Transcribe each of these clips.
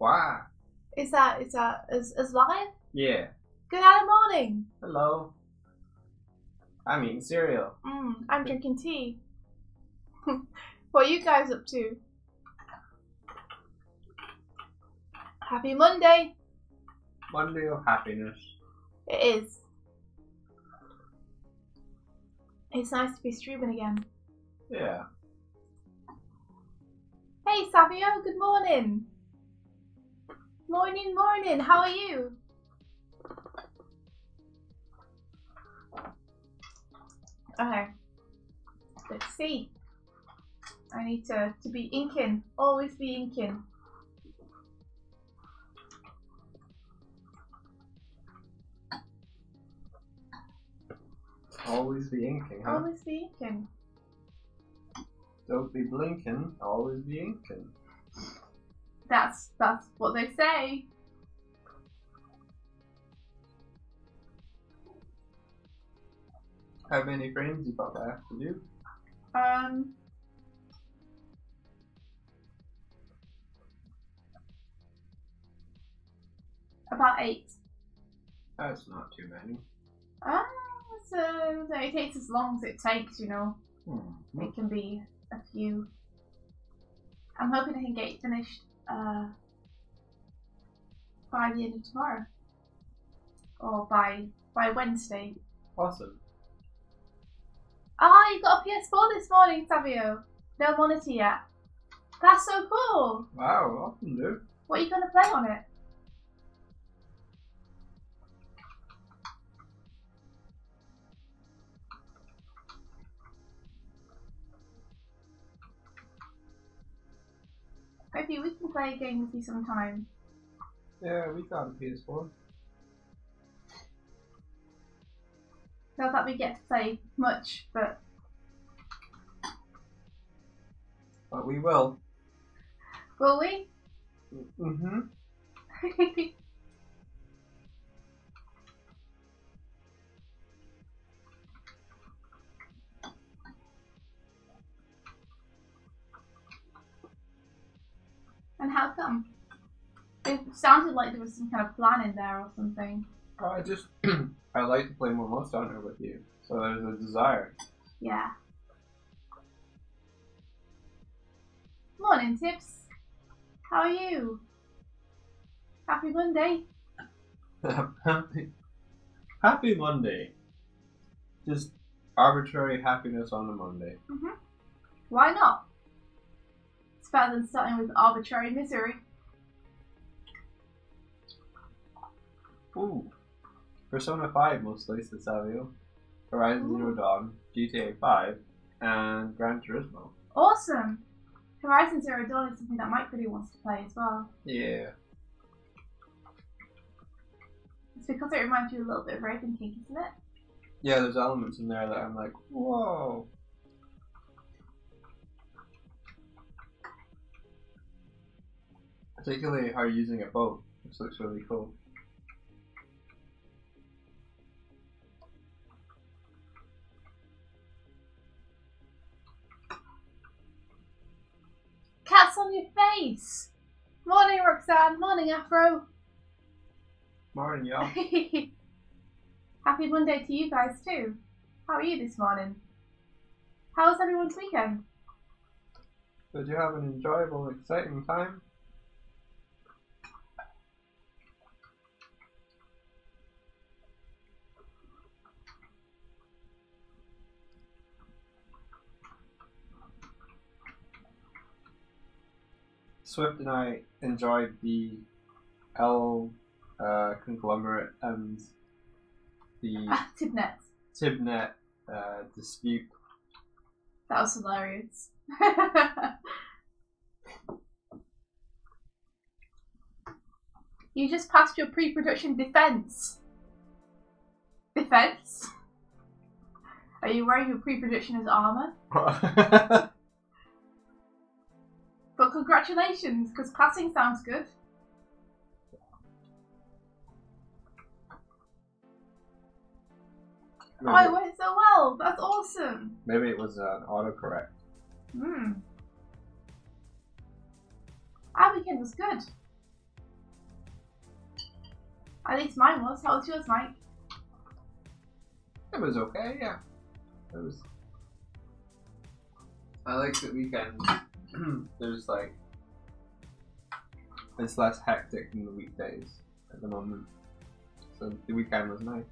Wow. Is that as live? Yeah. Good morning. Hello. I'm eating cereal. I'm drinking tea. What are you guys up to? Happy Monday. Monday of happiness. It is. It's nice to be streaming again. Yeah. Hey Savio, good morning. Morning. How are you? Okay. Let's see. I need to be inking. Always be inking. Always be inking, huh? Always be inking. Don't be blinking, always be inking. That's what they say. How many frames you got left to do? About 8. That's not too many. So it takes as long as it takes, you know. It can be a few. I'm hoping I can get it finished by the end of tomorrow. Or by Wednesday. Awesome. Ah, you got a PS4 this morning, Savio. No monitor yet. That's so cool. Wow, awesome, dude. What are you going to play on it? Maybe we can play a game with you sometime. Yeah, we got a PS4. Not that we get to play much, but We will. will we? Mm-hmm. And how come? It sounded like there was some kind of plan in there or something. I just I like to play more Monster Hunter with you, so there's a desire. Yeah. Morning, Tips. How are you? Happy Monday. Happy Monday. Just arbitrary happiness on a Monday. Why not? It's better than starting with arbitrary misery. Ooh. Persona 5 mostly, says Savio. Horizon Zero Dawn, GTA 5, and Gran Turismo. Awesome. Horizon Zero Dawn is something that Mike really wants to play as well. Yeah. It's because it reminds you a little bit of Raven King, isn't it? Yeah, there's elements in there that I'm like, whoa. Particularly how you're using a bow, which looks really cool. Cat's on your face! Morning, Roxanne. Morning, Afro. Morning, y'all. Happy Monday to you guys too. How are you this morning? How was everyone's weekend? Did you have an enjoyable, exciting time? Swift and I enjoyed the L conglomerate and the Tibnet. dispute. That was hilarious. You just passed your pre-production defense. Defense? Are you wearing your pre-production as armor? But congratulations, because passing sounds good. Maybe, oh, it went so well. That's awesome. Maybe it was an autocorrect. Our weekend was good. At least mine was. How was yours, Mike? It was okay, yeah. It was. I like the weekend. There's like. It's less hectic than the weekdays at the moment. So the weekend was nice.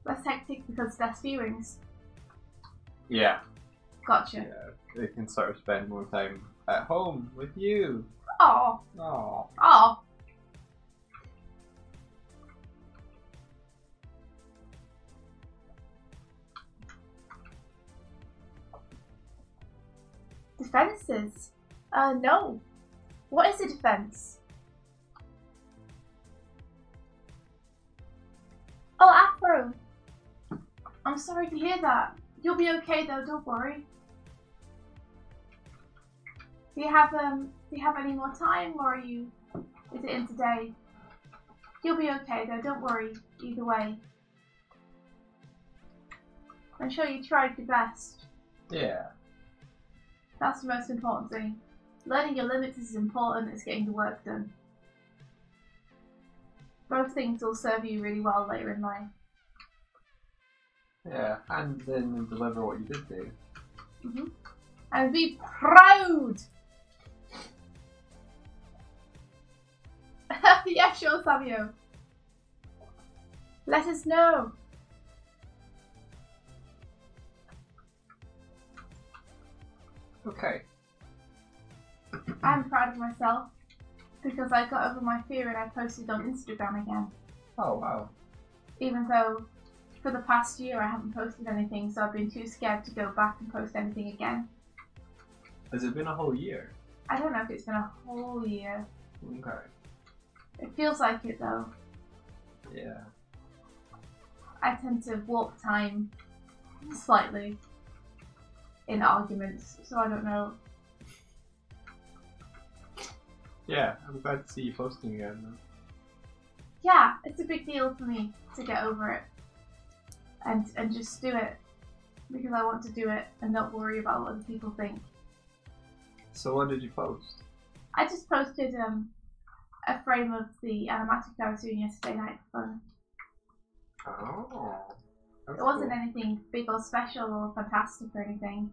Less hectic because less viewings. Yeah. Gotcha. Yeah. They can sort of spend more time at home with you. Oh. Oh. Oh. Defenses? No. What is a defense? Oh, Afro. I'm sorry to hear that. You'll be okay though, don't worry. Do you have any more time, or is it in today? You'll be okay though, don't worry, either way. I'm sure you tried your best. Yeah. That's the most important thing. Learning your limits is as important as getting the work done. Both things will serve you really well later in life. Yeah, and then deliver what you did do. Mm-hmm. And be proud! Yeah, sure, Savio. Let us know. Okay. I'm proud of myself because I got over my fear and I posted on Instagram again. Oh, wow. Even though for the past year I haven't posted anything, so I've been too scared to go back and post anything again. Has it been a whole year? I don't know if it's been a whole year. Okay. It feels like it though. Yeah. I tend to warp time slightly in arguments, so I don't know. Yeah, I'm glad to see you posting again though. Yeah, it's a big deal for me to get over it and just do it because I want to do it and not worry about what other people think. So what did you post? I just posted a frame of the animatic I was doing yesterday night for fun. Oh. That's It wasn't cool. anything big or special or fantastic or anything.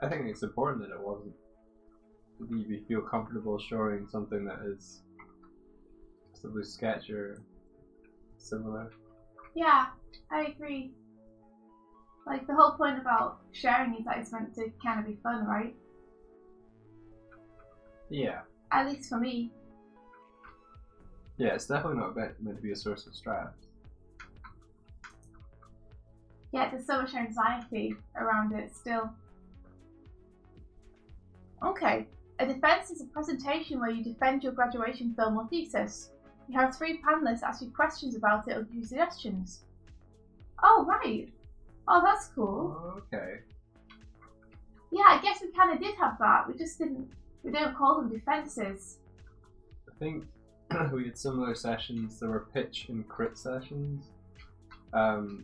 I think it's important that it wasn't. You feel comfortable showing something that is just a loose sketch or similar. Yeah, I agree. Like, the whole point about sharing is that it's meant to kind of be fun, right? Yeah. At least for me. Yeah, it's definitely not meant to be a source of stress. Yeah, there's so much anxiety around it still. Okay, a defense is a presentation where you defend your graduation film or thesis. You have 3 panelists ask you questions about it or give you suggestions. Oh, right. Oh, that's cool. Okay. Yeah, I guess we kind of did have that. We don't call them defenses. I think we had similar sessions. There were pitch and crit sessions.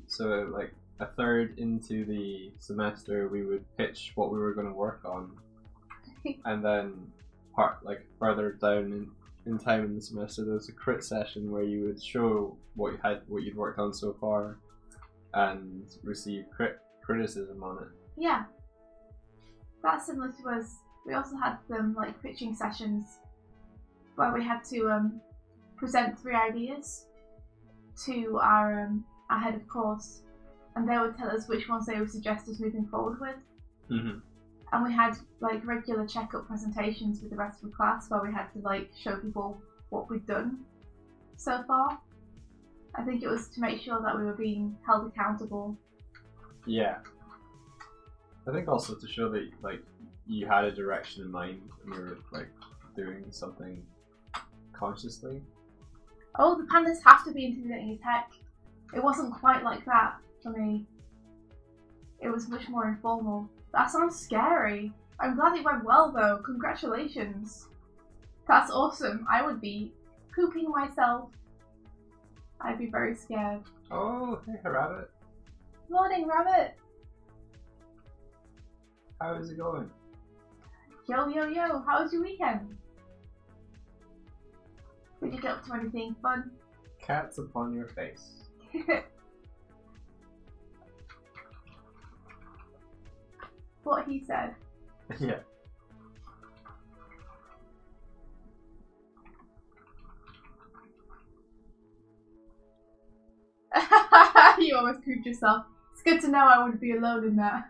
So like a third into the semester, we would pitch what we were going to work on, and then further down in time in the semester, there was a crit session where you would show what you'd worked on so far, and receive criticism on it. Yeah, that's similar to us. We also had them like pitching sessions where we had to present 3 ideas to our head of course, and they would tell us which ones they would suggest us moving forward with. Mm-hmm. And we had like regular check-up presentations with the rest of the class where we had to like show people what we'd done so far. I think it was to make sure that we were being held accountable. Yeah. I think also to show that like you had a direction in mind and you were like doing something consciously. Oh, the pandas have to be intimidating as heck. It wasn't quite like that for me. It was much more informal. That sounds scary. I'm glad it went well though. Congratulations. That's awesome. I would be pooping myself. I'd be very scared. Oh, hey, Rabbit. Morning, Rabbit. How is it going? Yo, yo, yo, how was your weekend? Did you get up to anything fun? Cats upon your face. What he said. Yeah. You almost proved yourself. It's good to know I wouldn't be alone in that.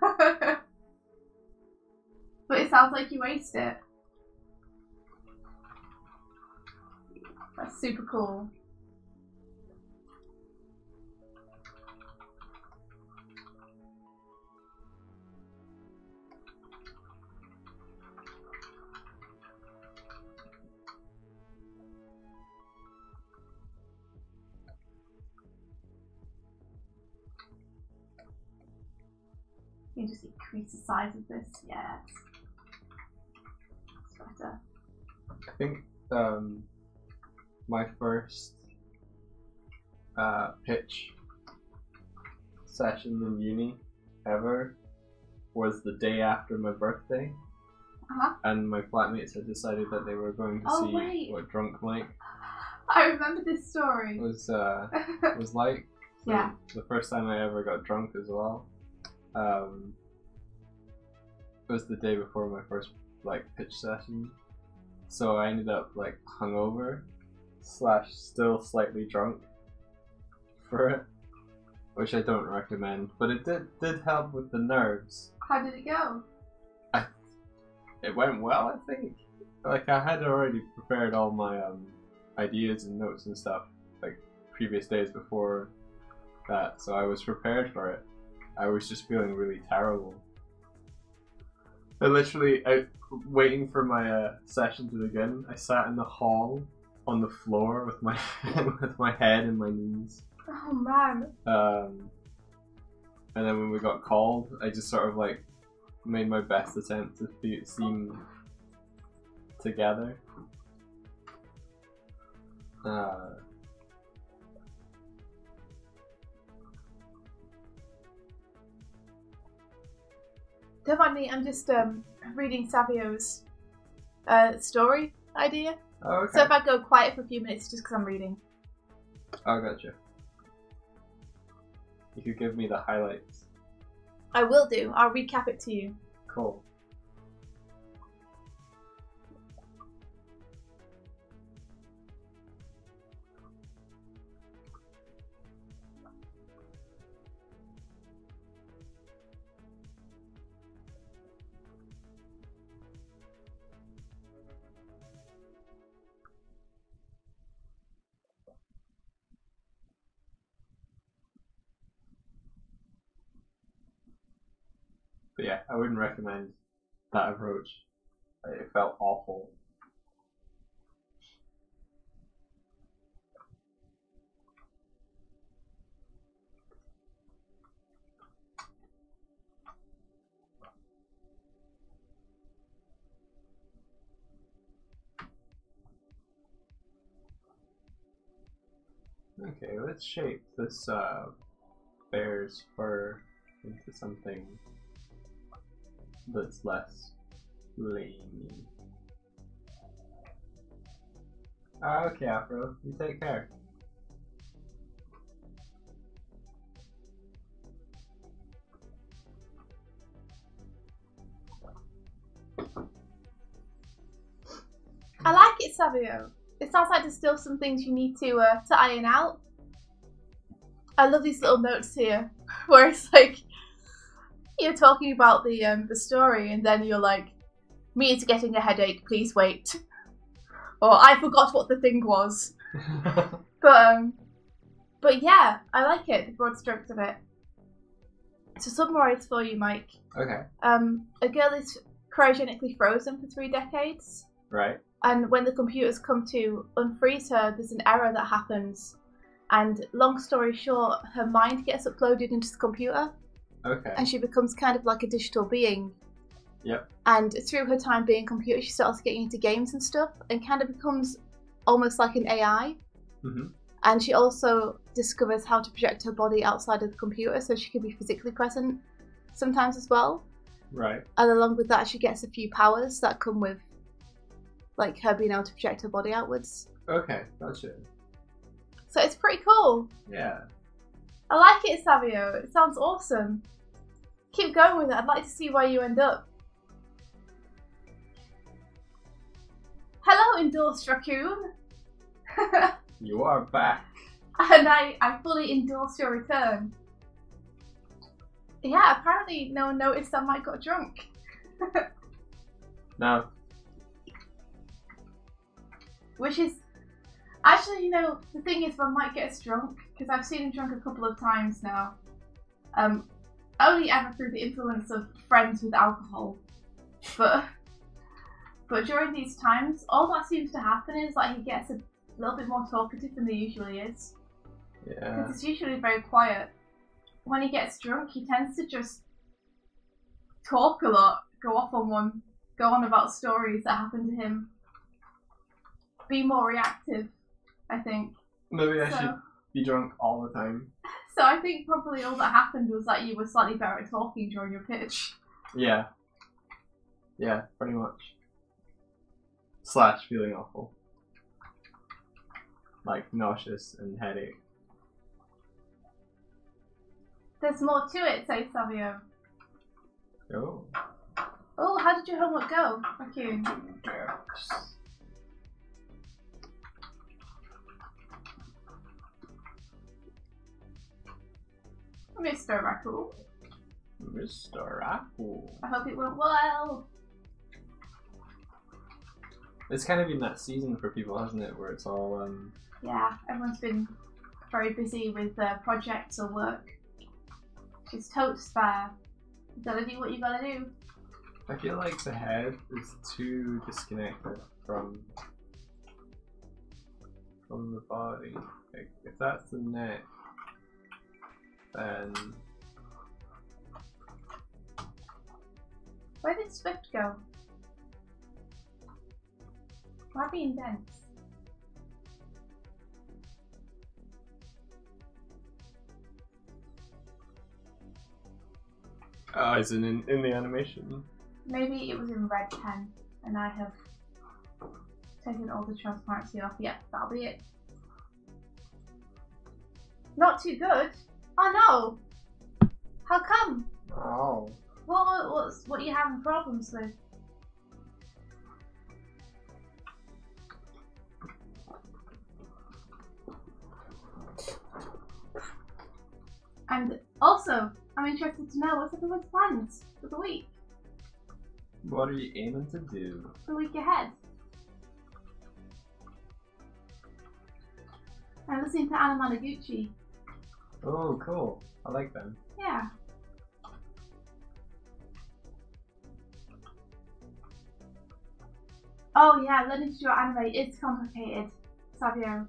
But it sounds like you aced it. That's super cool. You just increase the size of this, yes. That's better. I think my first pitch session in uni ever was the day after my birthday. And my flatmates had decided that they were going to see what drunk Mike I remember this story. was like. So Yeah. The first time I ever got drunk as well. It was the day before my first pitch session, so I ended up hungover / still slightly drunk for it, which I don't recommend, but it did help with the nerves. How did it go? It went well, I think. I had already prepared all my ideas and notes and stuff previous days before that, so I was prepared for it. I was just feeling really terrible. I literally, waiting for my session to begin, I sat in the hall on the floor with my with my head in my knees. Oh man. And then when we got called, I just sort of made my best attempt to seem together. Don't mind me, I'm just reading Savio's story idea. Oh, okay. So if I go quiet for a few minutes, just because I'm reading. Oh, gotcha. You could give me the highlights. I will do. I'll recap it to you. Cool. But yeah, I wouldn't recommend that approach. It felt awful. Okay, let's shape this bear's fur into something that's less flamey. Okay, Afro, you take care. I like it, Savio. It sounds like there's still some things you need to iron out. I love these little notes here, where it's you're talking about the story, and then you're like, "Me is getting a headache. Please wait." Or I forgot what the thing was. But yeah, I like it. The broad strokes of it. To summarize for you, Mike. Okay. A girl is cryogenically frozen for 3 decades. Right. And when the computers come to unfreeze her, there's an error that happens. And long story short, her mind gets uploaded into the computer. Okay. And she becomes kind of like a digital being. Yep. And through her time being a computer, she starts getting into games and stuff and kind of becomes almost like an AI. Mm-hmm. And she also discovers how to project her body outside of the computer so she can be physically present sometimes as well. Right. And along with that, she gets a few powers that come with, like, her being able to project her body outwards. Okay, gotcha. So it's pretty cool. Yeah. I like it, Savio. It sounds awesome. Keep going with it. I'd like to see where you end up. Hello, endorsed raccoon. You are back. And I fully endorse your return. Yeah, apparently no one noticed I might got drunk. No. Which is... Actually, you know, the thing is, when Mike gets drunk, because I've seen him drunk a couple of times now, only ever through the influence of friends with alcohol. But during these times, all that seems to happen is like he gets a little bit more talkative than he usually is. Yeah. Because it's usually very quiet. When he gets drunk, he tends to just talk a lot, go off on one, go on about stories that happened to him, be more reactive, I think. Maybe I should be drunk all the time. So I think probably all that happened was that you were slightly better at talking during your pitch. Yeah. Yeah, pretty much. / feeling awful. Like nauseous and headache. There's more to it, says Savio. Oh. Oh, how did your homework go? Okay. Mr. Raccoon. Mr. Apple. I hope it went well. It's kind of been that season for people, hasn't it? Where it's all, Yeah, everyone's been very busy with projects or work. Just totes spare. You gotta do what you gotta do. I feel like the head is too disconnected from the body. Like, if that's the neck, then... Where did Swift go? Why being dense? Oh, is it in the animation? Maybe it was in red pen, and I have taken all the transparency off. Yep, that'll be it. Not too good. Oh no! How come? Oh. What are you having problems with? And also, I'm interested to know what's everyone's plans for the week. What are you aiming to do? The week ahead. I'm listening to Anna Managuchi. Oh, cool. I like them. Yeah. Oh yeah, learning to draw anime is complicated, Savio.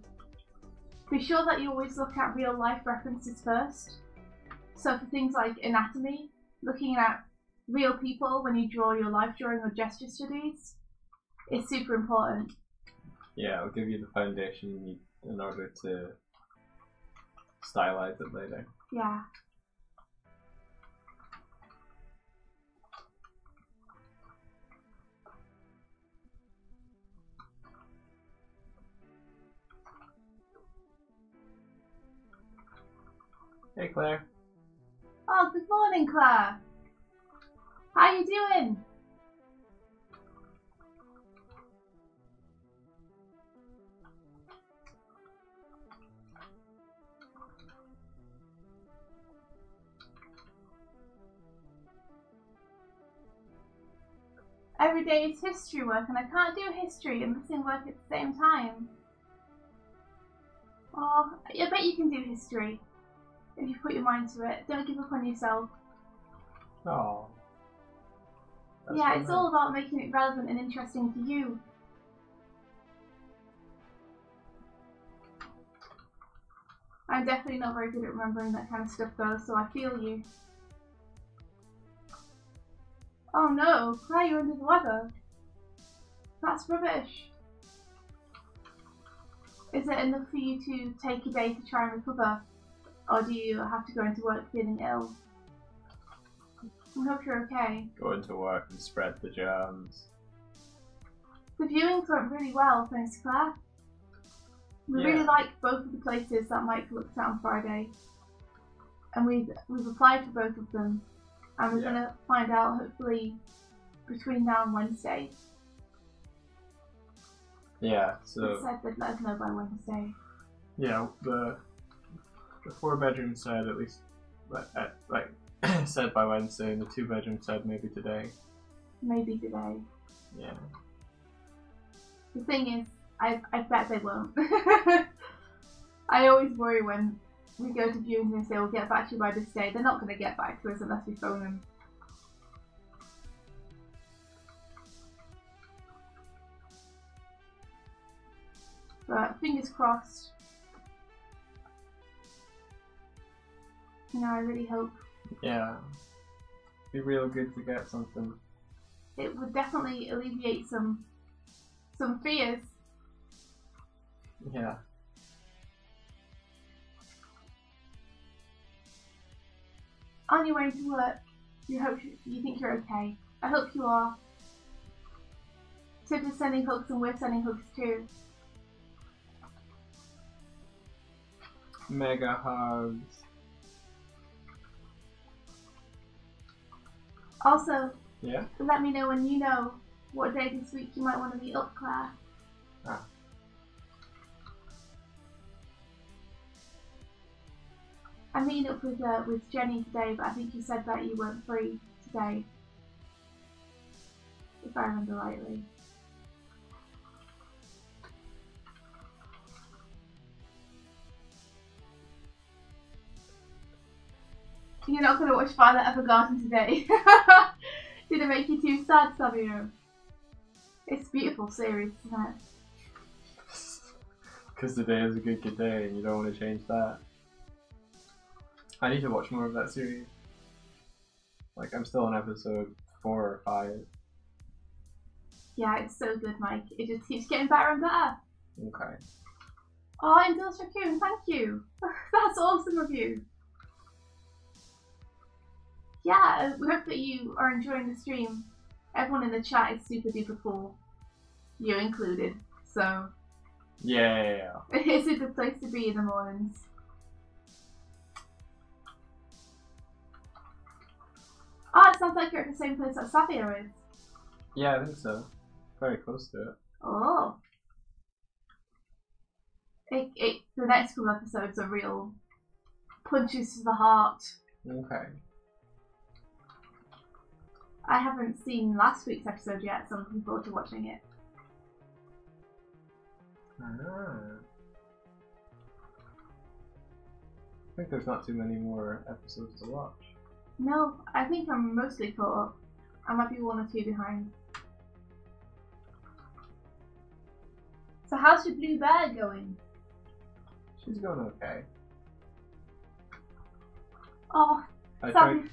Be sure that you always look at real life references first. So for things like anatomy, looking at real people when you draw your life drawing or gesture studies is super important. Yeah, it'll give you the foundation you need in order to stylize it later. Yeah. Hey, Claire. Oh, good morning, Claire. How you doing? Every day is history work, and I can't do history and missing work at the same time. Oh, I bet you can do history if you put your mind to it. Don't give up on yourself. Oh. Yeah, it's all about making it relevant and interesting to you. I'm definitely not very good at remembering that kind of stuff though, so I feel you. Oh no, Claire, you're under the weather. That's rubbish. Is it enough for you to take a day to try and recover? Or do you have to go into work feeling ill? I hope you're okay. Going to work and spread the germs. The viewings went really well, thanks to Claire. We really like both of the places that Mike looked at on Friday. And we've applied for both of them. And we're going to find out, hopefully, between now and Wednesday. Yeah, so... They said they'd let us know by Wednesday. Yeah, the 4-bedroom said at least, said by Wednesday, and the 2-bedroom said maybe today. Maybe today. Yeah. The thing is, I bet they won't. I always worry when we go to viewings and they say we'll get back to you by this day. They're not going to get back to us unless we phone them. But fingers crossed. You know, I really hope. Yeah. Be real good to get something. It would definitely alleviate some fears. Yeah. On your way to work, you think you're okay. I hope you are. Tiff is sending hugs and we're sending hugs too. Mega hugs. Also, yeah? Let me know when you know what day this week you might want to meet up, Claire. Ah. I'm meeting up with Jenny today, but I think you said that you weren't free today. If I remember rightly. You're not going to watch Violet Evergarden today. Did it make you too sad, Savio? It's a beautiful series, isn't it? Because today is a good day and you don't want to change that. I need to watch more of that series. Like, I'm still on episode 4 or 5. Yeah, it's so good, Mike. It just keeps getting better and better. Okay. Oh, Endorse Raccoon, thank you. That's awesome of you. Yeah, we hope that you are enjoying the stream. Everyone in the chat is super duper cool. You included. So yeah. It's a good place to be in the mornings. Oh, it sounds like you're at the same place that Savio is. Yeah, I think so. Very close to it. Oh. The next couple episodes are real punches to the heart. Okay. I haven't seen last week's episode yet, so I'm looking forward to watching it. Ah. I think there's not too many more episodes to watch. No, I think I'm mostly caught up. I might be 1 or 2 behind. So how's your blue bear going? She's going okay. Oh, Savio.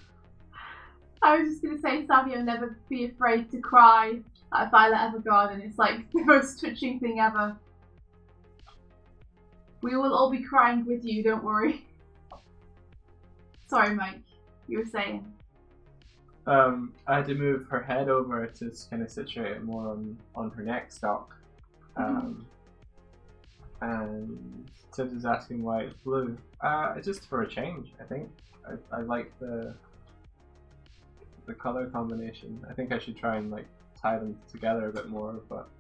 I was just going to say, Savio, never be afraid to cry at Violet Evergarden. It's like the most touching thing ever. We will all be crying with you, don't worry. Sorry, Mike. You were saying? I had to move her head over to kind of situate it more on her neck stalk. And Tibbs is asking why it's blue. Just for a change, I think. I like the color combination. I think I should try and like tie them together a bit more, but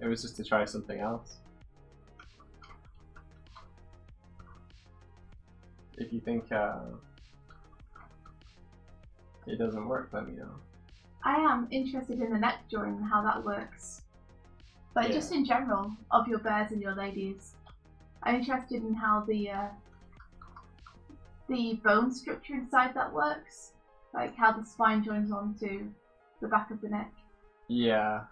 it was just to try something else. If you think it doesn't work, let me know. I am interested in the neck join and how that works. But just in general, of your bears and your ladies, I'm interested in how the bone structure inside that works. Like how the spine joins onto the back of the neck. Yeah.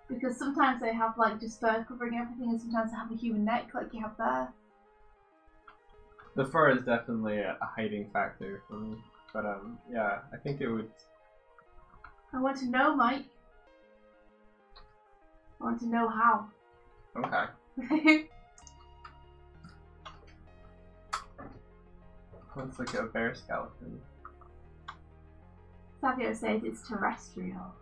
Because sometimes they have like just fur covering everything, and sometimes they have a human neck like you have there. The fur is definitely a hiding factor for me, but yeah, I think it would. I want to know, Mike. I want to know how. Okay. Let's look at a bear skeleton. Savio says it's terrestrial.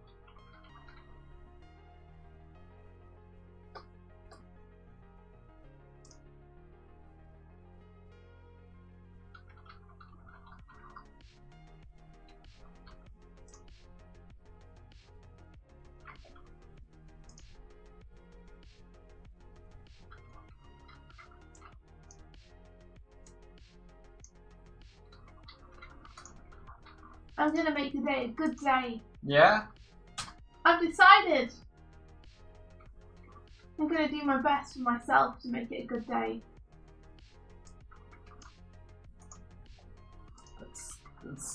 I'm gonna make today a good day. Yeah? I've decided. I'm gonna do my best for myself to make it a good day.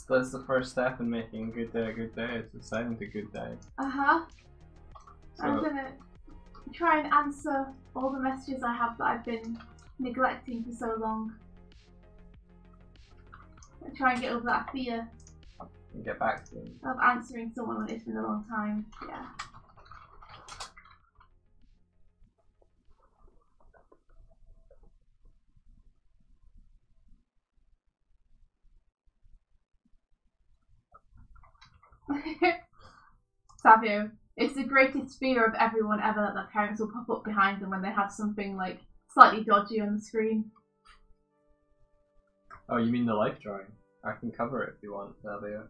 That's the first step in making a good day a good day. It's deciding it's a good day. Uh-huh. So, I'm gonna try and answer all the messages I have that I've been neglecting for so long. I try and get over that fear and get back to them. of answering someone when it's been a long time. Yeah. Savio, it's the greatest fear of everyone ever that their parents will pop up behind them when they have something like slightly dodgy on the screen. Oh, you mean the life drawing? I can cover it if you want, Savio.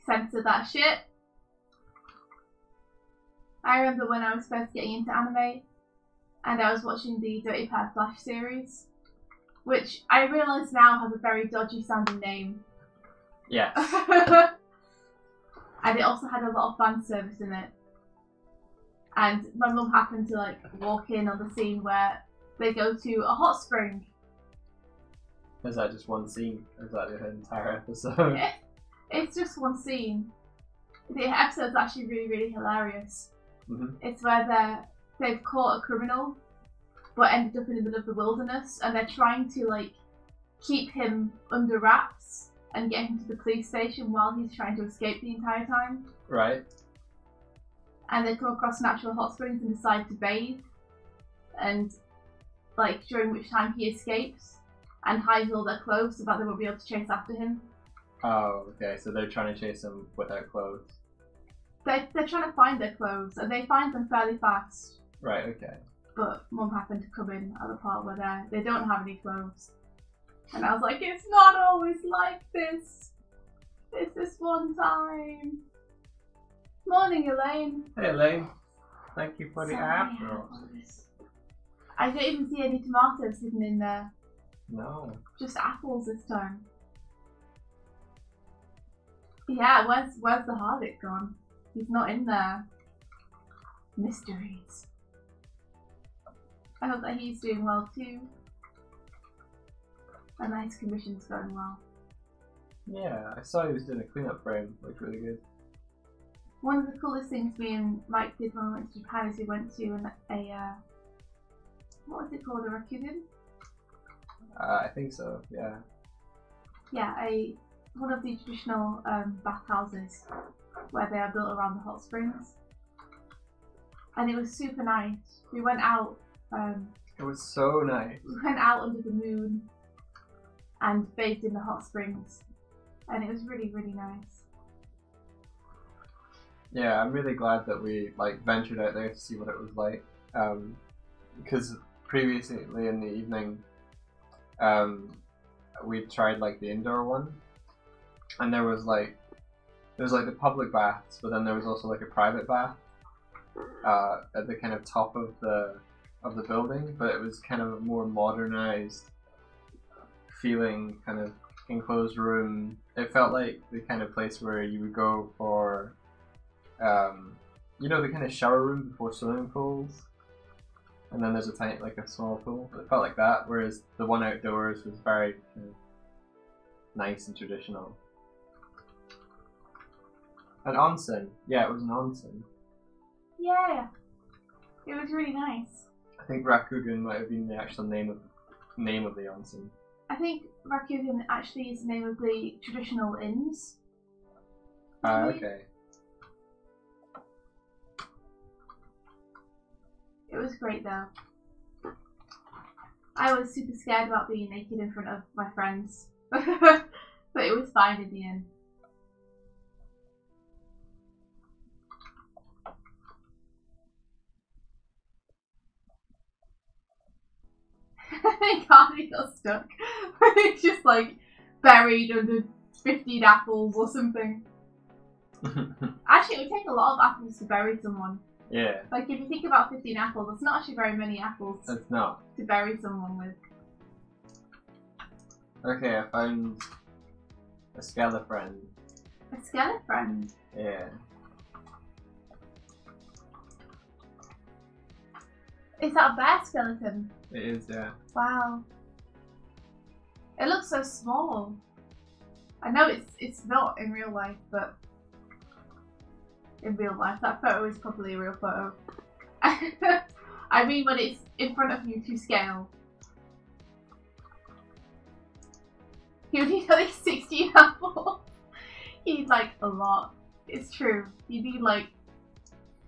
Censor that shit. I remember when I was first getting into anime and I was watching the Dirty Pair Flash series, which I realise now has a very dodgy sounding name. Yes. And it also had a lot of fan service in it. And my mum happened to like walk in on the scene where they go to a hot spring. Is that just one scene? Or is that the entire episode? It's just one scene. The episode's actually really, really hilarious. Mm-hmm. It's where they've caught a criminal but ended up in the middle of the wilderness and they're trying to like keep him under wraps and get him to the police station while he's trying to escape the entire time. Right. And they come across natural hot springs and decide to bathe, and like during which time he escapes and hides all their clothes so that they won't be able to chase after him. Oh, okay, so they're trying to chase him without clothes. They're trying to find their clothes and they find them fairly fast. Right, okay. But Mum happened to come in at the part where they don't have any clothes. And I was like, it's not always like this. It's this one time. Morning, Elaine. Hey, Elaine. Thank you for the Sorry, apples. I don't even see any tomatoes hidden in there. No. Just apples this time. Yeah, where's the Harvick gone? He's not in there. Mysteries. I hope that he's doing well too. A nice commission's going well. Yeah, I saw he was doing a cleanup frame. Looked really good. One of the coolest things me and Mike did when we went to Japan is we went to what was it called? A Rakuten? I think so, yeah. Yeah, one of the traditional bathhouses where they are built around the hot springs. And it was super nice. We went out. It was so nice. We went out under the moon and bathed in the hot springs, and it was really, really nice. Yeah, I'm really glad that we like ventured out there to see what it was like. Because previously in the evening, we tried like the indoor one, and there was like the public baths, but then there was also like a private bath at the kind of top of the building, but it was kind of a more modernized feeling, kind of enclosed room. It felt like the kind of place where you would go for you know, the kind of shower room before swimming pools, and then there's a tiny, like a small pool. It felt like that, whereas the one outdoors was very kind of nice and traditional. An onsen, yeah, it was an onsen. Yeah, it was really nice. I think Rakugan might have been the actual name of the onsen. I think Rakuten actually is the name of the traditional inns. Okay. It was great though. I was super scared about being naked in front of my friends. But it was fine in the end. Thank God he got stuck. It's just like buried under 15 apples or something. Actually, it would take a lot of apples to bury someone. Yeah. Like, if you think about 15 apples, that's not actually very many apples It's not. to bury someone with. Okay, I found a skeleton. A skeleton? Yeah. Is that a bear skeleton? It is, yeah. Wow. It looks so small. I know it's not in real life, but in real life, that photo is probably a real photo. I mean, when it's in front of you to scale. You need at least 16 apples. You need like a lot. It's true. You need like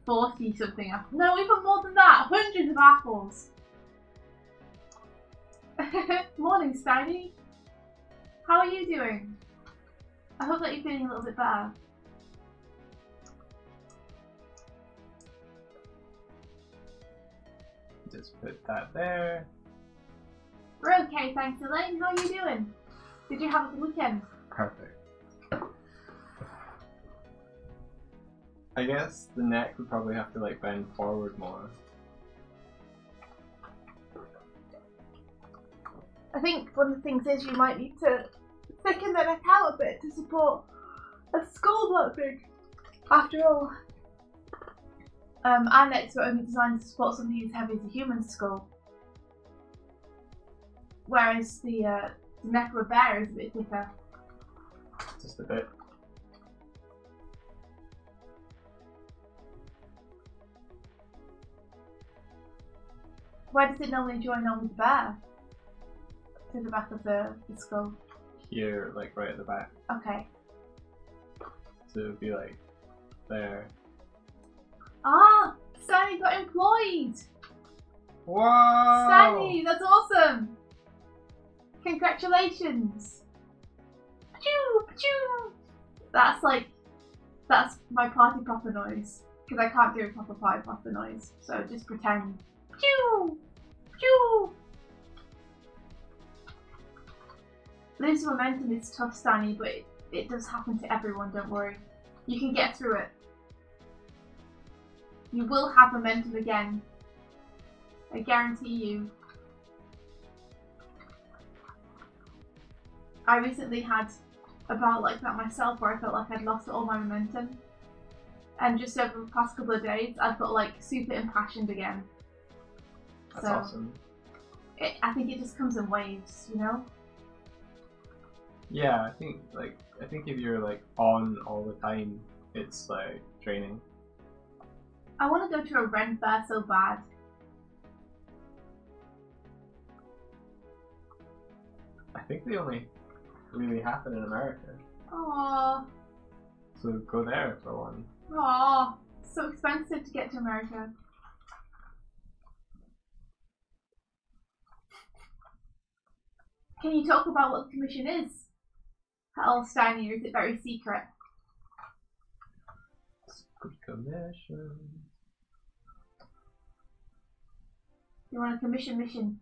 40 something apples. No, even more than that. Hundreds of apples. Morning, Steiny. How are you doing? I hope that you're feeling a little bit better. Just put that there. We're okay, thanks, Elaine. How are you doing? Did you have a good weekend? Perfect. I guess the neck would probably have to like bend forward more. I think one of the things is you might need to thicken the neck out a bit to support a skull that big. After all, our necks were only designed to support something as heavy as a human skull. Whereas the neck of a bear is a bit thicker. Just a bit. Where does it normally join on with the bear? To the back of the skull? Here, like right at the back. Okay. So it would be like there. Ah! Stanley got employed! Wow! Stanley, that's awesome! Congratulations! Pachoo! Pachoo! That's my party popper noise. Because I can't do a proper party popper noise. So just pretend. Pachoo! Pachoo! Losing momentum is tough, Stanley, but it does happen to everyone, don't worry. You can get through it. You will have momentum again. I guarantee you. I recently had a bout like that myself where I felt like I'd lost all my momentum. And just over the past couple of days, I felt like super impassioned again. That's awesome. I think it just comes in waves, you know? Yeah, I think if you're like on all the time, it's like draining. I want to go to a Ren fair so bad. I think they only really happen in America. Aww. So go there for one. Aww. So expensive to get to America. Can you talk about what the commission is? Hell, Steiny, or is it very secret? Good commission. You want a commission mission?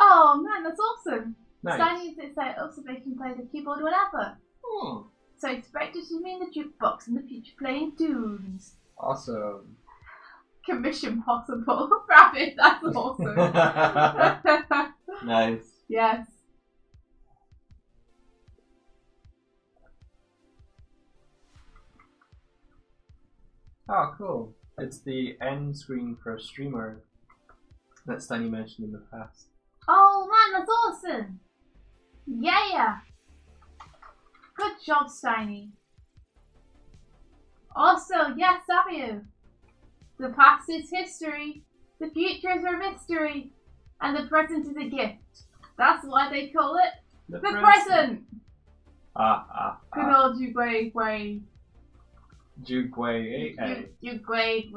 Oh man, that's awesome! Nice. Steiny is set up so they can play the keyboard whenever. Hmm. So expect to see me in the jukebox in the future playing tunes. Awesome. Commission possible. Rabbit, that's awesome. Nice. Yes. Oh, cool. It's the end screen for a streamer that Stanny mentioned in the past. Oh man, that's awesome! Yeah! Good job, Steiny. Also, yes, Savio. The past is history, the future is a mystery, and the present is a gift. That's why they call it the present. Good old Jugway. Jugway, eh? Jugway.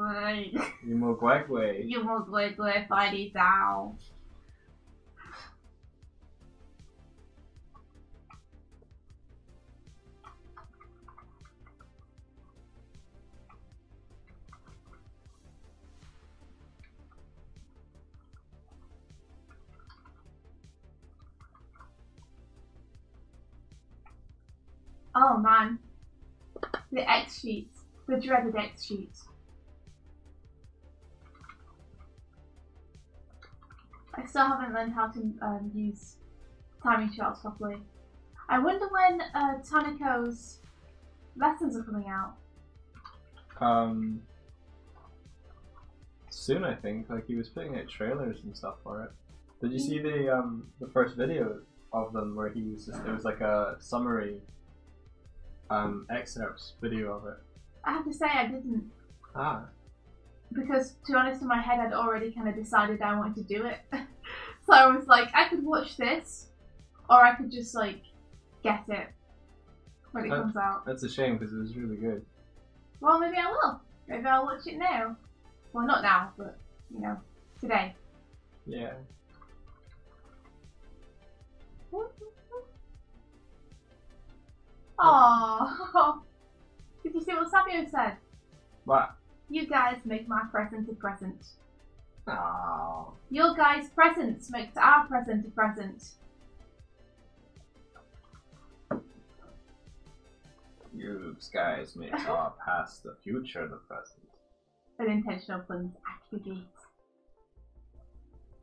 Yumogwegwe. Yumogwegwe, fighty down. Oh man, the X sheets, the dreaded X sheets. I still haven't learned how to use timing charts properly. I wonder when Tanico's lessons are coming out. Soon I think. Like he was putting out trailers and stuff for it. Did you see the first video of them where he was just, it was like a summary excerpts video of it? I have to say I didn't. Ah. Because to be honest, in my head I'd already kind of decided I wanted to do it. So I was like, I could watch this, or I could just like get it when it comes out. That's a shame because it was really good. Well, maybe I will. Maybe I'll watch it now. Well, not now, but you know, today. Yeah. Aww. Did you see what Savio said? What? You guys make my present a present. Aww. Your guys' presents makes our present a present. You guys make our past the future the present. Unintentional puns activate.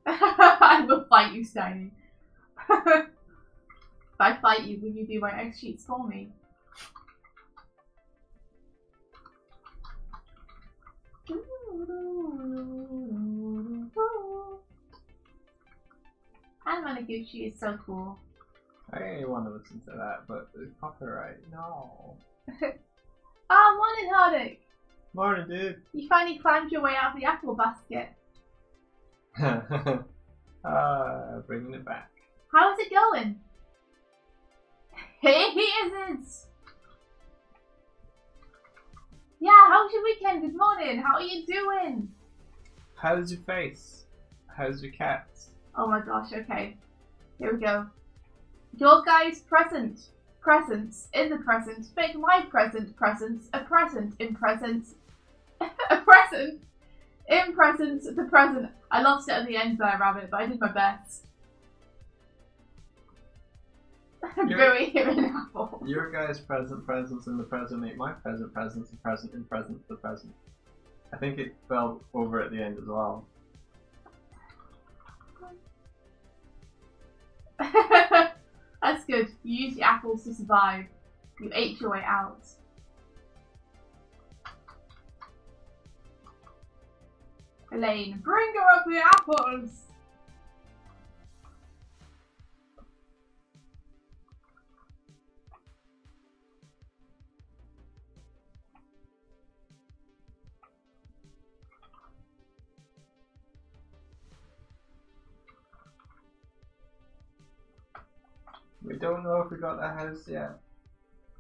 I will fight you, Steiny. If I fight you, will you do my X sheets for me? And Managuchi is so cool. I want to listen to that, but the copyright, no. Oh, morning, Hardick! Morning, dude. You finally climbed your way out of the apple basket. Bringing it back. How's it going? Hey, he isn't! Yeah, how was your weekend? Good morning. How are you doing? How's your face? How's your cat? Oh my gosh, okay. Here we go. Your guys' presents in the present make my presents a present in presents a present in presents the present. I lost it at the end there, Rabbit, but I did my best. Very in apple. Your guys' presents in the present make my presents a present in present the present. I think it fell over at the end as well. That's good. You used the apples to survive. You ate your way out. Elaine, bring her up the apples! We don't know if we got the house yet.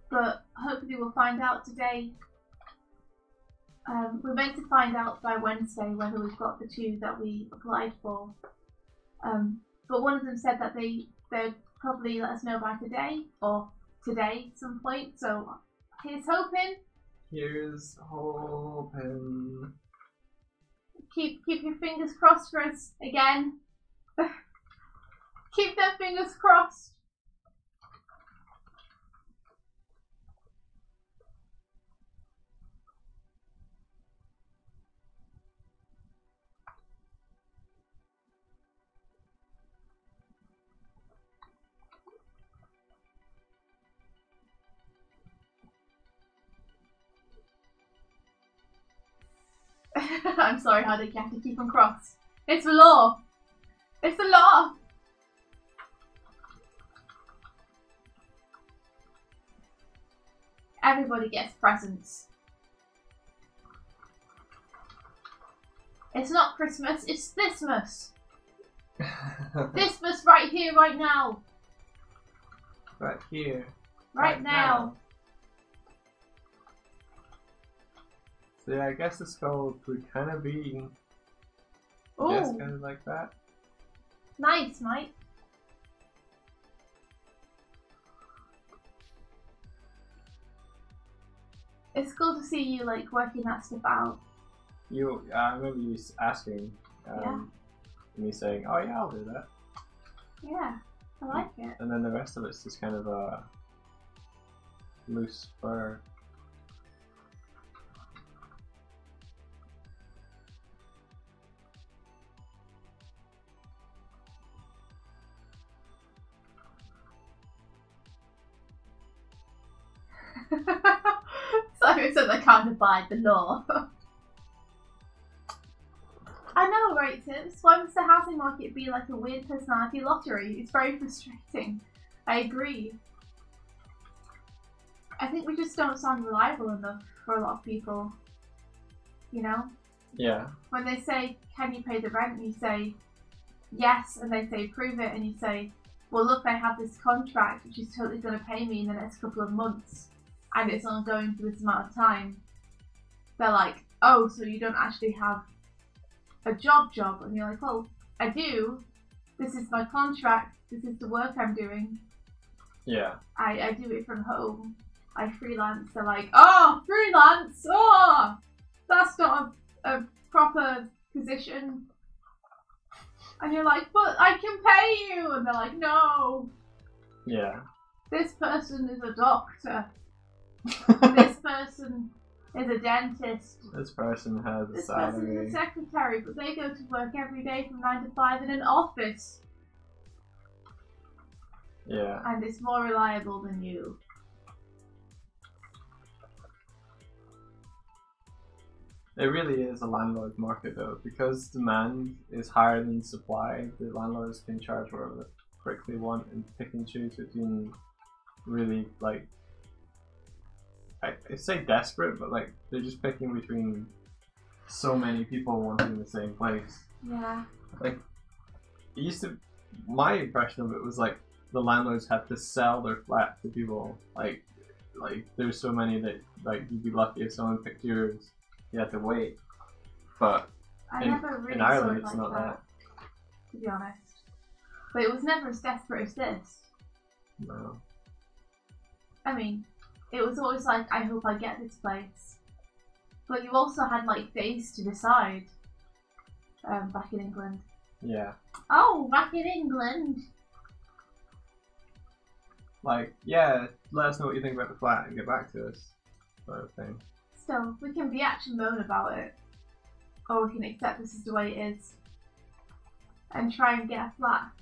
But hopefully we'll find out today. We're meant to find out by Wednesday whether we've got the two that we applied for. But one of them said that they'd probably let us know by today, or today at some point. So here's hoping. Here's hoping. Keep your fingers crossed for us again. Keep their fingers crossed. I'm sorry, Hardick, you have to keep them crossed. It's the law. It's the law. Everybody gets presents. It's not Christmas, it's Thismas. Thismas right here, right now. Right here. Right now. So yeah, I guess this code would kind of be, Ooh. I guess, kind of like that. Nice, mate. It's cool to see you like working that stuff out. I remember you asking, Yeah. and me saying, "Oh yeah, I'll do that." Yeah, I like it. And then the rest of it's just kind of a loose fur. Simon said I can't abide the law. I know, right, Tips? Why must the housing market be like a weird personality lottery? It's very frustrating. I agree. I think we just don't sound reliable enough for a lot of people. You know? Yeah. When they say, can you pay the rent? And you say, yes. And they say, prove it. And you say, well, look, I have this contract which is totally going to pay me in the next couple of months. And it's ongoing for this amount of time. They're like, oh, so you don't actually have a job. And you're like, well, I do. This is my contract. This is the work I'm doing. Yeah. I do it from home. I freelance. They're like, oh, freelance. Oh, that's not a proper position. And you're like, but I can pay you. And they're like, no. Yeah. This person is a doctor. This person is a dentist. This person has a This salary. person is a secretary, but they go to work every day from 9 to 5 in an office. Yeah. And it's more reliable than you. It really is a landlord market though, because demand is higher than supply. The landlords can charge whatever the frick they want and pick and choose between really like, I say desperate, but like they're just picking between so many people wanting the same place. Yeah. Like it used to, my impression of it was like the landlords had to sell their flat to people. Like there's so many that like you'd be lucky if someone picked yours. You had to wait, but in Ireland it's not that. To be honest, but it was never as desperate as this. No. I mean, it was always like, I hope I get this place, but you also had like days to decide. Back in England. Yeah. Oh, back in England. Like, yeah, let us know what you think about the flat and get back to us, sort of thing. So we can bitch and moan about it, or we can accept this is the way it is and try and get a flat.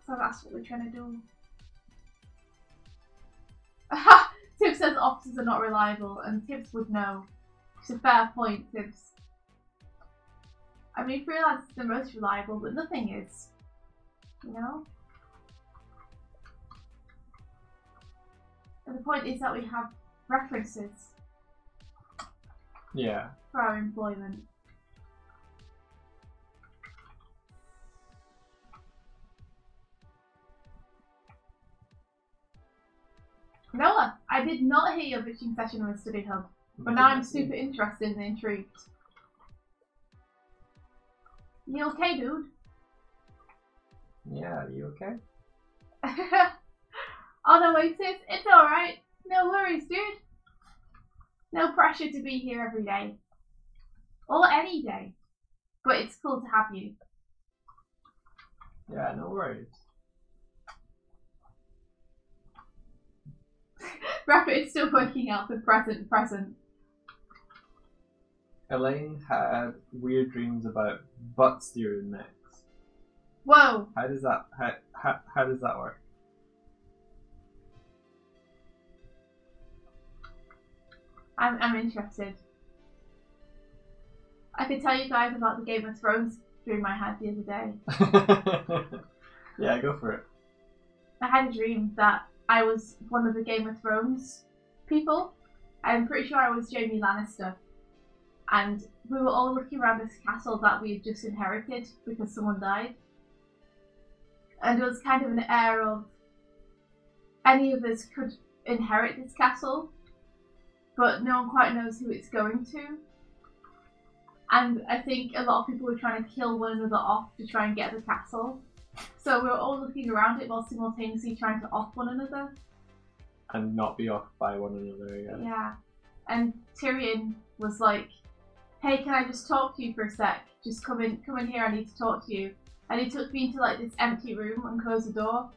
So that's what we're trying to do. Tibbs says officers are not reliable, and Tibbs would know. It's a fair point, Tibbs. I mean, freelance is the most reliable, but nothing is. You know? And the point is that we have references. Yeah. For our employment. Noah, I did not hear your bitching session with Study Hub, but now I'm super interested and intrigued. You okay, dude? Yeah, you okay? Oh no, wait, it's alright. No worries, dude. No pressure to be here every day. Or any day. But it's cool to have you. Yeah, no worries. Rapid's still working out the present. Elaine had weird dreams about butt steering necks. Whoa! How does that work? I'm interested. I could tell you guys about the Game of Thrones dream I had the other day. Yeah, go for it. I had a dream that I was one of the Game of Thrones people. I'm pretty sure I was Jaime Lannister. And we were all looking around this castle that we had just inherited because someone died. And it was kind of an air of any of us could inherit this castle, but no one quite knows who it's going to. And I think a lot of people were trying to kill one another off to try and get the castle. So we were all looking around it while simultaneously trying to off one another. And not be off by one another again. Yeah. And Tyrion was like, hey, can I just talk to you for a sec? Just come in here, I need to talk to you. And he took me into like this empty room and closed the door.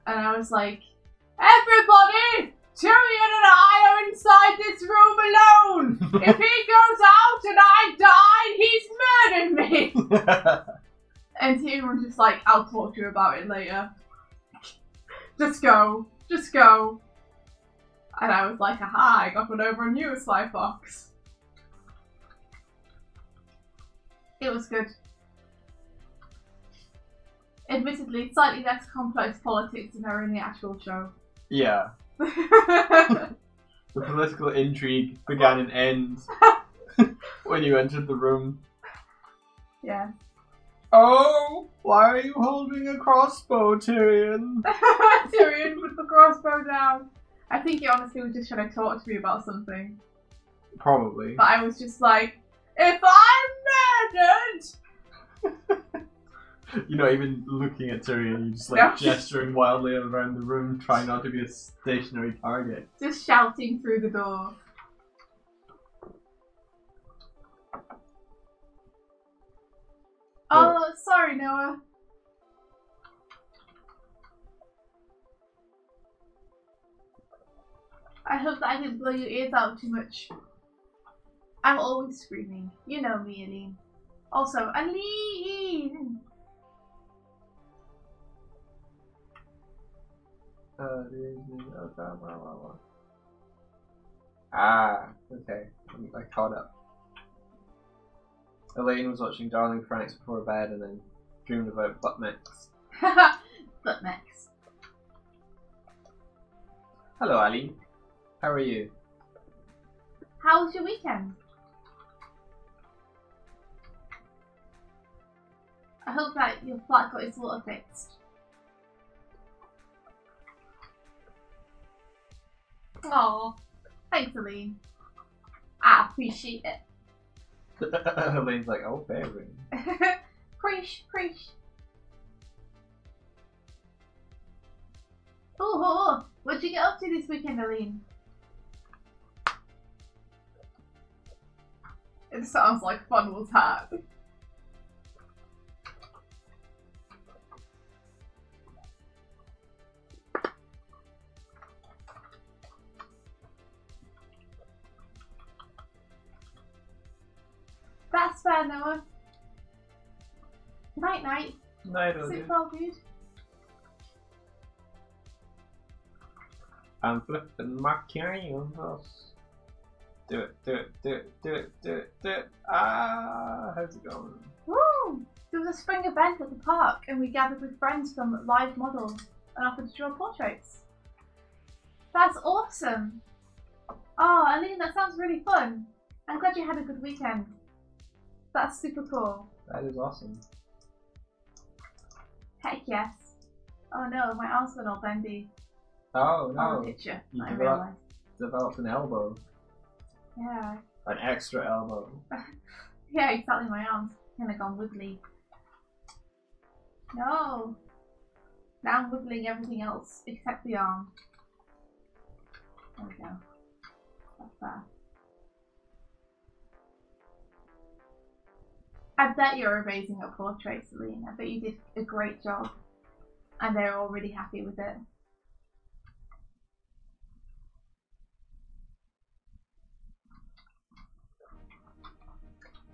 And I was like, everybody! Tyrion and I are inside this room alone! If he goes out and I die, he's murdered me! And Tyrion was just like, I'll talk to you about it later. Just go. Just go. And I was like, aha, I got one over on you, Sly Fox. It was good. Admittedly, slightly less complex politics than are in the actual show. Yeah. The political intrigue began and ends when you entered the room. Yeah. Oh, why are you holding a crossbow, Tyrion? Tyrion put the crossbow down. I think he honestly was just trying to talk to me about something. Probably. But I was just like, if I'm murdered! You're not even looking at Tyrion, you're just like gesturing wildly around the room, trying not to be a stationary target. Just shouting through the door. Oh, sorry, Noah. I hope that I didn't blow your ears out too much. I'm always screaming. You know me, Aline. Also, Aline! Okay. I caught up. Elaine was watching Darling Franks before bed and then dreamed about butt mix. Butt mix. Hello, Ali. How are you? How was your weekend? I hope that your flat got its water fixed. Aw, thanks, Aline. I appreciate it. Elaine's like, oh, baby. Preach, preach. Ooh, what'd you get up to this weekend, Aline? It sounds like fun was had. That's fair, Noah. Night, night. Night, Sleep well, dude. I'm flipping my canvas. Do it, do it, do it, do it, do it, do it. Ah, how's it going? Woo! There was a spring event at the park and we gathered with friends from Live Models and offered to draw portraits. That's awesome! Oh, Aline, that sounds really fun. I'm glad you had a good weekend. That's super cool. That is awesome. Heck yes. Oh no, my arm's been all bendy. Oh no. On the picture, You I realised. developed an elbow. Yeah. An extra elbow. Yeah, exactly, my arm's kind of gone wiggly. No. Now I'm wiggling everything else except the arm. There we go. That's that. I bet you're amazing at portraits, Aline. I bet you did a great job. And they're all really happy with it.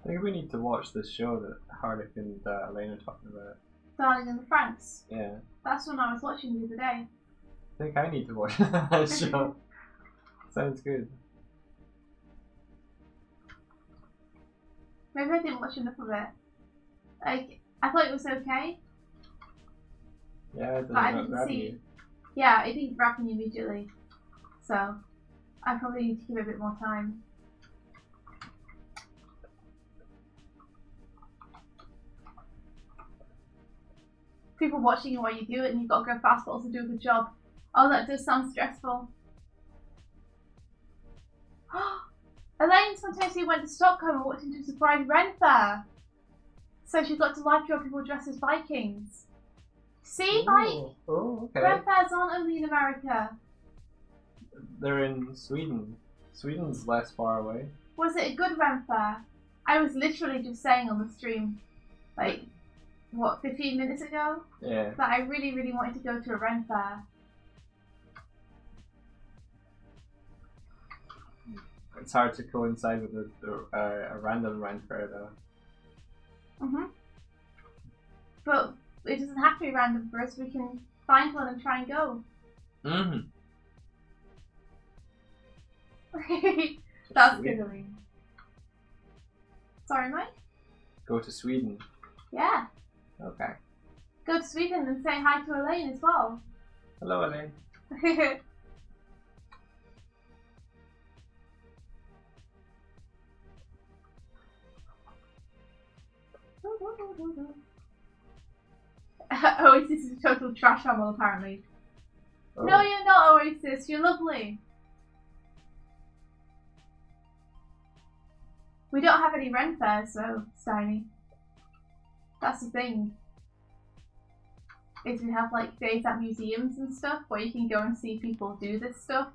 I think we need to watch this show that Hardick and Elaine are talking about. Darling in the Franks. Yeah. That's one I was watching the other day. I think I need to watch that show. Sounds good. Maybe I didn't watch enough of it. Like, I thought it was okay. Yeah, it But I doesn't didn't grab see. you. Yeah, it didn't wrap me immediately. So, I probably need to give it a bit more time. People watching you while you do it, and you've got to go fast but also do a good job. Oh, that does sound stressful. Elaine spontaneously went to Stockholm and walked into a surprise Ren fair. So she got to live draw people dressed as Vikings. See, Oh, okay. Ren fairs aren't only in America. They're in Sweden. Sweden's less far away. Was it a good Ren fair? I was literally just saying on the stream, like, what, 15 minutes ago? Yeah. That I really, really wanted to go to a Ren fair. It's hard to coincide with a random Ren fair though. But it doesn't have to be random for us. We can find one and try and go. That's good, Elaine. Sorry, Mike? Go to Sweden. Yeah. Okay. Go to Sweden and say hi to Elaine as well. Hello, Elaine. Oasis is a total trash humble, apparently. Oh. No, you're not, Oasis. You're lovely. We don't have any Ren fairs, so, Steiny. That's the thing. Is we have like days at museums and stuff where you can go and see people do this stuff.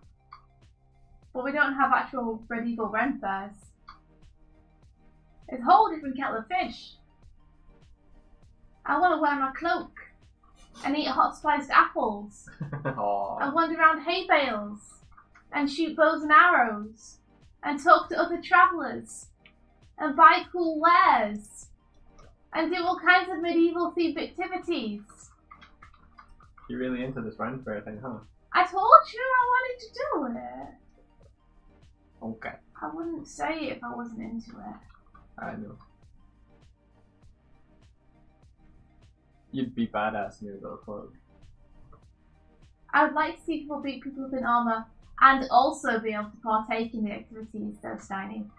But we don't have actual medieval Ren fairs. It's a whole different kettle of fish. I want to wear my cloak and eat hot spiced apples and wander around hay bales and shoot bows and arrows and talk to other travellers and buy cool wares and do all kinds of medieval themed activities. You're really into this Ren fair thing, huh? I told you I wanted to do it. Okay. I wouldn't say it if I wasn't into it. I know. You'd be badass in your little clothes. I would like to see people beat people up in armour and also be able to partake in the activities, though, Steiny.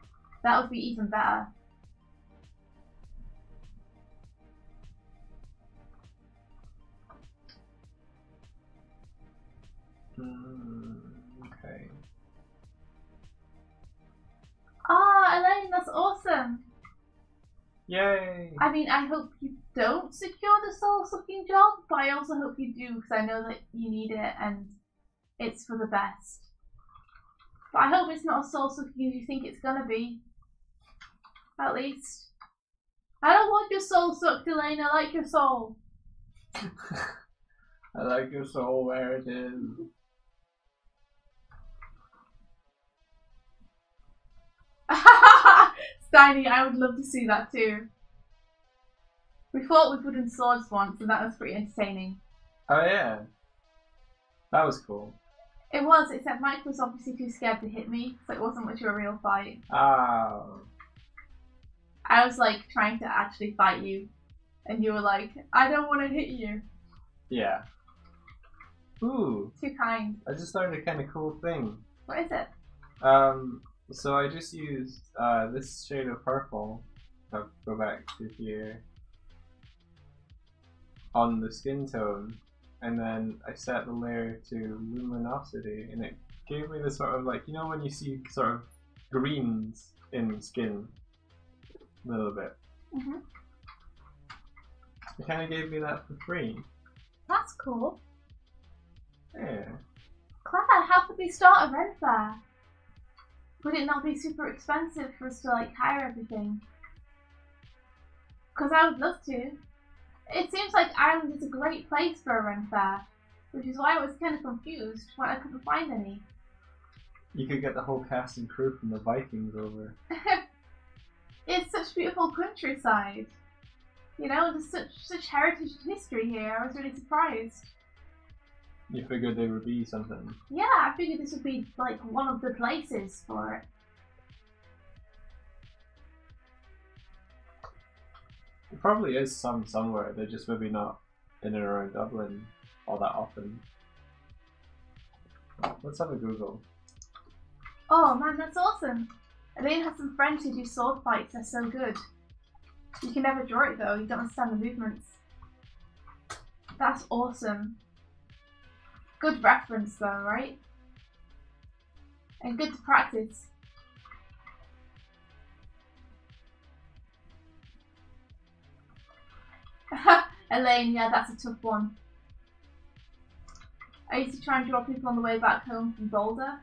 That would be even better. Okay. Ah, Elaine, that's awesome. Yay! I mean, I hope you don't secure the soul-sucking job, but I also hope you do, because I know that you need it and it's for the best. But I hope it's not as soul-sucking as you think it's gonna be. At least. I don't want your soul sucked, Elaine. I like your soul. I like your soul where it is. Steiny, I would love to see that too. We fought with wooden swords once, and that was pretty entertaining. Oh yeah, that was cool. It was, except Mike was obviously too scared to hit me, so it wasn't much of a real fight. Oh. I was like trying to actually fight you, and you were like, I don't want to hit you. Yeah. Ooh. Too kind. I just learned a kind of cool thing. What is it? So I just used this shade of purple. I'll go back to here. On the skin tone, and then I set the layer to luminosity, and it gave me this sort of like, you know when you see sort of greens in skin a little bit. Mm-hmm. It kind of gave me that for free. That's cool. Yeah. Claire, how could we start a Ren fair? Would it not be super expensive for us to like hire everything? Because I would love to. It seems like Ireland is a great place for a Ren fair, which is why I was kind of confused when I couldn't find any. You could get the whole cast and crew from the Vikings over. It's such beautiful countryside. You know, there's such heritage and history here. I was really surprised. You figured there would be something. Yeah, I figured this would be like one of the places for it. There probably is some somewhere. They're just maybe not in and around Dublin all that often. Let's have a Google. Oh man, that's awesome. Elaine has some friends who do sword fights, they're so good. You can never draw it though, you don't understand the movements. That's awesome. Good reference though, right? And good to practice. Elaine, yeah, that's a tough one. I used to try and draw people on the way back home from Boulder,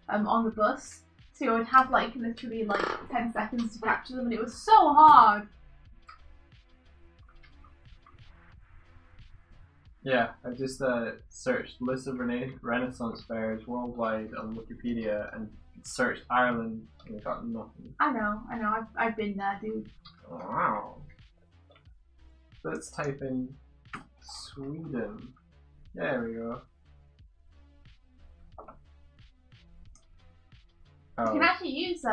on the bus. So I would have like literally like 10 seconds to capture them, and it was so hard. Yeah, I just searched list of Renaissance fairs worldwide on Wikipedia and searched Ireland and I got nothing. I know, I've been there, dude. Wow. Let's type in Sweden. There we go. You can actually use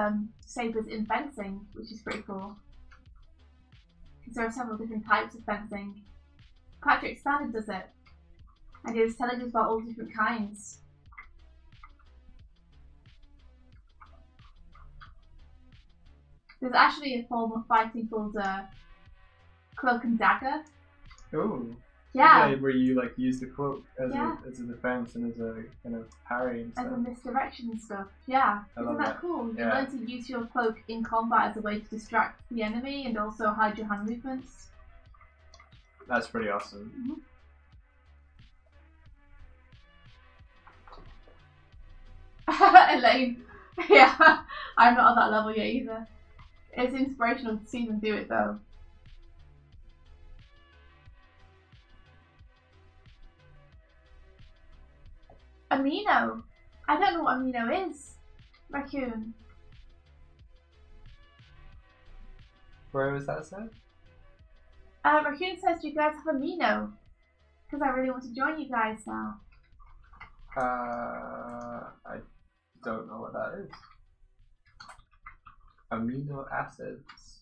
sabers in fencing, which is pretty cool. Because there are several different types of fencing. Patrick Standard does it. And he was telling us about all different kinds. There's actually a form of fighting called cloak and dagger. Ooh. Yeah. Where you like use the cloak as a defense and as a kind of parry and stuff. As a misdirection and stuff. Yeah. Isn't that cool? You learn to use your cloak in combat as a way to distract the enemy and also hide your hand movements. That's pretty awesome. Elaine. Yeah. I'm not at that level yet either. It's inspirational to see them do it though. Amino. I don't know what amino is. Raccoon. Where was that said? Raccoon says, do you guys have amino? Because I really want to join you guys now. I don't know what that is. Amino acids.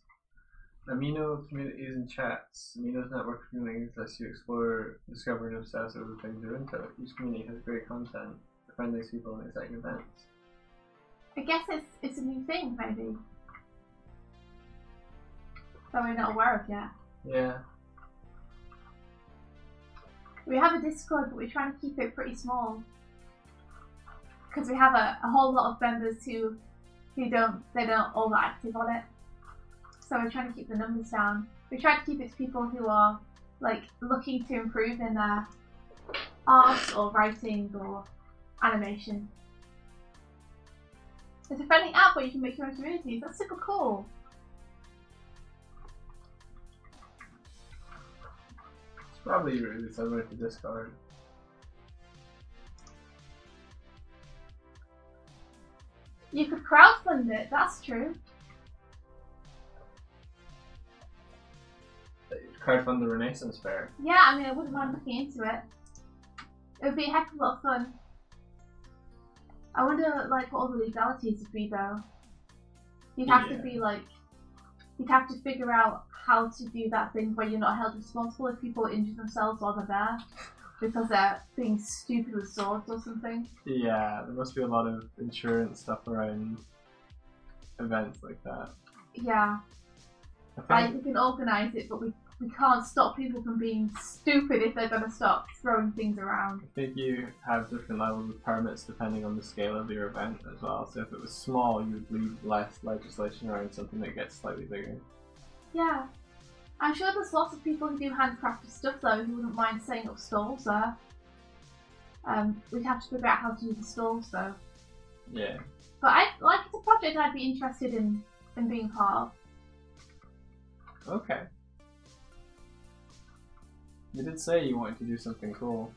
Amino communities and chats. Amino's network communities lets you explore, discover, and obsess over things you're into. Each community has great content, friendly people, and exciting events. I guess it's a new thing, maybe. That we're not aware of yet. Yeah. We have a Discord, but we're trying to keep it pretty small. Because we have a whole lot of members who they're not all that active on it. So we're trying to keep the numbers down. We try to keep it to people who are like looking to improve in their art or writing or animation. There's a friendly app where you can make your own communities. That's super cool. It's probably really similar to Discord. You could crowdfund it, that's true. Crowdfund the Renaissance Fair. Yeah, I mean, I wouldn't mind looking into it. It would be a heck of a lot of fun. I wonder, like, what all the legalities would be, though. You'd have to be, like, you'd have to figure out how to do that thing where you're not held responsible if people injure themselves while they're there because they're being stupid with swords or something. Yeah, there must be a lot of insurance stuff around events like that. Yeah. Like, we can organise it, but we can't stop people from being stupid if they're going to stop throwing things around. I think you have different levels of permits depending on the scale of your event as well. So if it was small, you would leave less legislation around something that gets slightly bigger. Yeah. I'm sure there's lots of people who do handcrafted stuff though who wouldn't mind setting up stalls there. We'd have to figure out how to do the stalls though. Yeah. But it's a project I'd be interested in being part of. Okay. You did say you wanted to do something cool.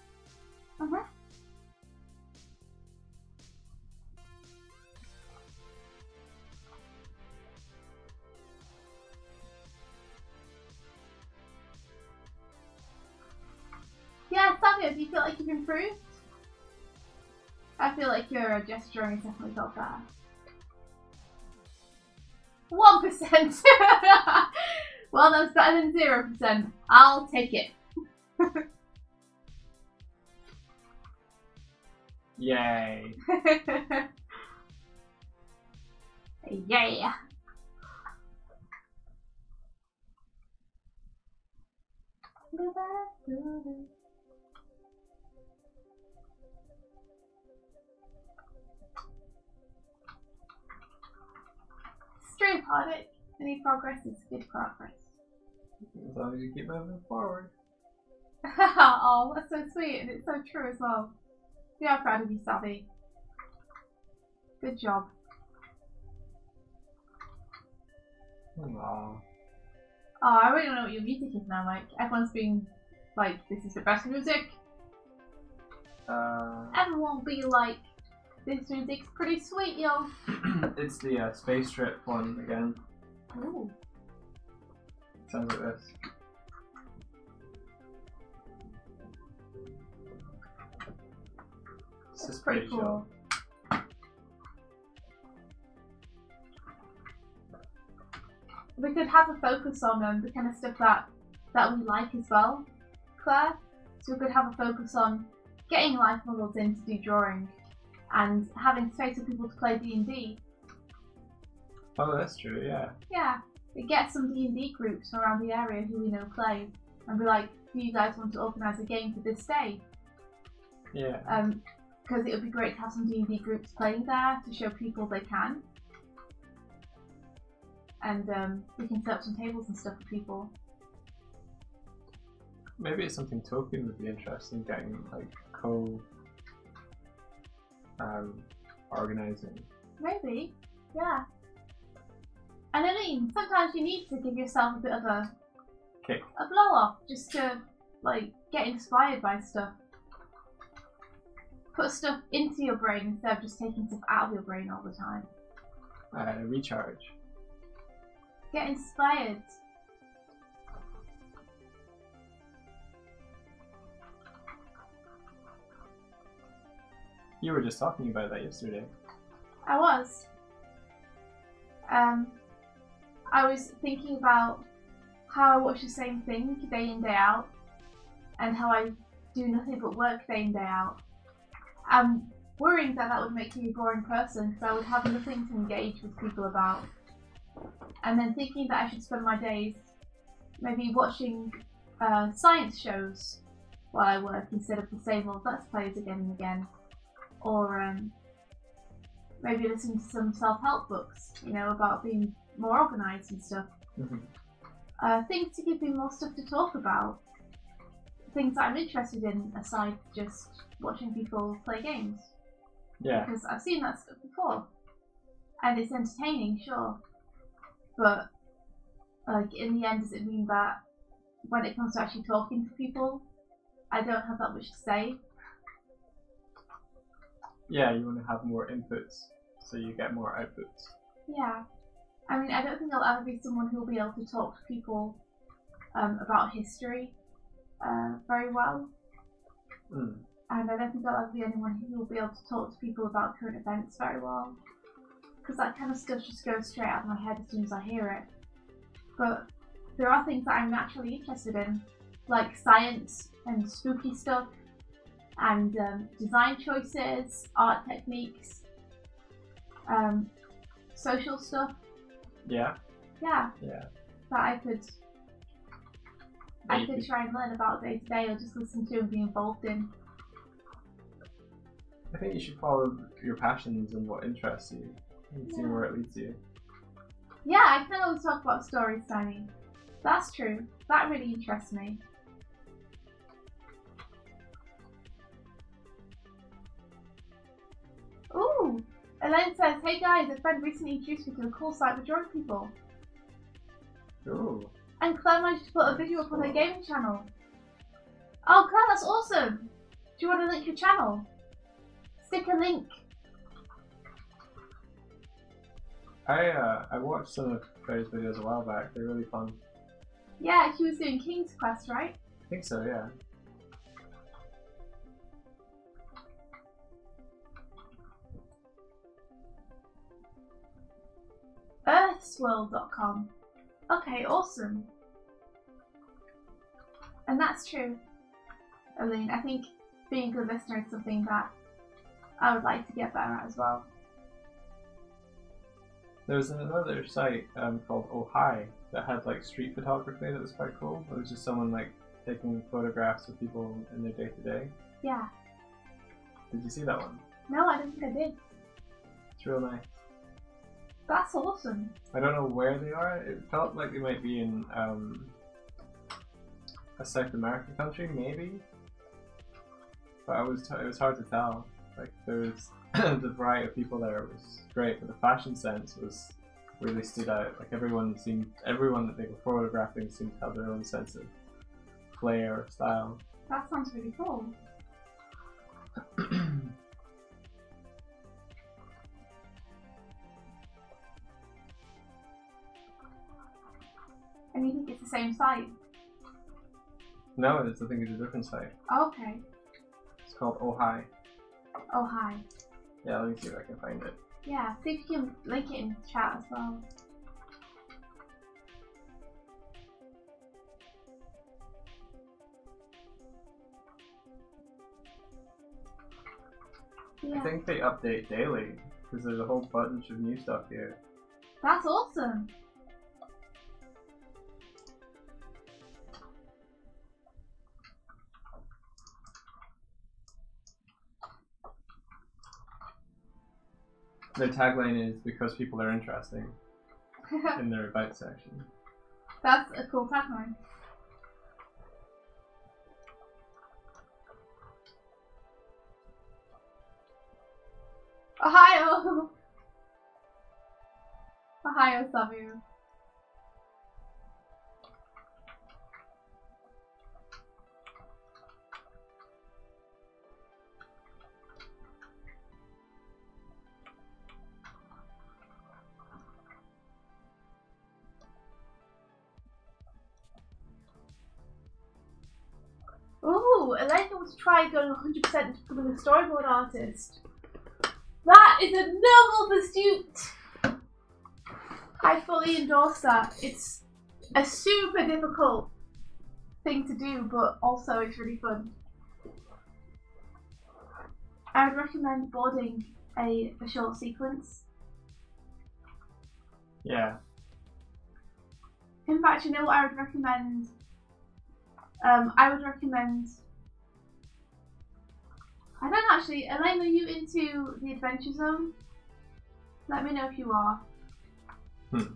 Yeah, Savio, do you feel like you've improved? I feel like your gesturing has definitely got better. 1%! Well, that's better than 0%. I'll take it. Yay! Yeah. Stream Podic. Any progress is good progress. As long as you keep moving forward. Oh, that's so sweet, and it's so true as well. We are proud of you, Savvy. Good job. Aww. Oh, I really don't know what your music is now, like. Everyone's being like, this is the best music. Everyone will be like, this music's pretty sweet, yo. It's the space trip one again. Ooh. Sounds like this. This is pretty cool. We could have a focus on the kind of stuff that we like as well, Claire. So we could have a focus on getting life models in to do drawing and having space for people to play D&D. Oh, that's true, yeah. Yeah, we get some D&D groups from around the area who we know play and be like, do you guys want to organise a game for this day? Yeah. Because it would be great to have some D&D groups playing there to show people they can. And we can set up some tables and stuff for people. Maybe it's something Tolkien would be interested in getting, like, organising. Maybe, yeah. And I mean, sometimes you need to give yourself a bit of a kick, a blow off, just to like get inspired by stuff. Put stuff into your brain instead of just taking stuff out of your brain all the time. Recharge. Get inspired. You were just talking about that yesterday. I was. I was thinking about how I watch the same thing day in, day out, and how I do nothing but work day in, day out. I'm worrying that would make me a boring person because I would have nothing to engage with people about. And then thinking that I should spend my days maybe watching science shows while I work instead of the same old Let's Plays again and again. Or maybe listening to some self-help books, you know, about being more organised and stuff. Mm-hmm. Things to give me more stuff to talk about. Things that I'm interested in aside just watching people play games. Yeah. Because I've seen that stuff before. And it's entertaining, sure. But, like, in the end, does it mean that when it comes to actually talking to people, I don't have that much to say? Yeah, you want to have more inputs, so you get more outputs. Yeah. I mean, I don't think I'll ever be someone who will be able to talk to people about history very well. Mm. And I don't think I'll ever be anyone who will be able to talk to people about current events very well. Because that kind of stuff just goes straight out of my head as soon as I hear it. But there are things that I'm naturally interested in, like science and spooky stuff, and design choices, art techniques, social stuff. Yeah. Yeah. Yeah. That I could try and learn about day to day, or just listen to and be involved in. I think you should follow your passions and what interests you, and see where it leads you. Yeah, I can always talk about stories, Tiny. That's true. That really interests me. Ooh! Elaine says, hey guys, a friend recently introduced me to a cool site for drawing people. Ooh. And Claire managed to put a video up on her gaming channel. Oh, Claire, that's awesome! Do you want to link your channel? Stick a link. I watched some of Claire's videos a while back. They're really fun. Yeah, she was doing King's Quest, right? I think so, yeah. Earthswirl.com. Okay, awesome. And that's true, Aline. I think being a good listener is something that I would like to get better at as well. There was another site called Oh Hi that had like street photography that was quite cool. It was just someone like taking photographs of people in their day to day. Yeah. Did you see that one? No, I don't think I did. It's real nice. That's awesome. I don't know where they are. It felt like they might be in a South American country, maybe. But it was hard to tell. Like there was the variety of people there was great, but the fashion sense was really stood out. Like everyone that they were photographing seemed to have their own sense of flair or style. That sounds really cool. And you think it's the same site? No, I think it's a different site. Okay. It's called Oh Hi. Oh, hi. Yeah, let me see if I can find it. Yeah, see if you can link it in chat as well. Yeah. I think they update daily because there's a whole bunch of new stuff here. That's awesome. Their tagline is because people are interesting in their about section. That's a cool tagline. Ohio! Ohio, Samu. Ooh, Elena wants to try going 100% into becoming a storyboard artist. That is a noble pursuit! I fully endorse that. It's a super difficult thing to do, but also it's really fun. I would recommend boarding a short sequence. Yeah. In fact, you know what I would recommend? I would recommend... I don't actually... Elaine, are you into the Adventure Zone? Let me know if you are. I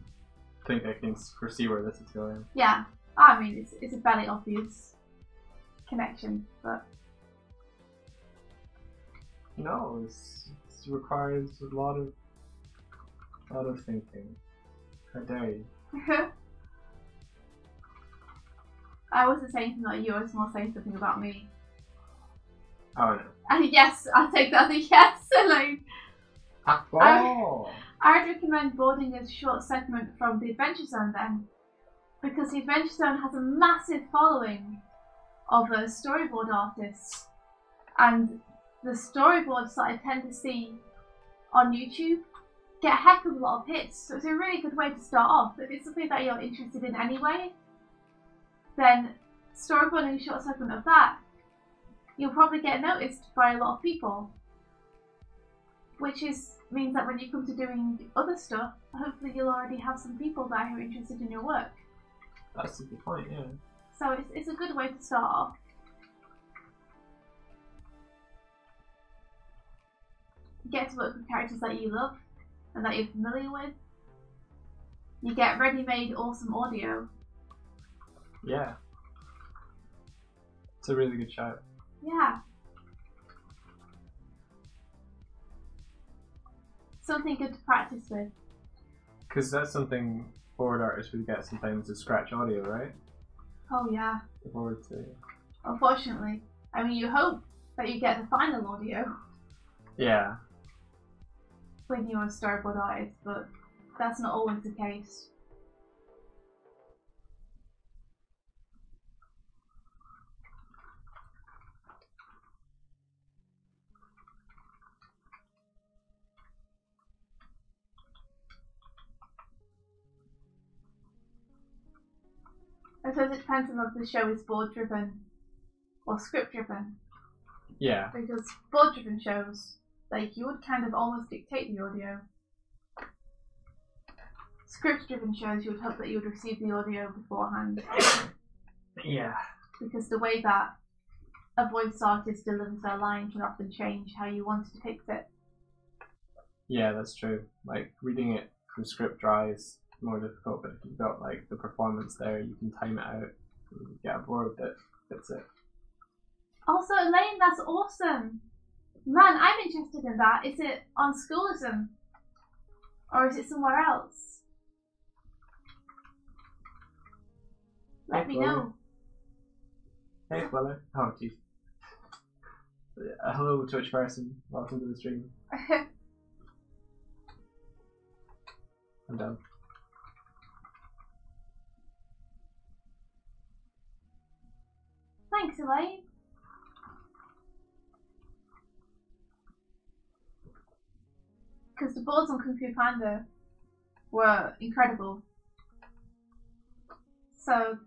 think I can foresee where this is going. Yeah. I mean, it's a fairly obvious connection, but... No, this requires a lot of thinking. How dare you? I wasn't saying something about you, I was more saying something about me. Oh no. Yes, I'll take that as a yes, Elaine. Oh! I'd recommend boarding a short segment from the Adventure Zone then, because the Adventure Zone has a massive following of storyboard artists, and the storyboards that I tend to see on YouTube get a heck of a lot of hits, so it's a really good way to start off. If it's something that you're interested in anyway, then storyboarding a short segment of that, you'll probably get noticed by a lot of people, which means that when you come to doing other stuff, hopefully you'll already have some people there who are interested in your work. That's a good point, yeah. So it's a good way to start off. You get to work with characters that you love and that you're familiar with. You get ready-made awesome audio. Yeah. It's a really good shout. Yeah. Something good to practice with. Because that's something board artists would get sometimes is scratch audio, right? Oh yeah. The board too. Unfortunately. I mean, you hope that you get the final audio Yeah. when you're a storyboard artist, but that's not always the case. I suppose it depends on whether the show is board driven or script driven. Yeah. Because board driven shows, like you would kind of almost dictate the audio. Script-driven shows, you would hope that you would receive the audio beforehand. Yeah. Because the way that a voice artist delivers their line can often change how you want to depict it. Yeah, that's true. Like reading it from script dry is more difficult, but if you've got like the performance there, you can time it out and get a board that fits it. Also, Elaine, that's awesome. Man, I'm interested in that. Is it on Schoolism? Or is it somewhere else? Let me know. Hey, Queller. Oh, jeez. Hello, Twitch person. Welcome to the stream. I'm done. Thanks, Elaine. Because the boards on Kung Fu Panda were incredible. So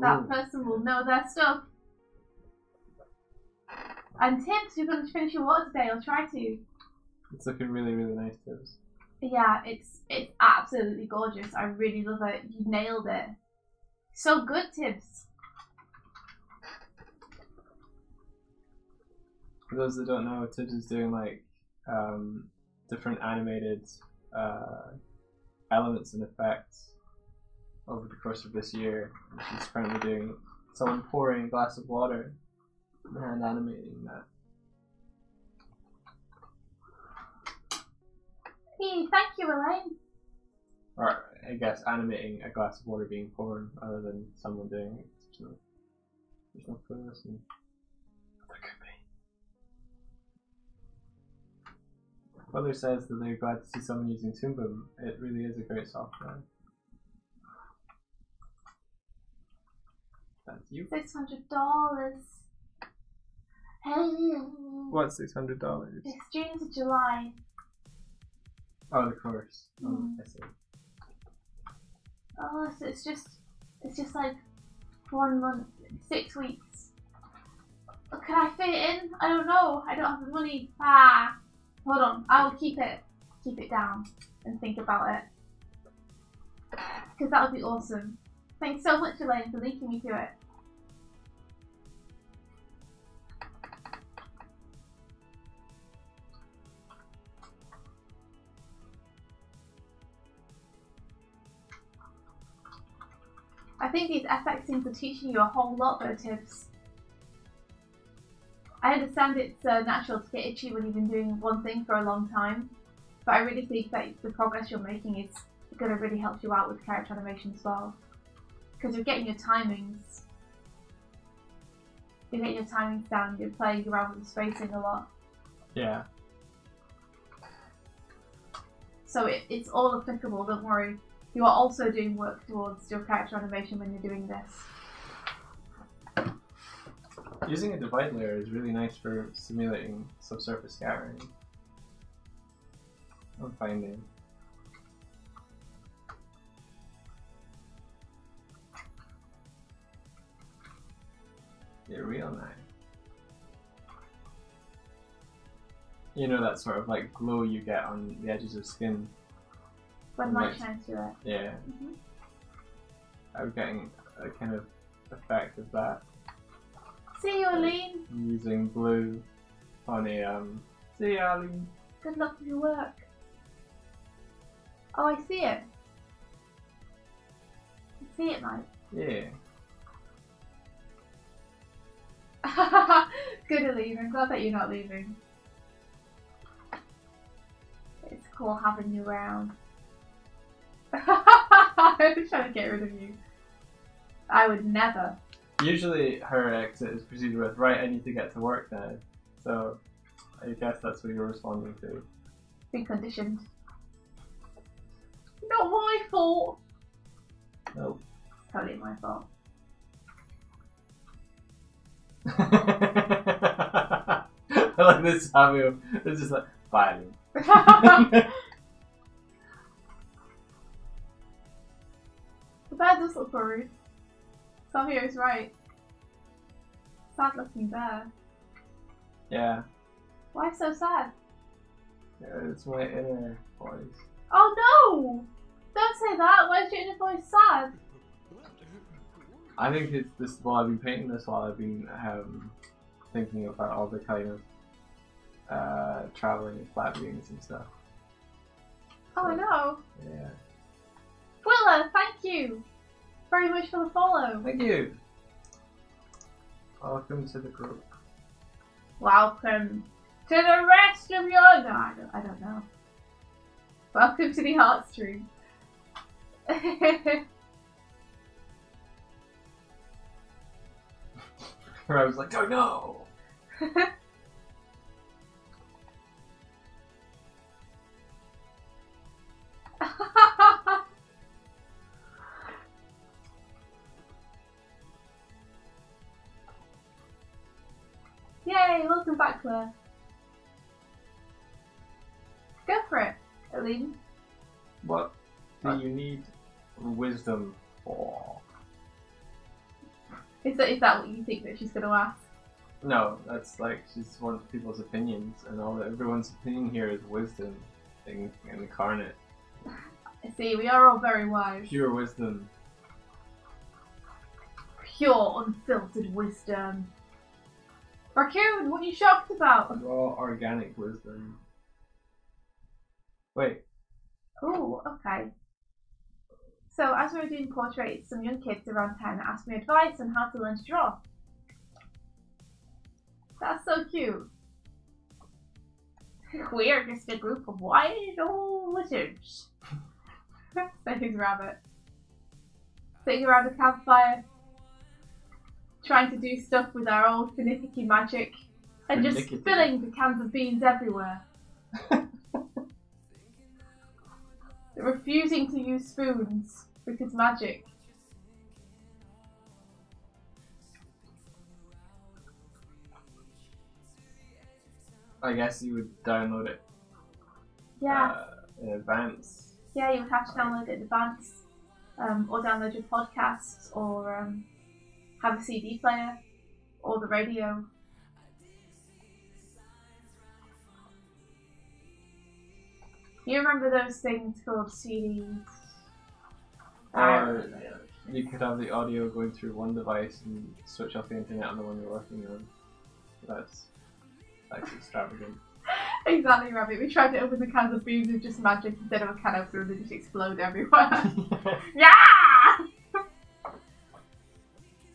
that person will know their stuff. And Tibbs, you're going to finish your water today, or try to. It's looking really, really nice, Tibbs. Yeah, it's absolutely gorgeous. I really love it. You nailed it. So good, Tibbs. For those that don't know, Tibbs is doing like different animated elements and effects over the course of this year. She's currently doing someone pouring a glass of water and animating that. Hey, thank you, Elaine. Or I guess animating a glass of water being poured rather than someone doing it. There's no clueless and there could be. Brother says that they're glad to see someone using Toon Boom. It really is a great software. Thank you. $600. What's $600? It's June to July. Oh, the course. Oh, I see. Oh, so it's just like 1 month, 6 weeks. Can I fit it in? I don't know. I don't have the money. Hold on. I will keep it down and think about it. Because that would be awesome. Thanks so much, Elaine, for linking me to it. I think these FX things are teaching you a whole lot though, Tibbs. I understand it's natural to get itchy when you've been doing one thing for a long time, but I really think that the progress you're making is going to really help you out with character animation as well. Because you're getting your timings. You're getting your timings down, you're playing around with the spacing a lot. Yeah. So it's all applicable, don't worry. You are also doing work towards your character animation when you're doing this. Using a divide layer is really nice for simulating subsurface scattering. I'm finding. They're real nice. You know that sort of like glow you get on the edges of skin. When light shines through it. Yeah. I'm getting a kind of effect of that. See you, Aline. Using blue on a see you, Aline. Good luck with your work. Oh, I see it. I see it, Mike. Yeah. Good, Aline. I'm glad that you're not leaving. It's cool having you around. I was trying to get rid of you. I would never. Usually her exit is preceded with, right, I need to get to work now. So I guess that's what you're responding to. Be conditioned. Not my fault. Nope. Totally my fault. I like this Samuel. It's just like, bye. The bear does look worried. Savio is right. Sad looking bear. Yeah. Why so sad? Yeah, it's my inner voice. Oh no! Don't say that. Why is your inner voice sad? I think it's this. While I've been painting this, while I've been thinking about all the kind of traveling and flat views and stuff. Oh, I know. Yeah. Willa, thank you very much for the follow. Thank you. Welcome to the group. Welcome to the rest of your... No, I don't know. Welcome to the art stream. I was like, oh no! Yay, welcome back, Claire. Go for it, Aline. What do you need wisdom for? Is that what you think that she's going to ask? No, that's like, she just wants people's opinions, and everyone's opinion here is wisdom incarnate. I see, we are all very wise. Pure wisdom. Pure, unfiltered wisdom. Raccoon, what are you shocked about? Raw, organic wisdom. Wait. Oh, okay. So, as we were doing portraits, some young kids around town asked me advice on how to learn to draw. That's so cute. We're just a group of white old wizards. Says Rabbit. Sitting around a campfire, trying to do stuff with our old finicky magic, and just spilling the cans of beans everywhere. Refusing to use spoons because magic. I guess you would download it. Yeah. In advance. Yeah, you would have to download it in advance, or download your podcasts, or have a CD player, or the radio. You remember those things called CDs? Or you could have the audio going through one device and switch off the internet on the one you're working on. That's extravagant. Exactly, Rabbit. We tried to open the cans of beans with just magic instead of a can opener and they just explode everywhere. Yeah!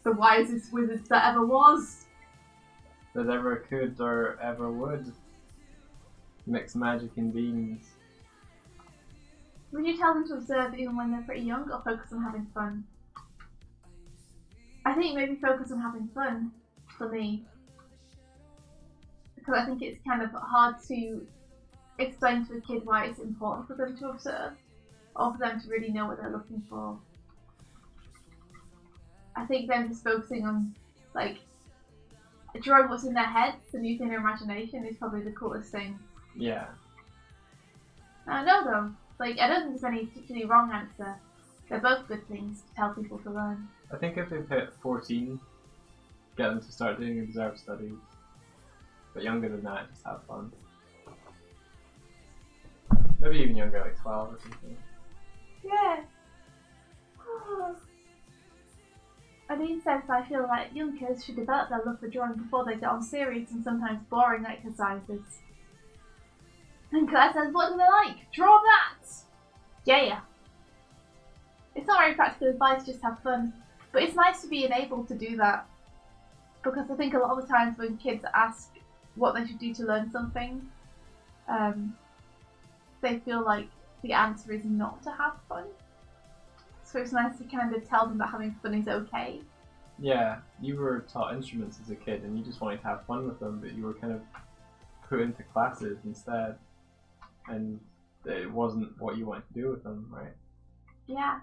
The wisest wizards that ever was. That ever could or ever would mix magic and beans. Would you tell them to observe even when they're pretty young, or focus on having fun? I think maybe focus on having fun, for me. Because I think it's kind of hard to explain to a kid why it's important for them to observe, or for them to really know what they're looking for. I think them just focusing on, like, drawing what's in their heads and using their imagination is probably the coolest thing. Yeah. No though. Like, I don't think there's any particularly wrong answer. They're both good things to tell people to learn. I think if they've hit 14, get them to start doing observed studies. But younger than that, just have fun. Maybe even younger, like 12 or something. Yeah. Aline says, I feel like young kids should develop their love for drawing before they get on serious and sometimes boring exercises. And Claire says, what do they like? Draw that! Yeah. It's not very practical advice, just have fun. But it's nice to be enabled to do that. Because I think a lot of the times when kids ask what they should do to learn something, they feel like the answer is not to have fun. So it's nice to kind of tell them that having fun is okay. Yeah, you were taught instruments as a kid and you just wanted to have fun with them, but you were kind of put into classes instead. And it wasn't what you wanted to do with them, right? Yeah.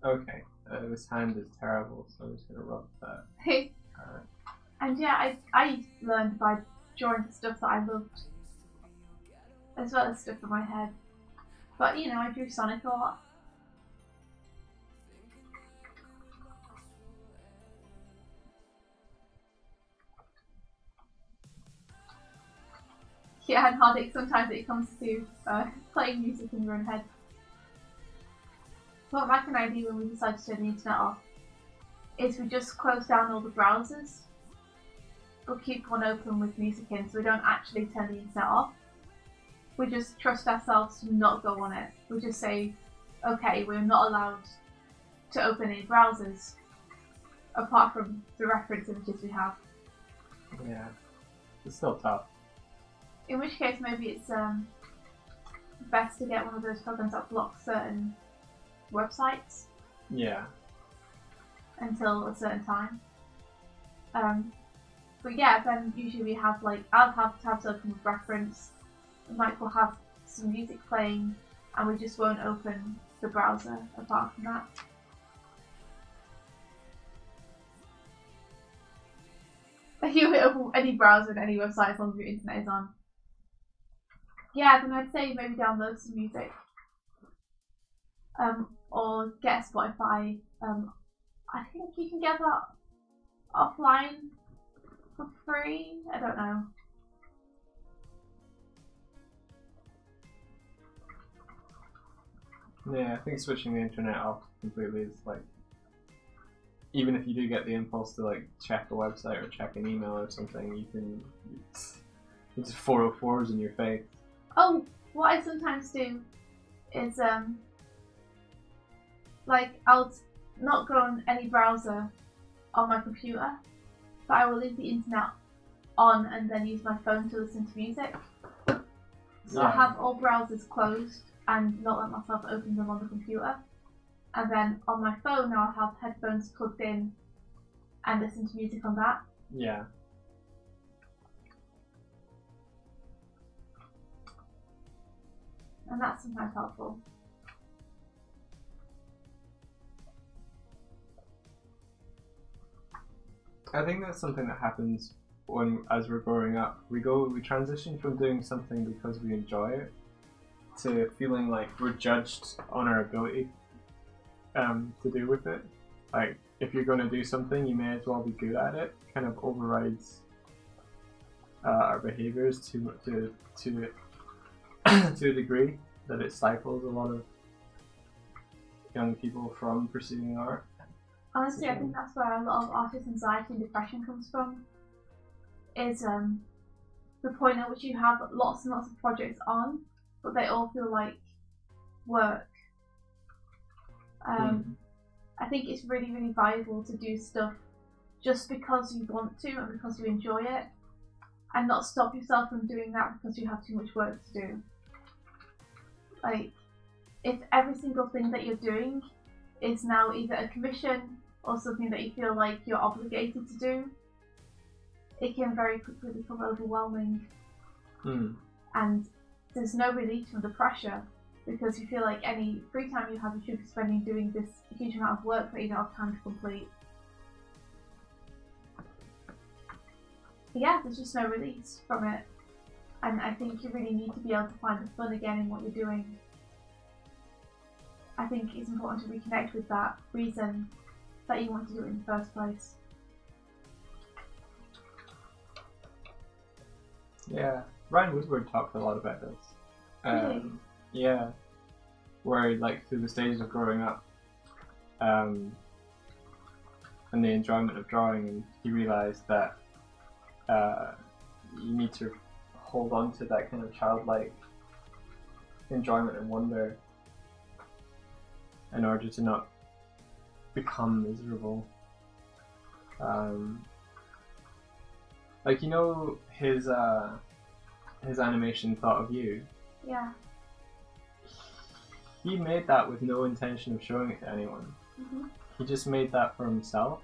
Okay, this hand is terrible, so I'm just going to rub that. And yeah, I learned by drawing the stuff that I loved, as well as stuff in my head. But you know, I drew Sonic a lot. Yeah, and heartache sometimes it comes to playing music in your own head. What Mike and I do when we decide to turn the internet off is we just close down all the browsers, but keep one open with music in, so we don't actually turn the internet off. We just trust ourselves to not go on it. We just say, okay, we're not allowed to open any browsers apart from the reference images we have. Yeah, it's still tough. In which case, maybe it's best to get one of those programs that blocks certain websites. Yeah. Until a certain time. But yeah, then usually we have I'll have tabs open with reference. Mike will have some music playing, and we just won't open the browser apart from that. You will open any browser and any website as long as your internet is on. Yeah, then I'd say maybe download some music. Or get Spotify. I think you can get that offline for free. I don't know. Yeah, I think switching the internet off completely is like, even if you do get the impulse to like check a website or check an email or something, you can, it's 404s in your face. Oh, what I sometimes do is I'll not go on any browser on my computer, but I will leave the internet on and then use my phone to listen to music. So I'll have all browsers closed and not let myself open them on the computer. And then on my phone I'll have headphones plugged in and listen to music on that. Yeah. And that's sometimes helpful. I think that's something that happens as we're growing up. We transition from doing something because we enjoy it to feeling like we're judged on our ability to do with it. Like, if you're going to do something, you may as well be good at it. Kind of overrides our behaviors to a degree that it stifles a lot of young people from pursuing art. Honestly, I think that's where a lot of artist anxiety and depression comes from. Is the point at which you have lots and lots of projects on, but they all feel like work. I think it's really, really valuable to do stuff just because you want to and because you enjoy it, and not stop yourself from doing that because you have too much work to do. Like, if every single thing that you're doing is now either a commission or something that you feel like you're obligated to do, it can very quickly become overwhelming. And there's no relief from the pressure because you feel like any free time you have you should be spending doing this huge amount of work that you don't have time to complete. Yeah, there's just no release from it. And I think you really need to be able to find the fun again in what you're doing. I think it's important to reconnect with that reason that you want to do it in the first place. Yeah, Ryan Woodward talked a lot about this. Really? Yeah, where like through the stages of growing up, and the enjoyment of drawing, and he realised that you need to hold on to that kind of childlike enjoyment and wonder in order to not become miserable. Like, you know, his animation Thought of You. Yeah. He made that with no intention of showing it to anyone. He just made that for himself.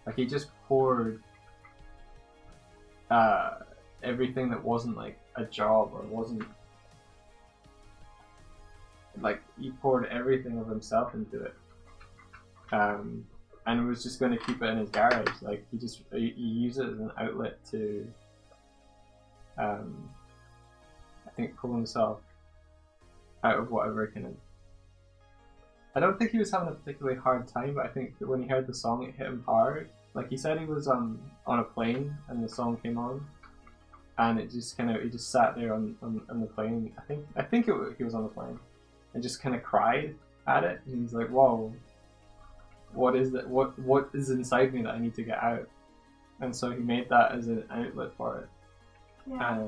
Like, he just poured everything that wasn't like a job or wasn't like, he poured everything of himself into it. And was just going to keep it in his garage. Like, he used it as an outlet to, I think, pull himself out of whatever kind of. I don't think he was having a particularly hard time, but I think that when he heard the song, it hit him hard. Like, he said he was on a plane and the song came on, and it just kind of he just sat there on the plane. I think he was on the plane, and just kind of cried at it. And he's like, "Whoa, what is that? What is inside me that I need to get out?" And so he made that as an outlet for it. Yeah.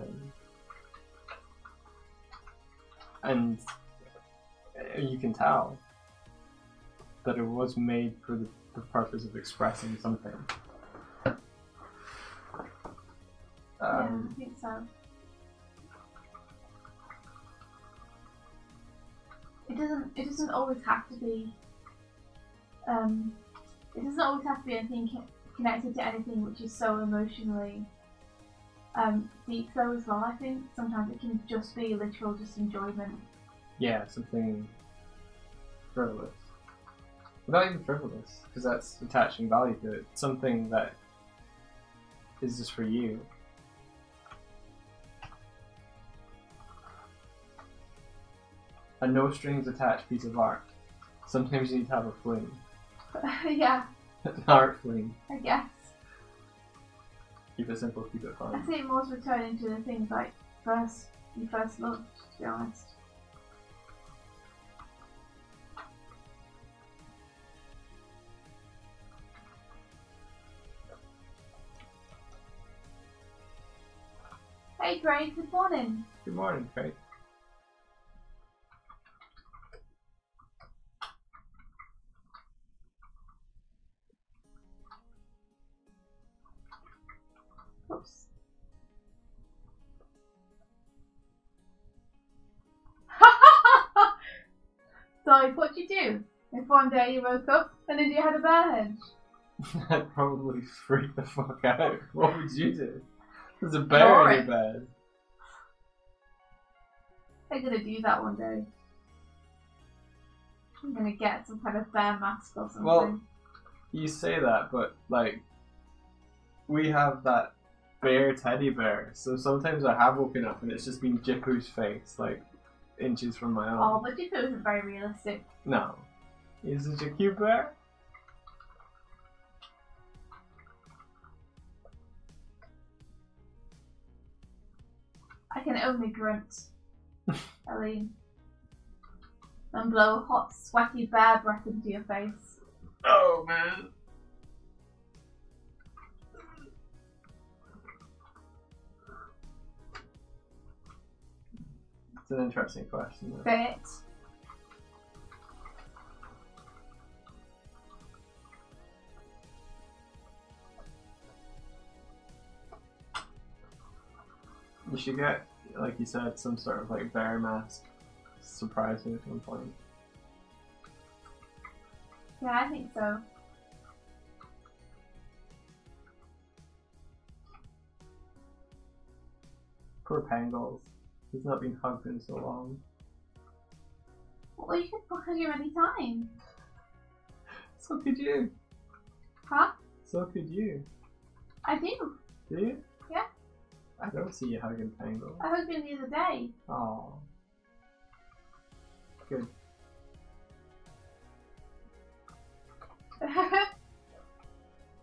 And you can tell that it was made for the purpose of expressing something. Yeah, I think so. It doesn't always have to be. It doesn't always have to be anything connected to anything which is so emotionally deep though as well. I think sometimes it can just be literal, just enjoyment. Yeah, something frivolous. Not even frivolous, because that's attaching value to it. Something that is just for you. A no strings attached piece of art. Sometimes you need to have a fling. Yeah. An art fling. I guess. Keep it simple, keep it fun. I think most return into the things like you first loved, to be honest. Hey Craig, good morning. Good morning, Craig. Oops. Doig, what'd you do? If one day you woke up and then you had a bear head? I'd probably freak the fuck out. What would you do? There's a bear in your bed. I'm gonna do that one day. I'm gonna get some kind of bear mask or something. Well, you say that, but like, we have that bear teddy bear, so sometimes I have woken up and it's just been Jipu's face, like inches from my own. Oh, but Jipu isn't very realistic. No. Is it a cute bear? I can only grunt, Eileen, and blow hot, sweaty bear breath into your face. Oh man. It's an interesting question. Bit. You should get, like you said, some sort of like bear mask. Surprise me at some point. Yeah, I think so. Poor Pangles. He's not been hugged in so long. Well, you could hug him any time. So could you. Huh? So could you. I do. Do you? Yeah. I don't see you hugging Pangles. I hugged him the other day. Oh. Good.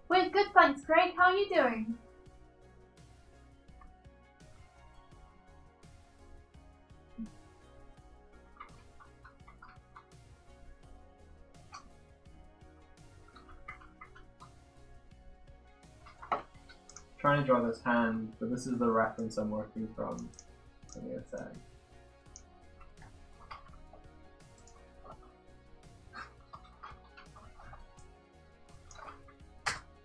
We're good, thanks, Craig. How are you doing? Trying to draw this hand, but this is the reference I'm working from. Give me a sec.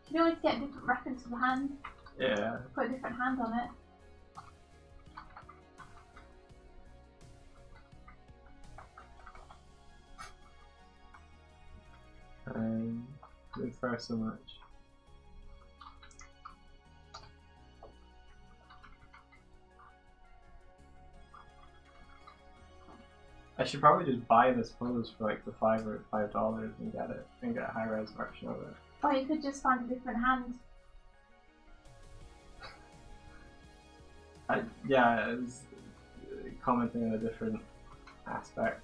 You can always get a different reference for the hand. Yeah. Put a different hand on it. It's for so much. I should probably just buy this pose for like the $5 and get it and get a high-res version of it. Or you could just find a different hand. Yeah, I was commenting on a different aspect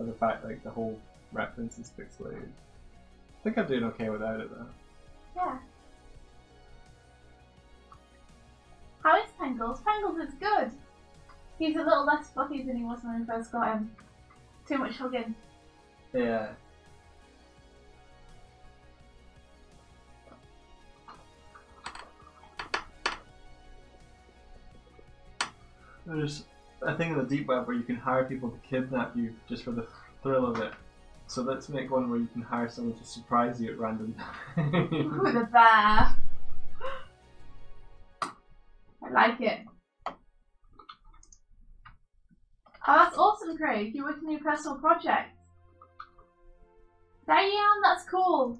of the fact like the whole reference is pixelated. I think I'm doing okay without it though. Yeah. How is Pengles? Pengles is good. He's a little less fluffy than he was when we first got him. Too much hugging. Yeah. There's a thing in the deep web where you can hire people to kidnap you just for the thrill of it. So let's make one where you can hire someone to surprise you at random times. With a bear. I like it. Oh, that's awesome, Craig. You're working on your personal project. Damn, that's cool.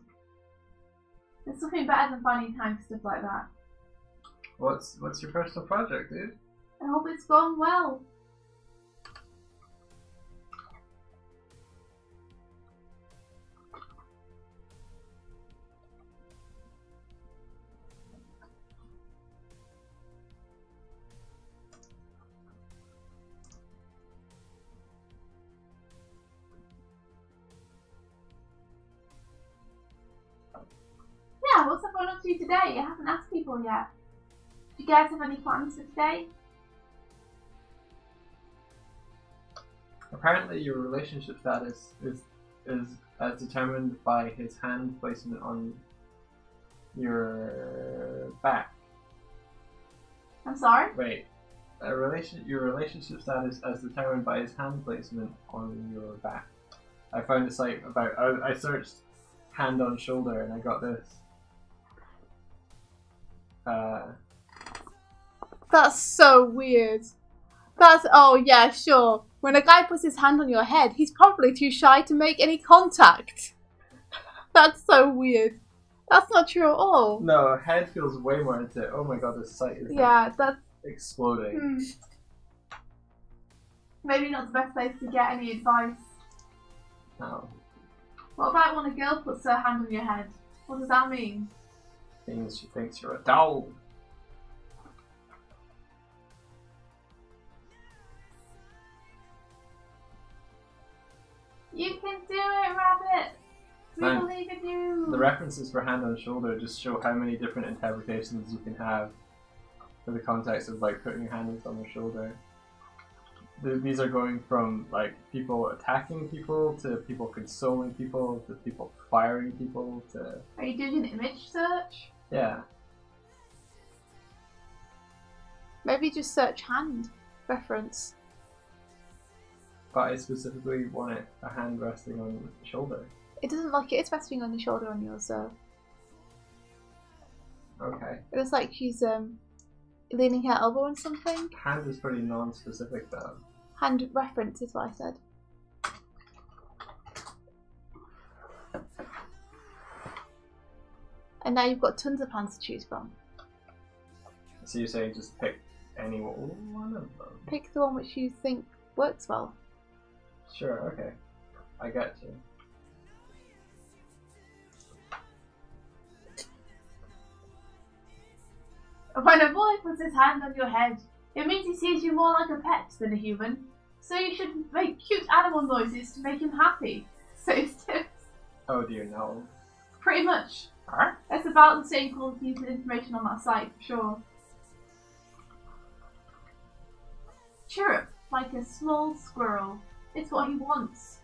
There's something better than finding time for stuff like that. What's your personal project, dude? I hope it's gone well. Yeah, what's everyone up to today? I haven't asked people yet. Do you guys have any plans for today? Apparently your relationship status is as determined by his hand placement on your back. I'm sorry? Wait. Your relationship status as determined by his hand placement on your back. I found a site about I searched hand on shoulder and I got this. That's so weird. That's, oh yeah, sure. When a guy puts his hand on your head, he's probably too shy to make any contact. That's so weird. That's not true at all. No, head feels way more into it. Oh my god, this site is that's exploding. Maybe not the best place to get any advice. No. What about when a girl puts her hand on your head? What does that mean? Means she thinks you're a doll. You can do it, Rabbit! We Man, believe in you! The references for hand on shoulder just show how many different interpretations you can have for the context of like putting your hand on your shoulder. These are going from like people attacking people to people consoling people to people firing people to... Are you doing an image search? Yeah. maybe just search hand reference. But I specifically want it a hand resting on the shoulder. It doesn't like it is resting on your shoulder on yours though. Okay. It looks like she's leaning her elbow on something. Hand is pretty non-specific though. Hand reference is what I said. And now you've got tons of hands to choose from. So you're saying just pick any one of them? Pick the one which you think works well. Sure, okay. I get you. When a boy puts his hand on your head, it means he sees you more like a pet than a human. So you should make cute animal noises to make him happy. Says Tips. Oh dear, no. Pretty much. Huh? It's about the same quality of information on that site, for sure. Chirrup, like a small squirrel. It's what he wants.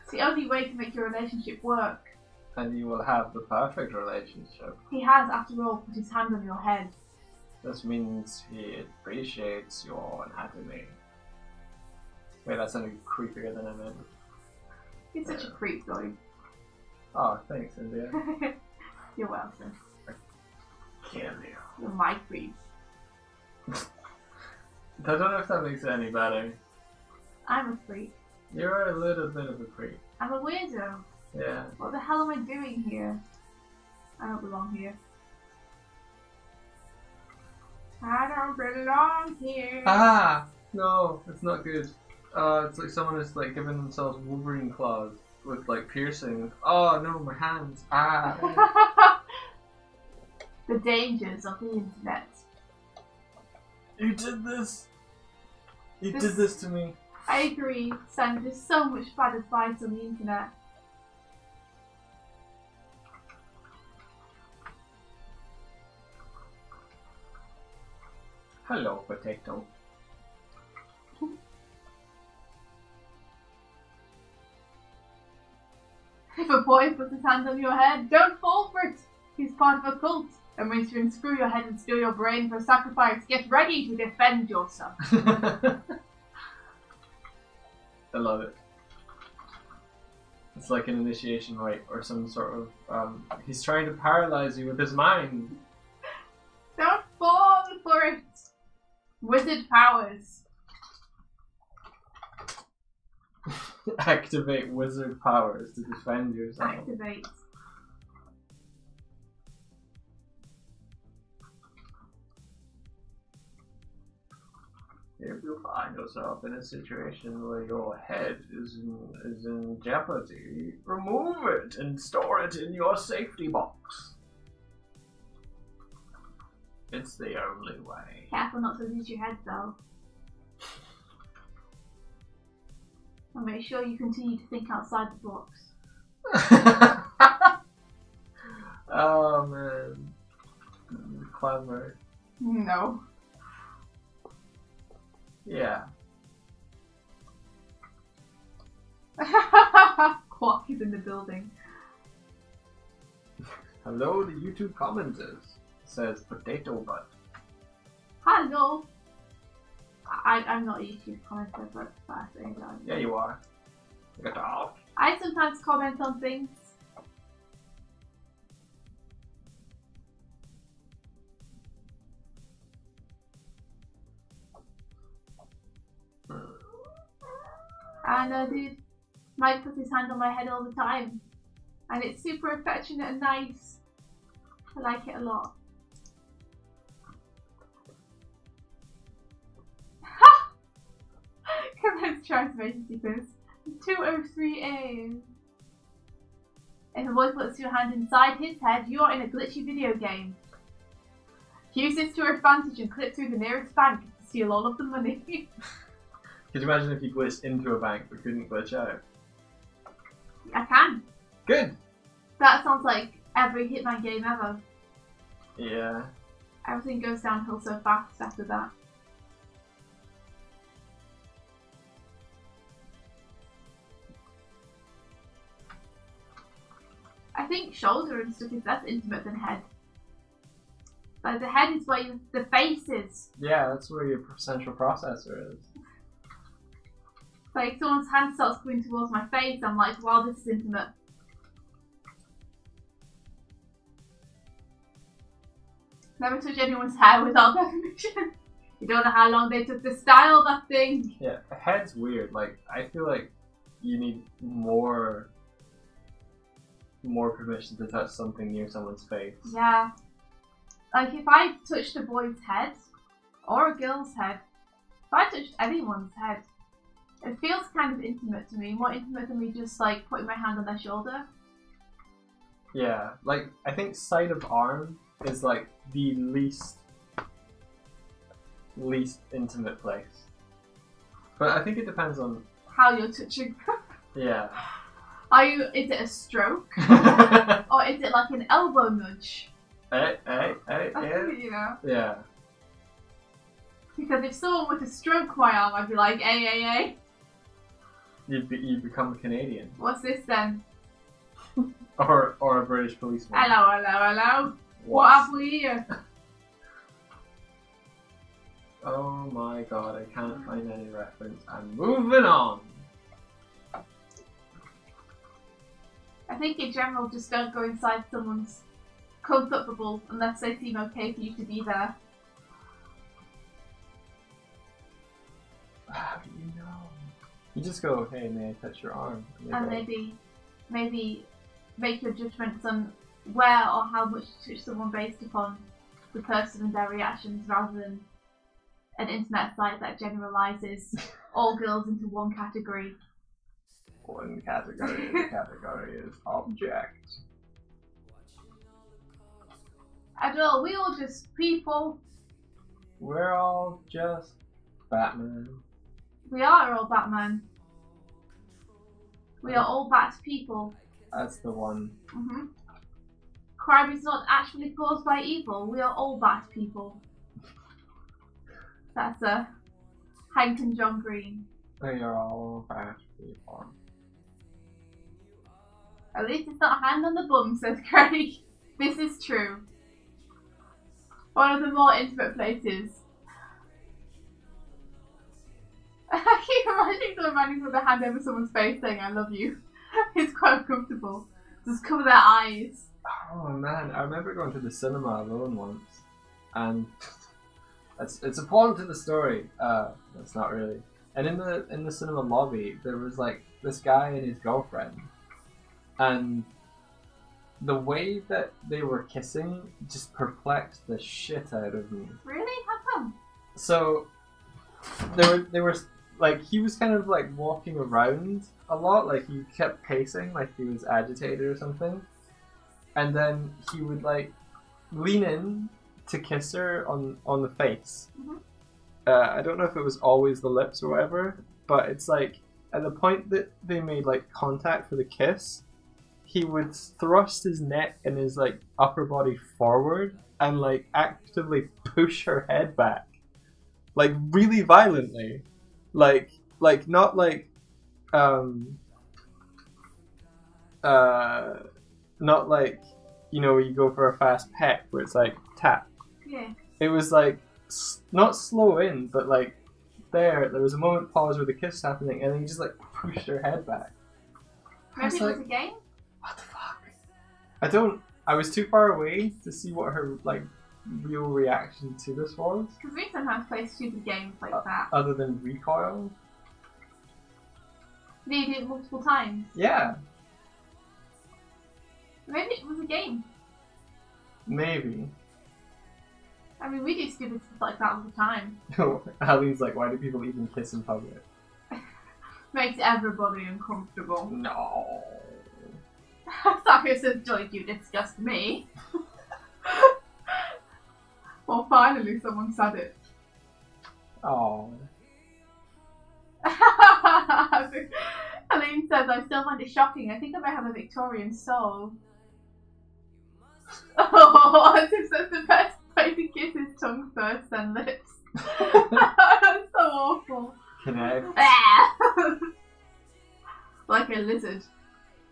It's the only way to make your relationship work. And you will have the perfect relationship. He has, after all, put his hand on your head. This means he appreciates your anatomy. Wait, that sounded creepier than I meant. You're such a creep, Doig. Oh, thanks, India. You're welcome. Kill you. You're my creep. I don't know if that makes it any better. I'm a creep. You're a little bit of a creep. I'm a weirdo. Yeah. What the hell am I doing here? I don't belong here. I don't belong here. Ah! No, it's not good. It's like someone is like giving themselves Wolverine claws with like piercing. Oh no, my hands. Ah! The dangers of the internet. You did this! You did this to me. I agree, Sam, there's so much bad advice on the internet. Hello, potato. If a boy puts his hand on your head, don't fall for it. He's part of a cult. And when you unscrew your head and steal your brain for sacrifice, get ready to defend yourself. I love it. It's like an initiation rite or some sort of. He's trying to paralyze you with his mind. Don't fall for it. Wizard powers. Activate wizard powers to defend yourself. Activate. If you find yourself in a situation where your head is in jeopardy, remove it and store it in your safety box. It's the only way. Careful not to lose your head though. And make sure you continue to think outside the box. Oh man. Clever. No. Yeah. Quack is in the building. Hello to YouTube commenters. Says potato butt. Hello. I'm not a YouTube commenter, but I think I. Yeah, you are. Get out. I sometimes comment on things. I know, dude. Mike puts his hand on my head all the time, and it's super affectionate and nice. I like it a lot. Commence transformation sequence 203A. If a boy puts your hand inside his head, you are in a glitchy video game. Use this to your advantage and clip through the nearest bank to steal all of the money. Could you imagine if you glitched into a bank but couldn't glitch out? I can. Good! That sounds like every Hitman game ever. Yeah. Everything goes downhill so fast after that. I think shoulder and stuff is less intimate than head. Like the head is where the face is. Yeah, that's where your central processor is. Like someone's hand starts coming towards my face, I'm like, wow, this is intimate. Never touch anyone's hair without their permission. You don't know how long they took to style that thing. Yeah, a head's weird. Like, I feel like you need more permission to touch something near someone's face. Yeah. Like if I touched a boy's head, or a girl's head, if I touched anyone's head, it feels kind of intimate to me. More intimate than me just like putting my hand on their shoulder. Yeah, like, I think side of arm is like the least intimate place. But I think it depends on how you're touching. Yeah. Is it a stroke? Or is it like an elbow nudge? Yeah. You know? Yeah. Because if someone were to stroke my arm, I'd be like, hey. You'd become a Canadian. What's this then? Or a British policeman. Hello. What have we here? Oh my god, I can't find any reference. I'm moving on. I think in general, just don't go inside someone's comfort bubble unless they seem okay for you to be there. How do you know? You just go, hey, may I touch your arm? And maybe make your judgments on where or how much to touch someone based upon the person and their reactions rather than an internet site that generalizes all girls into one category. One category. The category is object. I don't know, we all just people. We're all just Batman. We are all Batman. We are all Bat people. That's the one. Crime is not actually caused by evil. We are all Bat people. That's Hank and John Green. They are all fast people. At least it's not a hand on the bum, says Craig. This is true. One of the more intimate places. I keep imagining someone running with a hand over someone's face saying, I love you. It's quite uncomfortable. Just cover their eyes. Oh man, I remember going to the cinema alone once. And it's important to the story. That's not really. And in the cinema lobby, there was like this guy and his girlfriend. And the way that they were kissing just perplexed the shit out of me. Really? How come? So they were like, he was kind of like walking around a lot, like he kept pacing like he was agitated or something. And then he would like lean in to kiss her on the face. Mm-hmm. I don't know if it was always the lips or whatever, but it's like at the point that they made like contact for the kiss, he would thrust his neck and his like upper body forward and like actively push her head back, like really violently, like not like not like, you know, you go for a fast peck where it's like tap. Yeah. It was like not slow in, but like there was a moment pause where the kiss was happening, and then he just like pushed her head back. Maybe it was a game? What the fuck? I was too far away to see what her like real reaction to this was. Because we sometimes play stupid games like that. Other than recoil. Did you do it multiple times? Yeah. Maybe it was a game. Maybe. I mean, we do stupid stuff like that all the time. Ali's like, why do people even kiss in public? Makes everybody uncomfortable. No. Sakura says, Doig, you disgust me. Well, finally someone said it. Oh. Aline says, I still find it shocking. I think I might have a Victorian soul. Oh, as if that's the best way to kiss his tongue first, then lips. That's so awful. Connect. Like a lizard.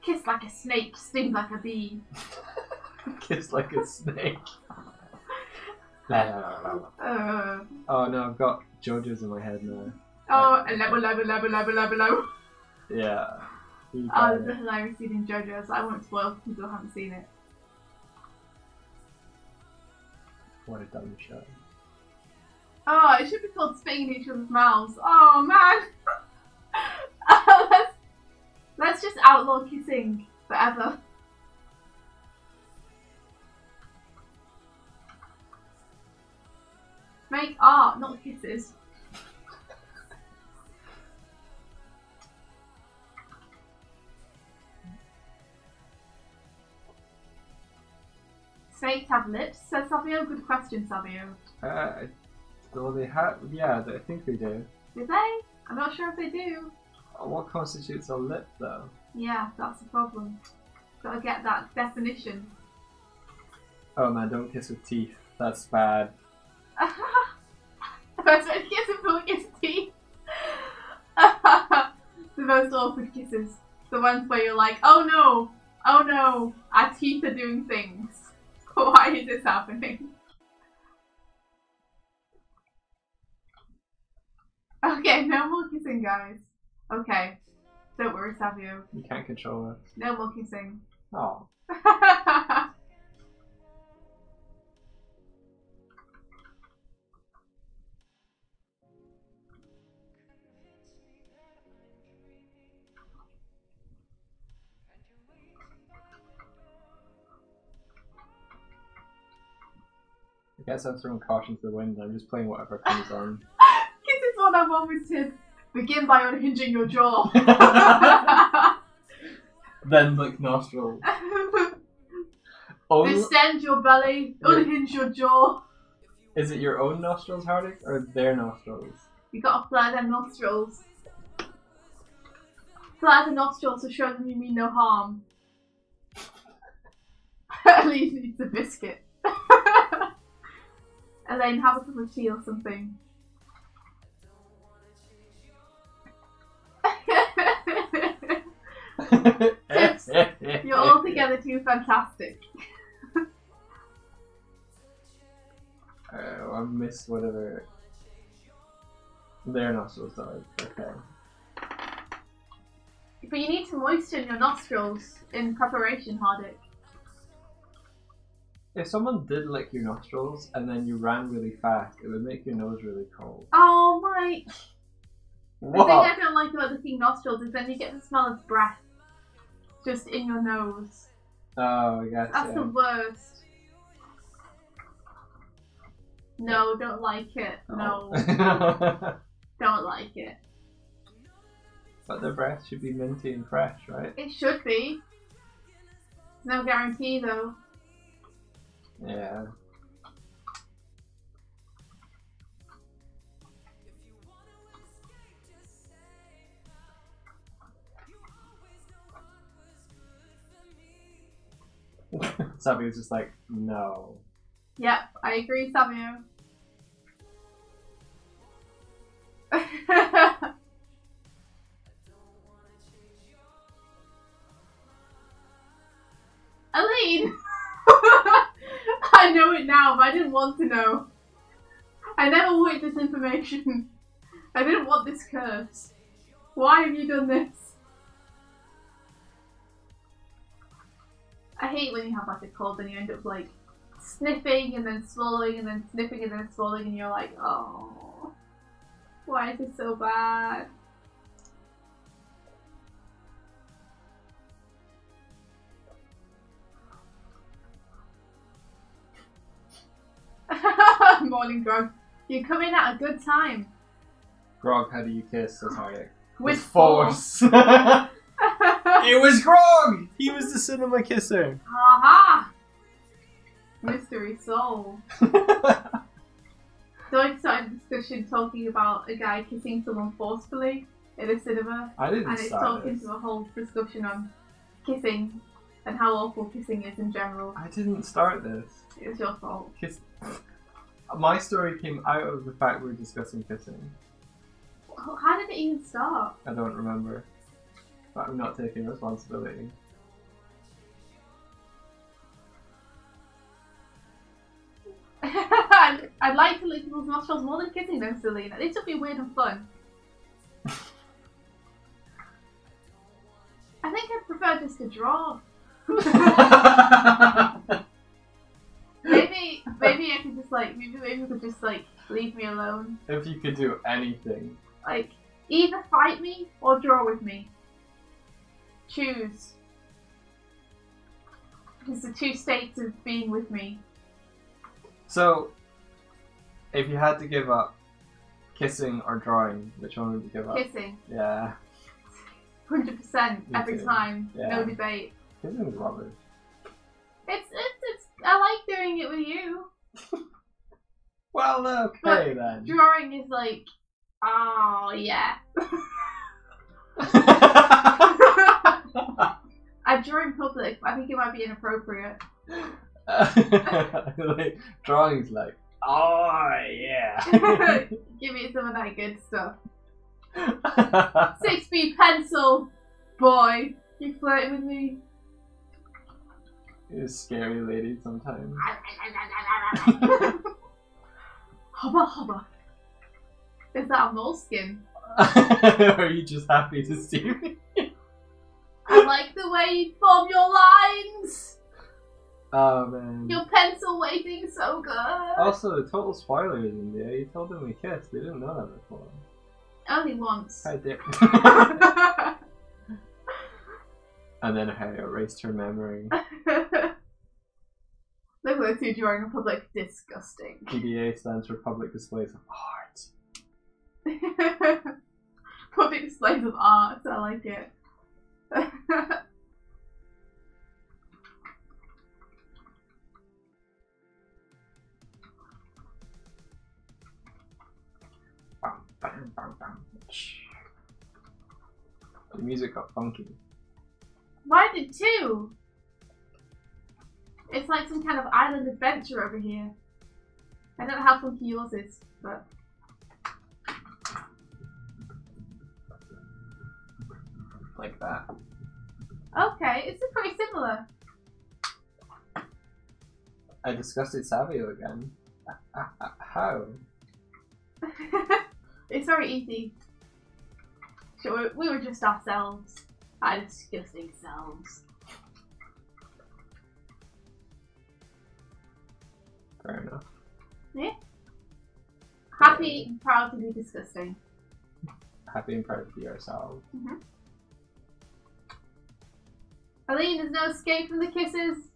Kiss like a snake, sting like a bee. Kiss like a snake. Oh no, I've got JoJo's in my head now. Oh, level. Yeah. Oh, there's a hilarious scene in JoJo's. I won't spoil for people who haven't seen it. What a dumb show. Oh, it should be called spitting in each other's mouths. Oh man! Let's just outlaw kissing forever. Make art, not kisses. Snakes have lips, says Savio. Good question, Savio. Well, they have. Yeah, I think they do. Do they? I'm not sure if they do. What constitutes a lip, though? Yeah, that's the problem. Gotta get that definition. Oh man, don't kiss with teeth. That's bad. The best way to kiss is to kiss teeth. The most awkward kisses. The ones where you're like, oh no, our teeth are doing things. Why is this happening? Okay, no more kissing, guys. Okay. Don't worry, Savio. You can't control it. No more kissing. Oh. I guess I'm throwing caution to the wind. I'm just playing whatever comes on. Kiss is what I wanted. Begin by unhinging your jaw. Then lick nostrils. Distend your belly. Unhinge your jaw. Is it your own nostrils, Hardik, or their nostrils? You gotta flare their nostrils. Flare the nostrils to show them you mean no harm. At least needs a biscuit. Elaine, have a cup of tea or something. Tips, you're altogether too fantastic. I missed whatever. Their nostrils died. Okay. But you need to moisten your nostrils in preparation, Hardick. If someone did lick your nostrils and then you ran really fast, it would make your nose really cold. Oh my... What? The thing I don't like about licking nostrils is then you get the smell of breath just in your nose. Oh, I guess. That's the worst. No, don't like it. No. Don't like it. But the breath should be minty and fresh, right? It should be. No guarantee though. Yeah. Savio's just like, no. Yep, I agree, Savio. Aline! I know it now, but I didn't want to know. I never wanted this information. I didn't want this curse. Why have you done this? I hate when you have like a cold and you end up like sniffing and then swallowing and then sniffing and then swallowing and you're like, oh, why is this so bad? Morning, Grog. You come in at a good time. Grog, how do you kiss? That's Hardick. With force. It was Grog! He was the cinema kisser. Aha! Mystery solved. Doig started a discussion talking about a guy kissing someone forcefully in a cinema. I didn't And it's start talking this. to a whole discussion on kissing and how awful kissing is in general. I didn't start this. It was your fault. Kiss. My story came out of the fact we were discussing kissing. How did it even start? I don't remember. But I'm not taking responsibility. I'd like to lick people's nostrils more than kissing them, Selena. This would be weird and fun. I think I'd prefer just to draw. Maybe I could just like, maybe you could just like leave me alone. If you could do anything. Like, either fight me or draw with me. Choose. It's the two states of being with me. So, if you had to give up kissing or drawing, which one would you give up? Kissing. Yeah. 100% every too. time. Yeah. No debate. Kissing's rubbish. It's I like doing it with you. Well, okay then. Drawing is like, oh yeah. I draw in public, but I think it might be inappropriate. Like, drawing's like, oh yeah. Give me some of that good stuff. 6B pencil, boy. You flirting with me? You're a scary lady sometimes. Hubba hubba. Is that a moleskin? Are you just happy to see me? I like the way you form your lines. Oh man. Your pencil weighting's so good. Also, total spoilers, India. You told them we kissed. They didn't know that before. Only once. I did. And then I erased her memory. Look at those two drawing in public. Disgusting. PDA stands for Public Displays of Art. Public displays of art. I like it. Bam, bam, bam, bam. The music got funky. Mine did too. It's like some kind of island adventure over here. I don't know how funky yours is, but Like that. Okay, it's pretty similar. I disgusted Savio again. How? It's very easy. So we were just ourselves. Our disgusting selves. Fair enough. Yeah. Happy and proud to be disgusting. Happy and proud to be ourselves. Aline, there's no escape from the kisses.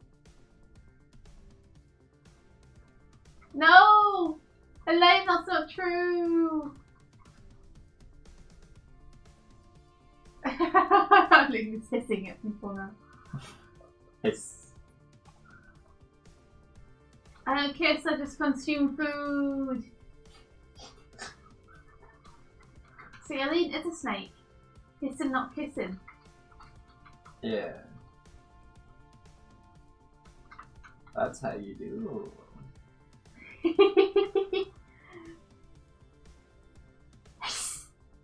No! Elaine, that's not true. Aline is hissing at people now. Hiss. I don't kiss, I just consume food. See, Aline is a snake. Hissing, not kissing. Yeah. That's how you do.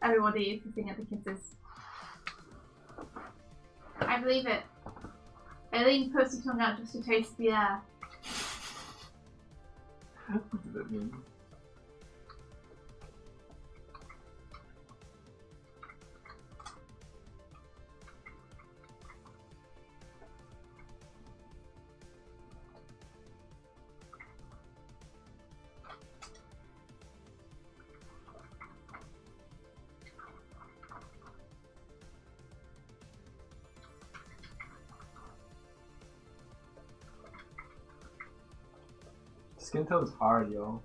Everybody is hissing at the kisses. I believe it. Aline puts her tongue out just to taste the air. What does that mean? Skin tone's hard, yo.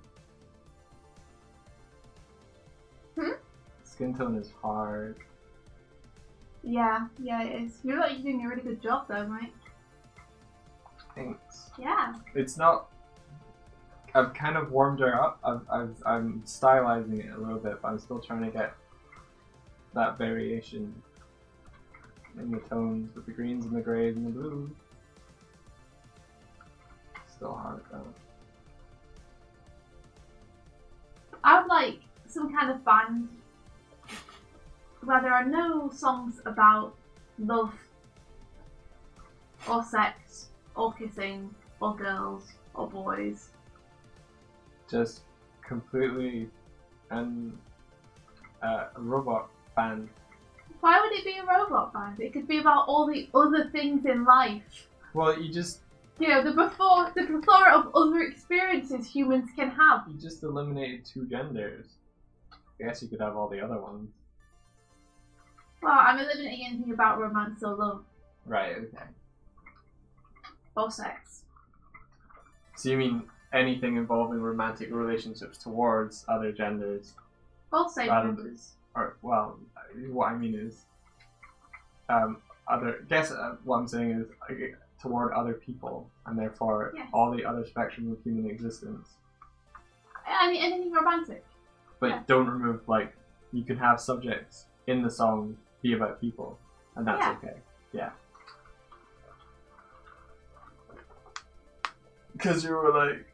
Skin tone is hard. Yeah, it is. You're like doing a really good job though, Mike. Thanks. Yeah. It's not. I've kind of warmed her up. I'm stylizing it a little bit, but I'm still trying to get that variation in the tones with the greens and the grays and the blues. Still hard though. I would like some kind of band where there are no songs about love or sex or kissing or girls or boys. Just completely a robot band. Why would it be a robot band? It could be about all the other things in life. Well, you just The plethora of other experiences humans can have. you just eliminated 2 genders. I guess you could have all the other ones. Well, I'm eliminating anything about romance or love Right. Okay. or sex. So you mean anything involving romantic relationships towards other genders? Both same Rather genders. Or well, what I mean is, what I'm saying is toward other people, and therefore Yes. all the other spectrum of human existence. Anything romantic. But Yeah. don't remove, like, you can have subjects in the song be about people, and that's Yeah. okay. Yeah. Because you were like,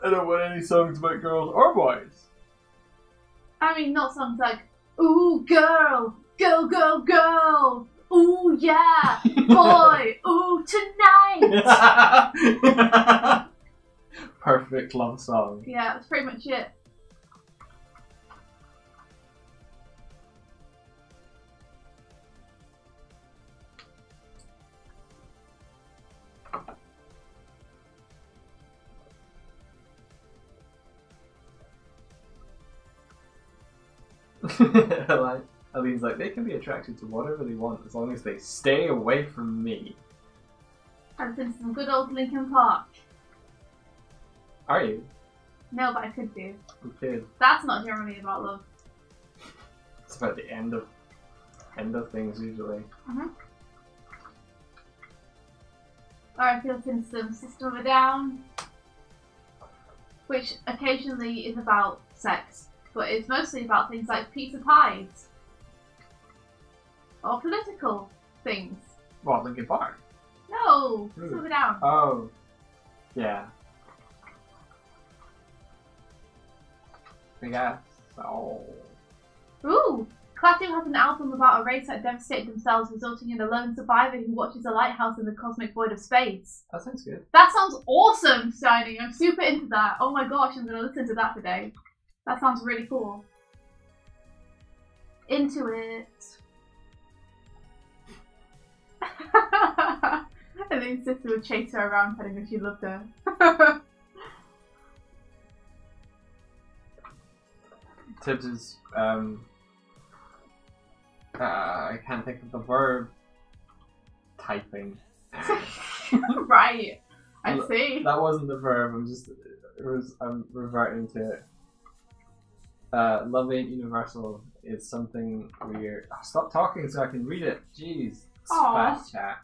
I don't want any songs about girls or boys. I mean, not songs like, ooh, girl, girl, girl, girl, ooh, yeah, boy, ooh, tonight. Perfect love song. Yeah, that's pretty much it. Aline's like, they can be attracted to whatever they want as long as they stay away from me. I've been to some good old Linkin Park. Are you? No, but I could do. You kid. That's not generally about love. It's about the end of things usually. Or I've built in some System of a Down, which occasionally is about sex, but it's mostly about things like pizza pies. Or political things. What, Linkin Park? No! System of a Down. Oh. Yeah. I guess. Oh. Ooh! Klaatu has an album about a race that devastated themselves, resulting in a lone survivor who watches a lighthouse in the cosmic void of space. That sounds good. That sounds awesome, Shiny. I'm super into that. Oh my gosh, I'm going to listen to that today. That sounds really cool. Into it. And then sister would chase her around telling her she loved her. Tibbs is, I can't think of the verb. Typing. Right. I see. That wasn't the verb, I'm reverting to it. Love ain't universal is something we're... Oh, stop talking so I can read it. Jeez. It's fast chat.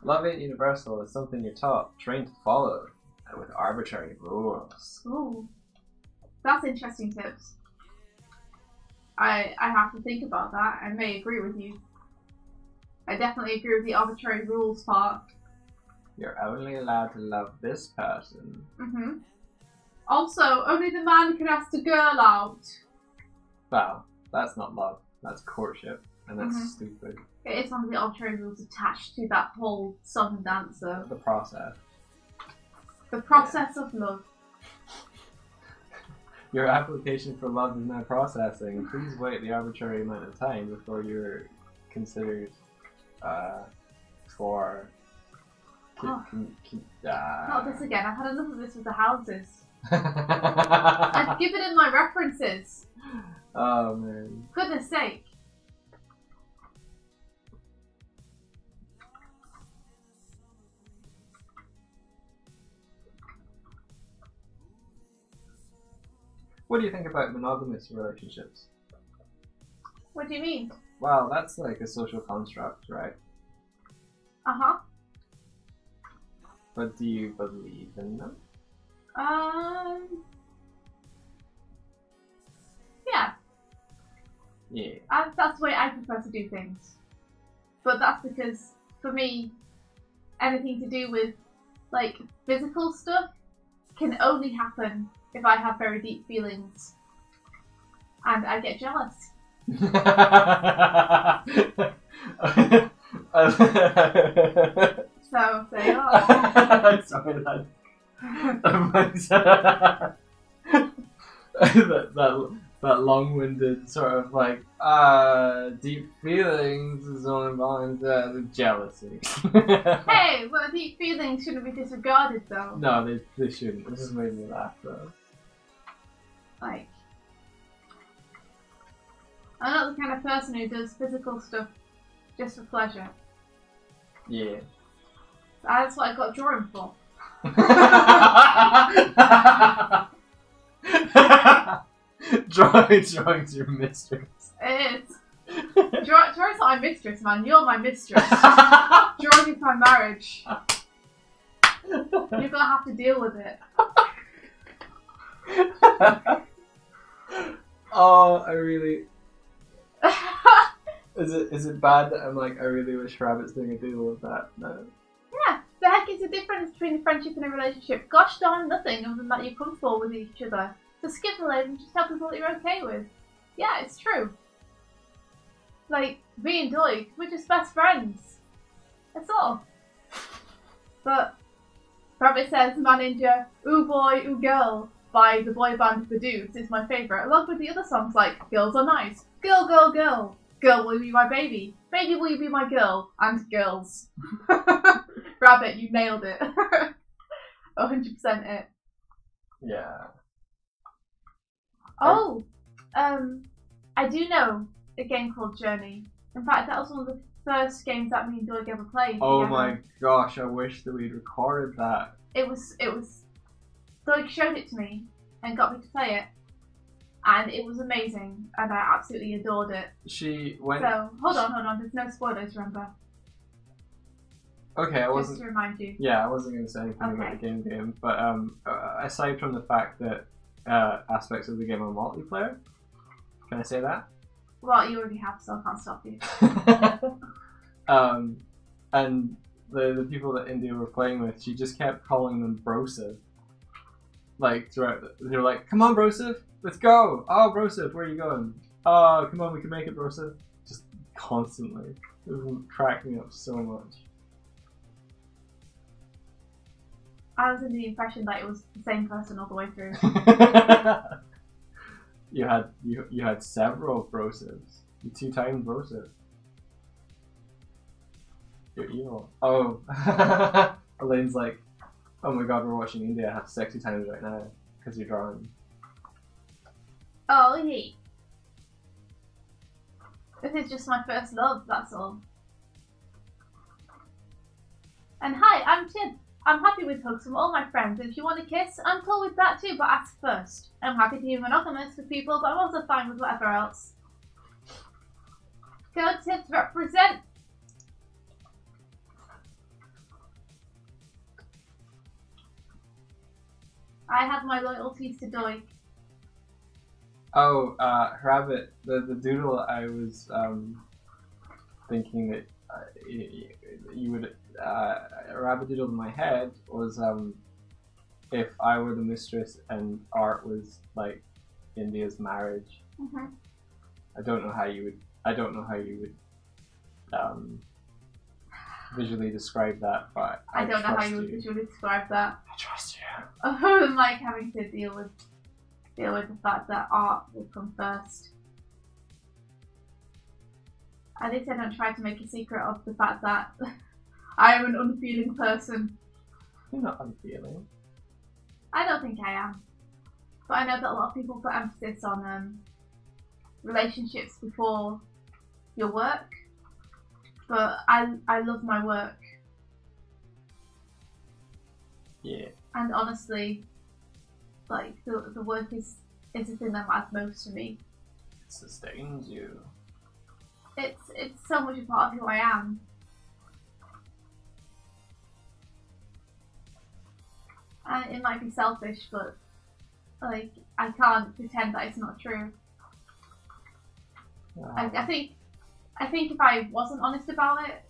Love ain't universal is something you're taught, trained to follow, with arbitrary rules. Ooh. That's interesting tips. I have to think about that. I may agree with you. I definitely agree with the arbitrary rules part. You're only allowed to love this person. Mm-hmm. Also, only the man can ask the girl out. Well, that's not love. That's courtship. And that's stupid. It is one of the arbitrary rules attached to that whole song and dance, though. The process. The process of love. Your application for love is now processing. Please wait the arbitrary amount of time before you're considered for... Not this again. I've had enough of this with the houses. I've given in my references. Oh man. Goodness sake. What do you think about monogamous relationships? What do you mean? Well, that's like a social construct, right? Uh-huh. But do you believe in them? Yeah. Yeah. That's the way I prefer to do things. But that's because, for me, anything to do with, like, physical stuff can only happen if I have very deep feelings. And I get jealous. So, there you are. Sorry, that long-winded sort of like deep feelings is only involved in jealousy. Hey, well, deep feelings shouldn't be disregarded, though. No, they shouldn't. It just made me laugh, though. Like, I'm not the kind of person who does physical stuff just for pleasure. Yeah. That's what I got drawing for. Drawing's your mistress. It is. Drawing's not my mistress, man. You're my mistress. Drawing is my marriage. You're gonna have to deal with it. Oh, I really... Is it bad that I'm like, I really wish Rabbit's doing a deal with that? No. Yeah, the heck is the difference between a friendship and a relationship? Gosh darn nothing other than that you're comfortable with each other. So skip the label and just tell people that you're okay with. Yeah, it's true. Like, me and Doig, we're just best friends. That's all. But Rabbit says Manager, Ooh Boy, Ooh Girl by the boy band The Dudes is my favourite, along with the other songs like Girls Are Nice, Girl, Girl, Girl, Girl Will You Be My Baby, Baby Will You Be My Girl, and Girls. Rabbit, you nailed it. 100% it. Yeah. Oh, I do know a game called Journey. In fact, that was one of the first games that me and Doig ever played. Oh together. my gosh, I wish that we'd recorded that. It was, Doig showed it to me and got me to play it. And it was amazing, and I absolutely adored it. She went... So, hold on, there's no spoilers, remember? Okay, I wasn't... Just to remind you. Yeah, I wasn't going to say anything about the game, but aside from the fact that aspects of the game are multiplayer, can I say that? Well, you already have, so I can't stop you. And the people that India were playing with, she just kept calling them Brosive. Like, throughout, they were like, come on Brosive, let's go! Oh, Brosive, where are you going? Oh, come on, we can make it, Brosa. Just constantly. It was cracking me up so much. I was under the impression that it was the same person all the way through. you had several Brosas. You 2 times Brosa. You're evil. Oh. Elaine's like, oh my god, we're watching India have sexy times right now. Because you're drawing. Oh, hey. This is just my first love, that's all. And hi, I'm Tim. I'm happy with hugs from all my friends, and if you want a kiss, I'm cool with that too, but ask first. I'm happy to be monogamous with people, but I'm also fine with whatever else. Go Tips represent! I have my loyalties to Doig. Oh, Rabbit, the doodle I was thinking that you would Rabbit doodle in my head was if I were the mistress and art was like India's marriage. Mm-hmm. I don't know how you would visually describe that, but I don't know how trust you would visually describe that. I trust you. Other than like having to deal with the fact that art will come first. At least I don't try to make a secret of the fact that I am an unfeeling person. You're not unfeeling. I don't think I am. But I know that a lot of people put emphasis on relationships before your work. But I love my work. Yeah. And honestly, like the work is the thing that matters most to me. It sustains you. It's so much a part of who I am. And it might be selfish, but like I can't pretend that it's not true. I think if I wasn't honest about it,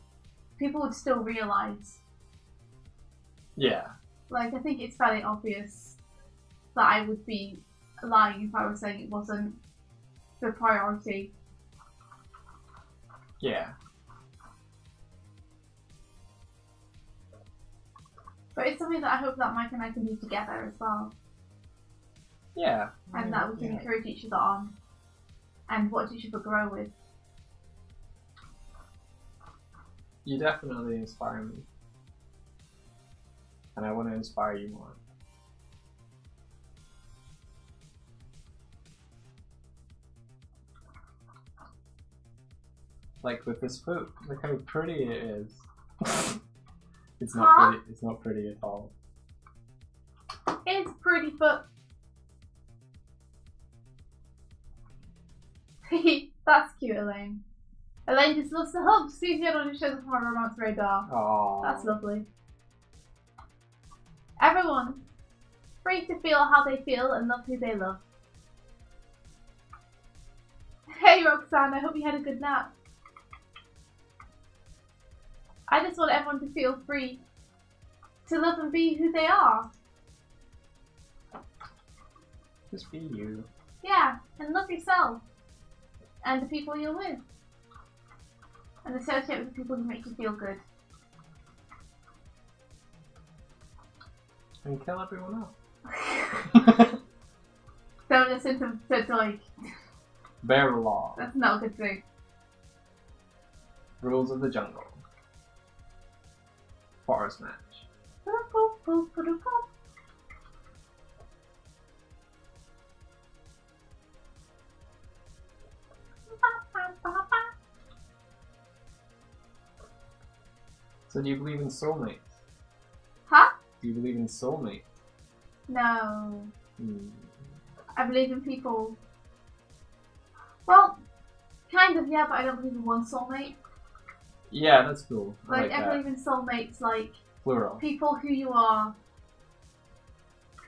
people would still realise. Yeah. Like I think it's fairly obvious that I would be lying if I was saying it wasn't the priority. Yeah. But it's something that I hope that Mike and I can do together as well. Yeah. And that we can encourage each other on and watch each other grow with. You definitely inspire me. And I want to inspire you more. Like with this foot, look how pretty it is. It's not pretty. It's not pretty at all. It's pretty, but that's cute, Elaine. Elaine just loves the hug. Sees you on the shows from our romance radar. Aww. That's lovely. Everyone, free to feel how they feel and love who they love. Hey Roxanne, I hope you had a good nap. I just want everyone to feel free to love and be who they are. Just be you. Yeah, and love yourself. And the people you're with. And associate with the people who make you feel good. And kill everyone else. Don't listen to Doig. Bear law. That's not a good thing. Rules of the jungle. Forest match. So do you believe in soulmates? Huh? Do you believe in soulmates? No. Hmm. I believe in people. Well, kind of, yeah, but I don't believe in one soulmate. Yeah, that's cool. Like, I that. believe in soulmates, like Plural. people who you are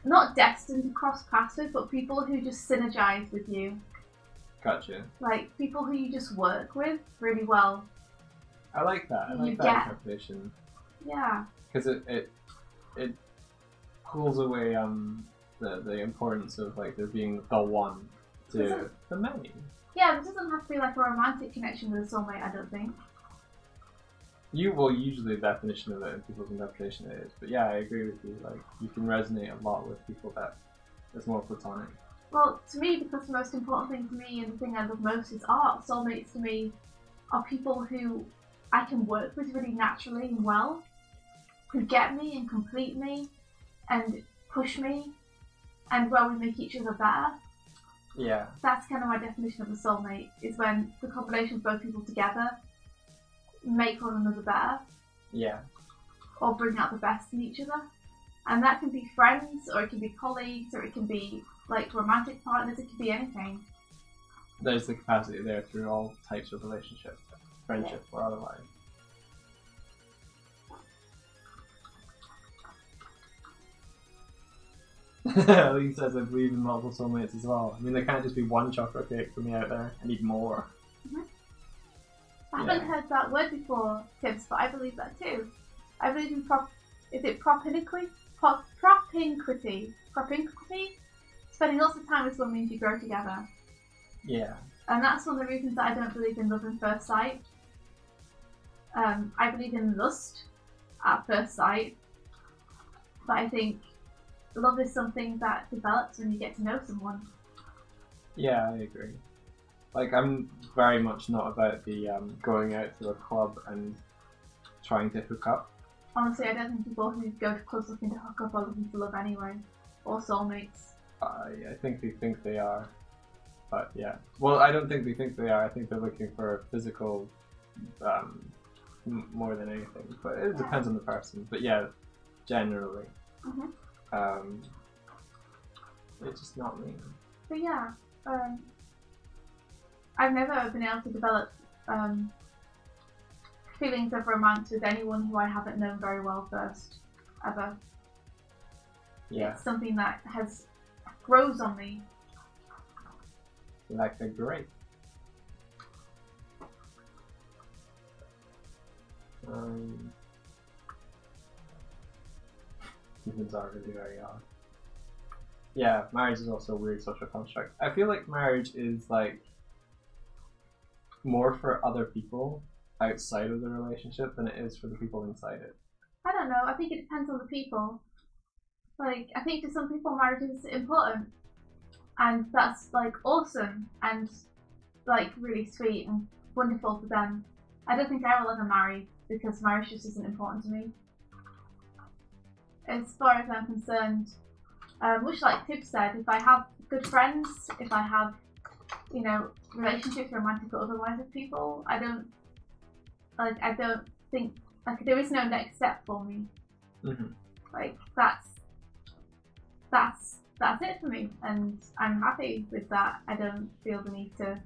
not destined to cross paths with, but people who just synergize with you. Gotcha. Like, people who you just work with really well. I like that. I You like that get- interpretation. Yeah. Because it pulls away the importance of like there being the one. to the many. Yeah, it doesn't have to be like a romantic connection with a soulmate, I don't think. Usually the definition of it and people's interpretation it is. But yeah, I agree with you. Like, you can resonate a lot with people that is more platonic. Well, to me, because the most important thing to me and the thing I love most is art, soulmates to me are people who I can work with really naturally and well, who get me and complete me and push me, and where we make each other better. Yeah. That's kind of my definition of a soulmate, is when the combination of both people together make one another better. Yeah. Or bring out the best in each other. And that can be friends, or it can be colleagues, or it can be like romantic partners, it can be anything. There's the capacity there through all types of relationships, friendship or otherwise. Lee says I believe in multiple soulmates as well. I mean, there can't just be one chocolate cake for me out there. I need more. Mm-hmm. I haven't heard that word before, Tibbs, but I believe that too. I believe in propinquity? Propinquity? Spending lots of time with someone means you grow together. Yeah. And that's one of the reasons that I don't believe in love at first sight. I believe in lust at first sight. But I think love is something that develops when you get to know someone. Yeah, I agree. Like, I'm very much not about the going out to a club and trying to hook up. Honestly, I don't think people who go to clubs looking to hook up are looking for love anyway. Or soulmates. I think they think they are. But yeah. Well, I don't think they think they are. I think they're looking for physical more than anything. But it depends on the person. But yeah, generally. Mm-hmm. It's just not me. But yeah, I've never been able to develop feelings of romance with anyone who I haven't known very well first, ever. Yeah. It's something that grows on me. Like a grape. Humans are really very odd. Yeah, marriage is also a weird social construct. I feel like marriage is like more for other people outside of the relationship than it is for the people inside it. I don't know, I think it depends on the people. Like, I think to some people marriage is important, and that's like awesome and like really sweet and wonderful for them. I don't think I will ever marry because marriage just isn't important to me. As far as I'm concerned, much like Tib said, if I have good friends, if I have, you know, relationships, romantic or otherwise, with people, I don't think, like, there is no next step for me. Mm-hmm. Like, that's it for me, and I'm happy with that. I don't feel the need to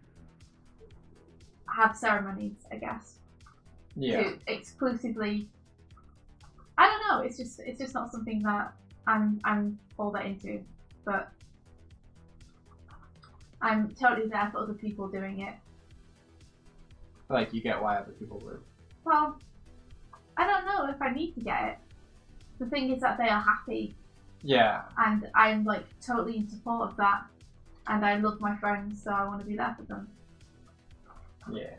have ceremonies, I guess. Yeah. To exclusively, I don't know. It's just not something that I'm all that into. But I'm totally there for other people doing it. Like, you get why other people would. Well, I don't know if I need to get it. The thing is that they are happy. Yeah. And I'm like totally in support of that. And I love my friends, so I want to be there for them. Yeah.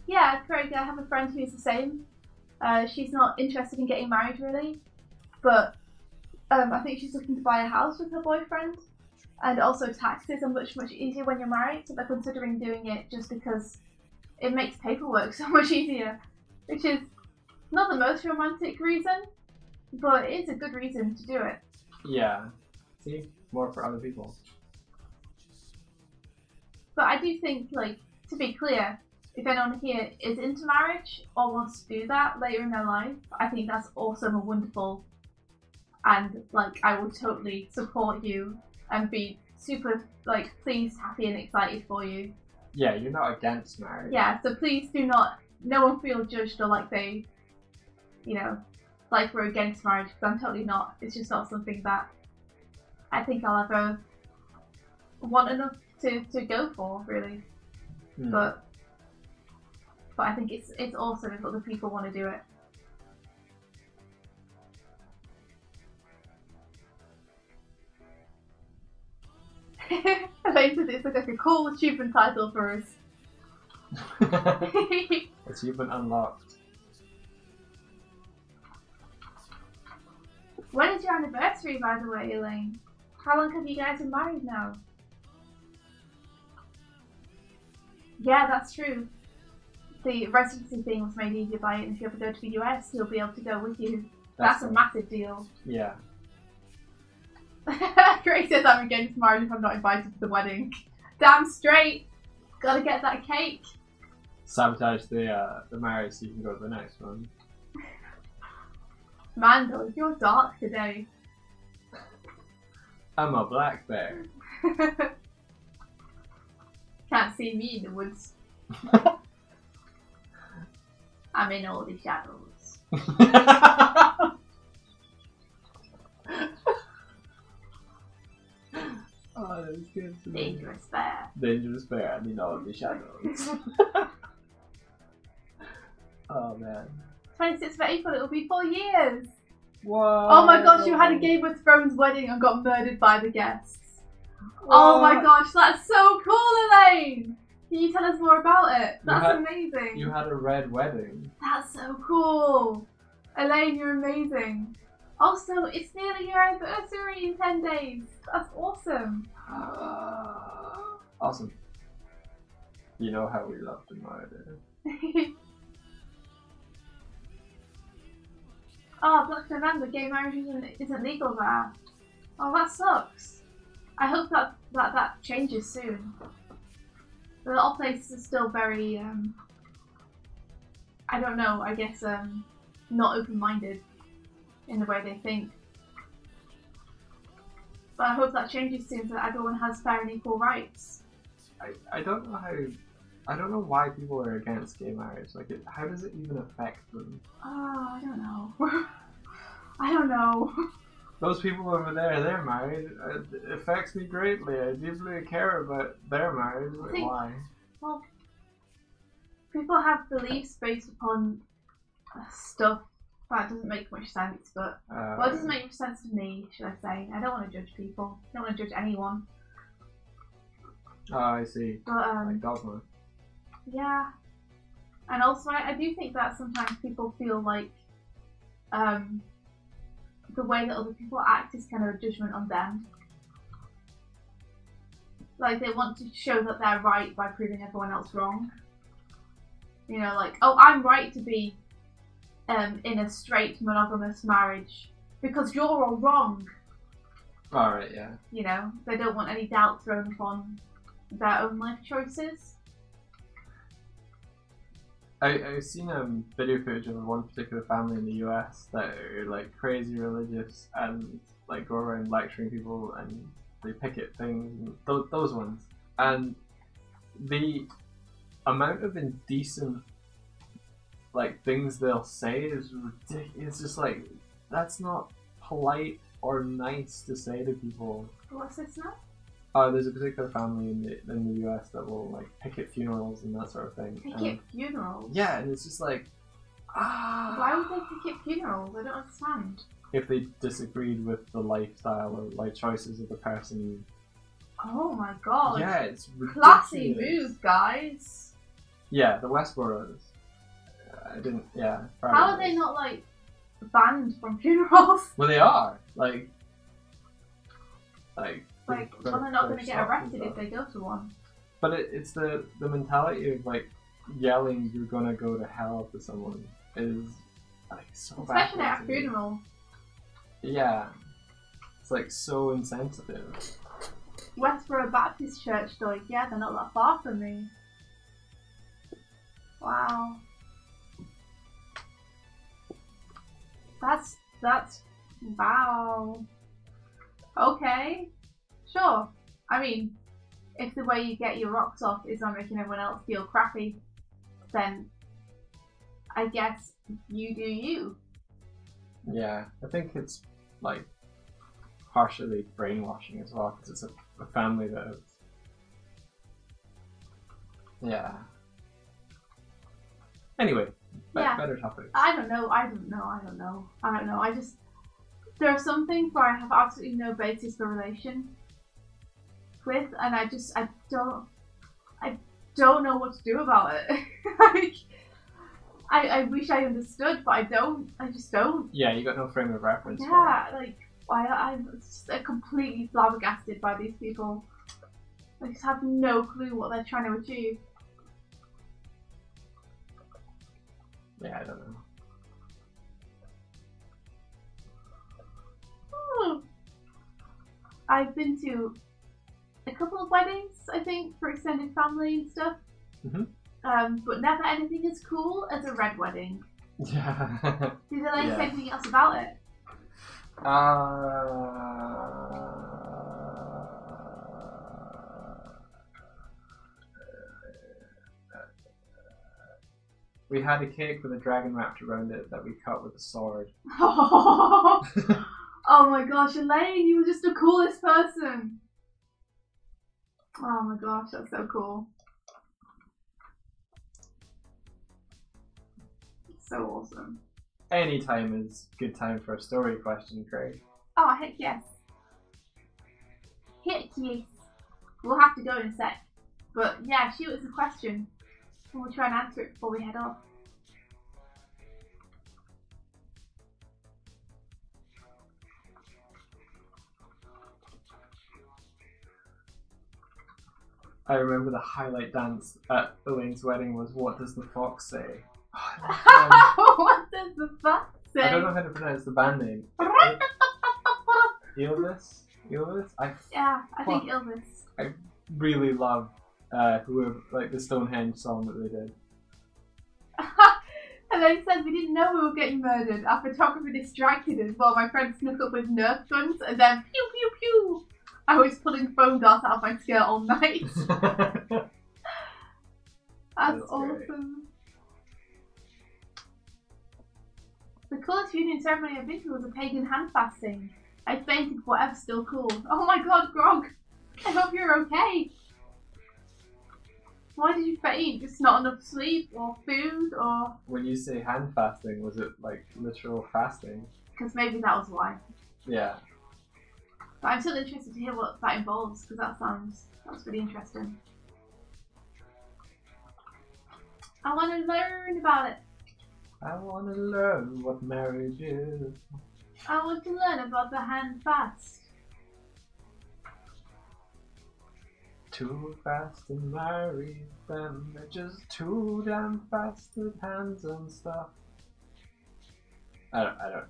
Yeah, Craig, I have a friend who's the same. She's not interested in getting married really, but I think she's looking to buy a house with her boyfriend. And also taxes are much, much easier when you're married, so they're considering doing it just because it makes paperwork so much easier. Which is not the most romantic reason, but it is a good reason to do it. Yeah. See? More for other people. But I do think, like, to be clear, if anyone here is into marriage or wants to do that later in their life, I think that's awesome and wonderful. And, like, I will totally support you and be super, like, pleased, happy and excited for you. Yeah, you're not against marriage. Yeah, so please do not, no one feel judged or like they, you know, like we're against marriage, because I'm totally not. It's just not something that I think I'll ever want enough to go for, really. But I think it's awesome if other people want to do it. Elaine says it's like a cool achievement title for us. Achievement unlocked. When is your anniversary, by the way, Elaine? How long have you guys been married now? Yeah, that's true. The residency thing was made easier by it, and if you ever go to the US, he'll be able to go with you. That's a massive deal. Yeah. Grace says I'm against marriage if I'm not invited to the wedding. Damn straight! Gotta get that cake. Sabotage the marriage so you can go to the next one. Mando, you're dark today. I'm a black bear. Can't see me in the woods. I'm in all the shadows. Oh, that's good. Dangerous bear. Dangerous bear, I'm in all the shadows. Oh man. 26th of April, it'll be 4 years. Whoa. Oh my gosh, you had a Game of Thrones wedding and got murdered by the guests. Oh my gosh, that's so cool, Elaine! Can you tell us more about it? That's amazing. You had a red wedding. That's so cool. Elaine, you're amazing. Also, it's nearly your anniversary in 10 days. That's awesome. Awesome. You know how we love to murder. Oh, Black November, gay marriage isn't legal there. Oh, that sucks. I hope that changes soon. A lot of places are still very, I don't know, I guess, not open-minded in the way they think. But I hope that changes soon so that everyone has fair and equal rights. I don't know I don't know why people are against gay marriage. Like, how does it even affect them? Oh, I don't know. I don't know. Those people over there, they're married. It affects me greatly. I deeply care about their marriage. Like, why? Well, people have beliefs based upon stuff that doesn't make much sense, but well, it doesn't make much sense to me, should I say. I don't want to judge people. I don't want to judge anyone. Oh, I see. But like dogma. yeah, and also I do think that sometimes people feel like the way that other people act is kind of a judgment on them. Like they want to show that they're right by proving everyone else wrong. You know, like, oh, I'm right to be in a straight monogamous marriage because you're all wrong. Alright, yeah. You know, they don't want any doubt thrown upon their own life choices. I've seen video footage of one particular family in the US that are like crazy religious and like go around lecturing people and they picket things and those ones. And the amount of indecent like things they'll say is ridiculous. It's just like, that's not polite or nice to say to people. What's this now? There's a particular family in the US that will like picket funerals and that sort of thing. Picket funerals? Yeah, and it's just like, Why would they picket funerals? I don't understand. If they disagreed with the lifestyle or life choices of the person. Oh my god. Yeah, it's ridiculous. Classy move, guys. Yeah, the Westboroughs. I didn't. Yeah. How are they not like banned from funerals? Well, they are. Like, well, they're not going to get arrested if they go to one. But it's the mentality of like yelling you're gonna go to hell to someone is like so bad. Especially at a funeral. Yeah. It's like so insensitive. Westboro Baptist Church, Doig. Yeah, they're not that far from me. Wow. That's wow. Okay. Sure. I mean, if the way you get your rocks off is by making everyone else feel crappy, then I guess you do you. Yeah, I think it's like partially brainwashing as well because it's a family that has, yeah. Anyway, better topics. I don't know. I just, there are some things where I have absolutely no basis for relation. with, and I don't know what to do about it. Like, I wish I understood, but I don't. I just don't. Yeah, you got no frame of reference. Yeah, like I'm just completely flabbergasted by these people. I just have no clue what they're trying to achieve. Yeah, I don't know. I've been to a couple of weddings, I think, for extended family and stuff. But never anything as cool as a red wedding. Yeah. Did they like anything else about it? We had a cake with a dragon wrapped around it that we cut with a sword. Oh my gosh, Elaine, you were just the coolest person. Oh my gosh, that's so cool. So awesome. Any time is good time for a story question, Craig. Oh, heck yes. Heck yes. We'll have to go in a sec. But yeah, shoot us a question. And we'll try and answer it before we head off. I remember the highlight dance at Elaine's wedding was "What Does the Fox Say?" What does the fox say? I don't know how to pronounce the band name. Ilvis? Yeah, I think Ilvis. I really love whoever, like the Stonehenge song that they did. And they said we didn't know we were getting murdered. Our photographer distracted us while my friend snuck up with Nerf guns and then pew pew pew. I was pulling foam darts out of my skirt all night. That's awesome. The coolest union ceremony I've been to was a pagan hand fasting. I fainted, but whatever's still cool. Oh my god, Grog! I hope you're okay. Why did you faint? Just not enough sleep or food or... When you say hand fasting, was it like literal fasting? Because maybe that was why. Yeah. But I'm still interested to hear what that involves, because that sounds really interesting. I want to learn about it. I want to learn what marriage is. I want to learn about the hand fast. Too fast to marry them, they're just too damn fast with hands and stuff. I don't.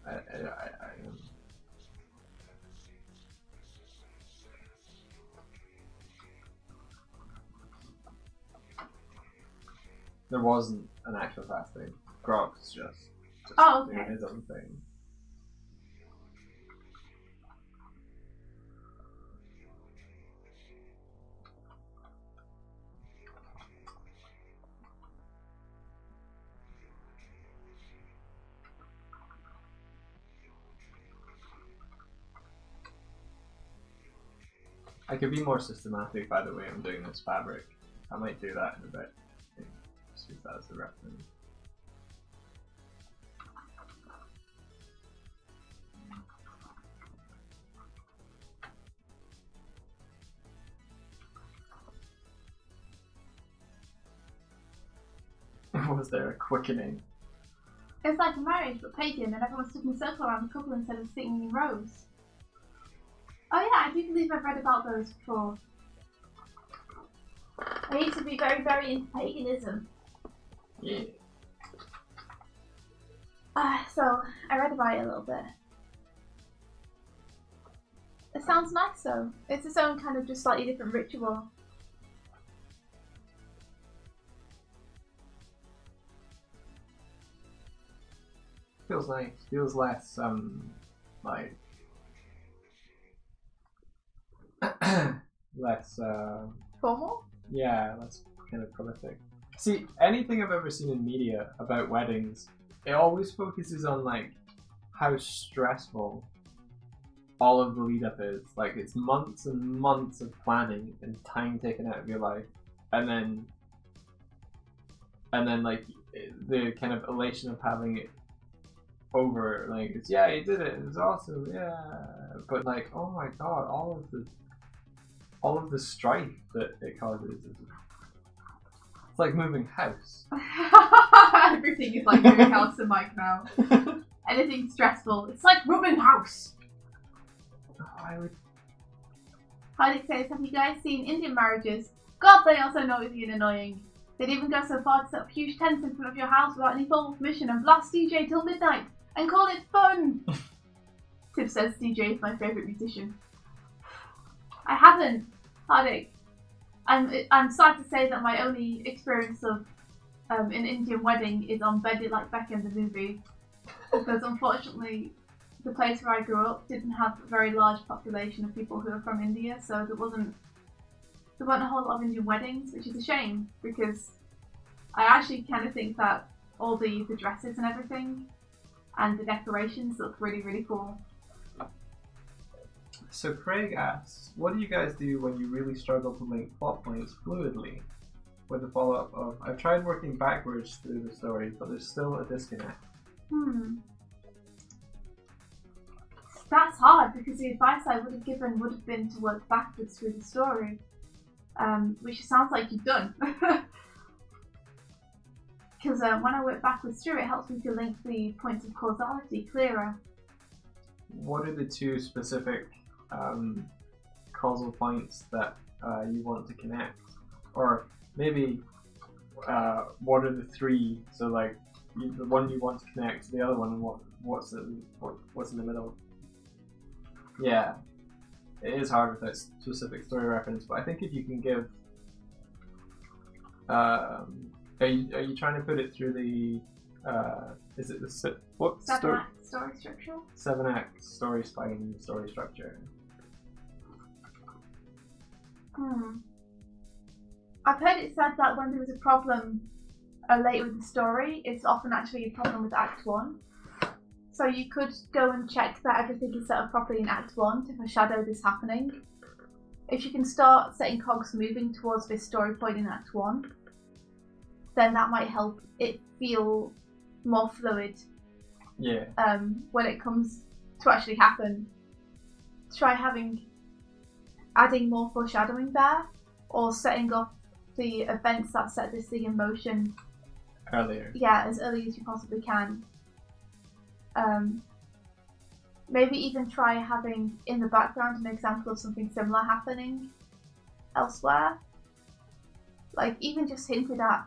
There wasn't an actual fasting. Grog's just doing his own thing. I could be more systematic by the way I'm doing this fabric. I might do that in a bit. Just use that as a reference. Was there a quickening? It's like a marriage but pagan, and everyone stood in a circle around the couple instead of sitting in rows. Oh yeah, I do believe I've read about those before. I used to be very, very into paganism. Yeah. So I read about it a little bit. It sounds nice though. It's its own kind of just slightly different ritual. Feels nice. Feels less like less Formal? yeah, less kind of prolific. See, anything I've ever seen in media about weddings, it always focuses on like how stressful all of the lead up is. Like it's months and months of planning and time taken out of your life, and then like the kind of elation of having it over, like it's you did it, it's awesome, yeah. But like, oh my god, all all of the strife that it causes. It's like moving house. Everything is like moving house to Mike now. Anything stressful, it's like moving house. I would. Heidick says, have you guys seen Indian marriages? God, they are so noisy and annoying. They'd even go so far to set up huge tents in front of your house without any formal permission and blast DJ till midnight and call it fun. Tip says DJ is my favourite musician. I haven't, Heidick. I'm sad to say that my only experience of an Indian wedding is on Bend It Like Beckham, the movie, because unfortunately the place where I grew up didn't have a very large population of people who are from India, so there weren't a whole lot of Indian weddings, which is a shame because I actually kind of think that all the dresses and everything and the decorations look really, really cool. So Craig asks, what do you guys do when you really struggle to link plot points fluidly? With the follow-up of, I've tried working backwards through the story, but there's still a disconnect. That's hard because the advice I would have given would have been to work backwards through the story, which it sounds like you've done. Because when I work backwards through, it helps me to link the points of causality clearer. What are the two specific causal points that you want to connect? Or maybe what are the three? So like the one you want to connect to the other one, and what's in the middle? Yeah, it is hard with that specific story reference, but I think if you can give, are you trying to put it through the is it the what Seven act story structure? 7-act story spine story structure. I've heard it said that when there is a problem late with the story, it's often actually a problem with Act 1. So you could go and check that everything is set up properly in Act 1 to foreshadow this happening. If you can start setting cogs moving towards this story point in Act 1, then that might help it feel more fluid. Yeah. When it comes to actually happen. Try adding more foreshadowing there, or setting off the events that set this thing in motion earlier. Yeah, as early as you possibly can. Maybe even try having in the background an example of something similar happening elsewhere. Like even just hinted at,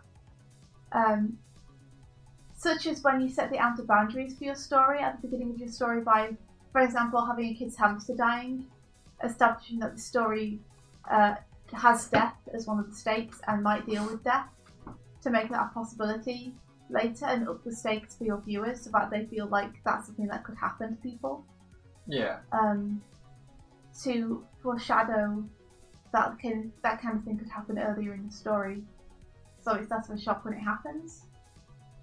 such as when you set the outer boundaries for your story at the beginning of your story by, for example, having a kid's hamster dying, establishing that the story has death as one of the stakes and might deal with death, to make that a possibility later and up the stakes for your viewers so that they feel like that's something that could happen to people. Yeah. To foreshadow that kind of thing could happen earlier in the story, so it's less of a shock when it happens.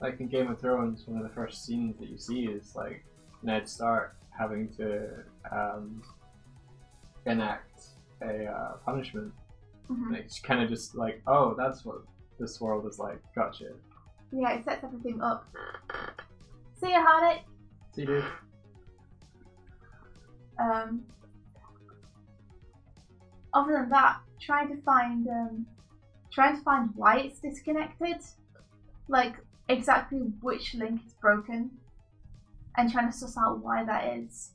Like in Game of Thrones, one of the first scenes that you see is like Ned Stark having to enact a punishment. Mm-hmm. It's kind of just like, oh, that's what this world is like. Gotcha. Yeah, it sets everything up. See ya, Hardik. See you, dude. Other than that, trying to find why it's disconnected, like exactly which link is broken, and trying to suss out why that is.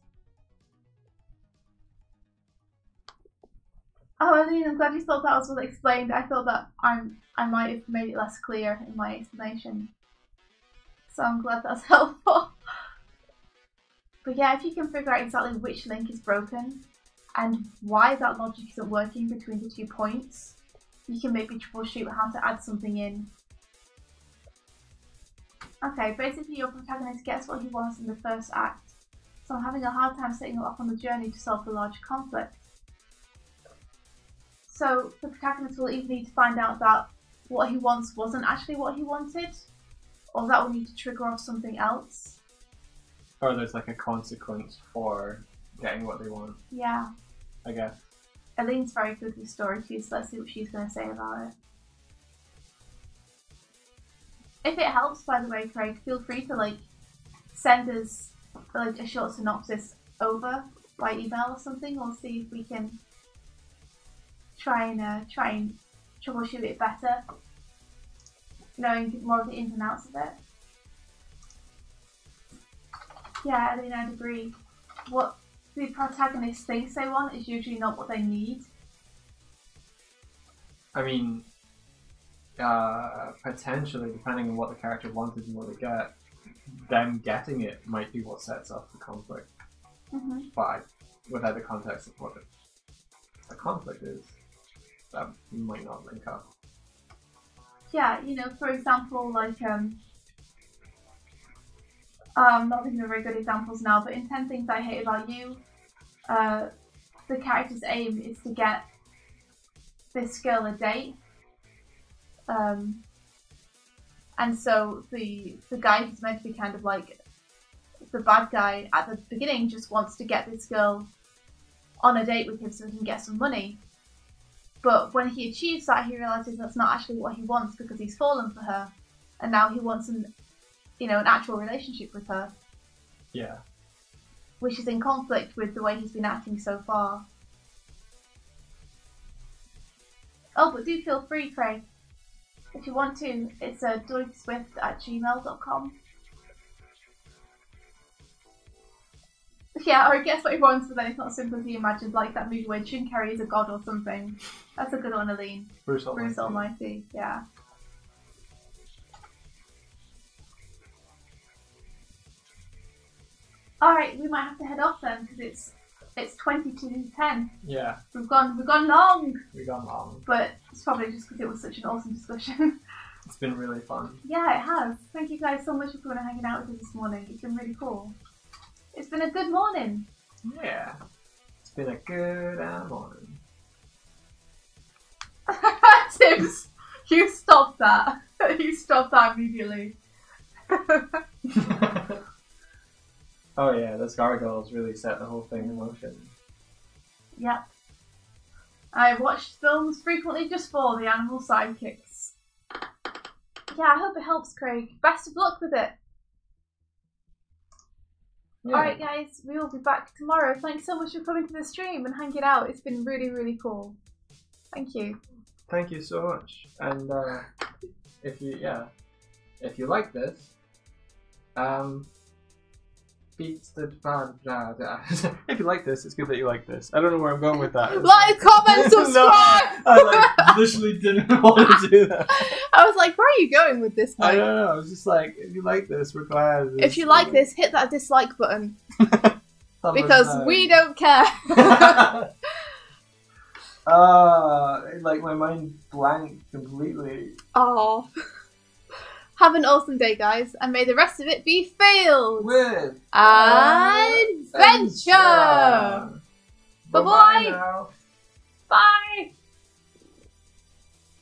Oh, Aline, I'm glad you thought that was well explained. I thought that I might have made it less clear in my explanation, so I'm glad that's helpful. But yeah, if you can figure out exactly which link is broken and why that logic isn't working between the 2 points, you can maybe troubleshoot how to add something in. Okay, basically your protagonist gets what he wants in the first act, so I'm having a hard time setting him up on the journey to solve the larger conflict. So the protagonist will either need to find out that what he wants wasn't actually what he wanted, or that will need to trigger off something else. Or there's like a consequence for getting what they want. Yeah. I guess. Aline's very good with story too, so let's see what she's going to say about it. If it helps, by the way, Craig, feel free to send us a short synopsis over by email or something. We'll see if we can try and troubleshoot it better, knowing more of the ins and outs of it. Yeah, I mean, I'd agree. What the protagonist thinks they want is usually not what they need. I mean, potentially, depending on what the character wanted and what they get, them getting it might be what sets off the conflict. Mm-hmm. But without the context of what the conflict is, that might not link up. Yeah, you know, for example, like, I'm not thinking of very good examples now, but in 10 Things I Hate About You, the character's aim is to get this girl a date. And so the guy who's meant to be kind of like the bad guy at the beginning just wants to get this girl on a date with him so he can get some money. But when he achieves that, he realizes that's not actually what he wants because he's fallen for her, and now he wants an actual relationship with her. Yeah. Which is in conflict with the way he's been acting so far. Oh, but do feel free, Craig. If you want to, it's doigswift@gmail.com. Yeah, or I guess what he wants, but then it's not as simple as he imagined, like that movie where Jim Carrey is a god or something. That's a good one, Aline. Bruce Almighty, yeah. Alright, we might have to head off then, because it's 22:10. Yeah. We've gone long. We've gone long. But it's probably just because it was such an awesome discussion. It's been really fun. Yeah, it has. Thank you guys so much for coming and hanging out with us this morning. It's been really cool. It's been a good morning. Yeah. It's been a good morning. Tims, you stopped that. You stopped that immediately. Oh yeah, those gargoyles really set the whole thing in motion. Yep. I watched films frequently just for the animal sidekicks. Yeah, I hope it helps, Craig. Best of luck with it. Yeah. Alright guys, we will be back tomorrow. Thanks so much for coming to the stream and hanging out. It's been really, really cool. Thank you. Thank you so much. And if you like this, if you like this, it's good that you like this. I don't know where I'm going with that. Like, comment, subscribe! No, I literally didn't want to do that. I was like, where are you going with this, Mike? I don't know. I was just like, if you like this, we're glad. If you like this, hit that dislike button. Because we don't care. Like my mind blanked completely. Oh. Have an awesome day, guys, and may the rest of it be filled with adventure. Bye-bye now. Bye.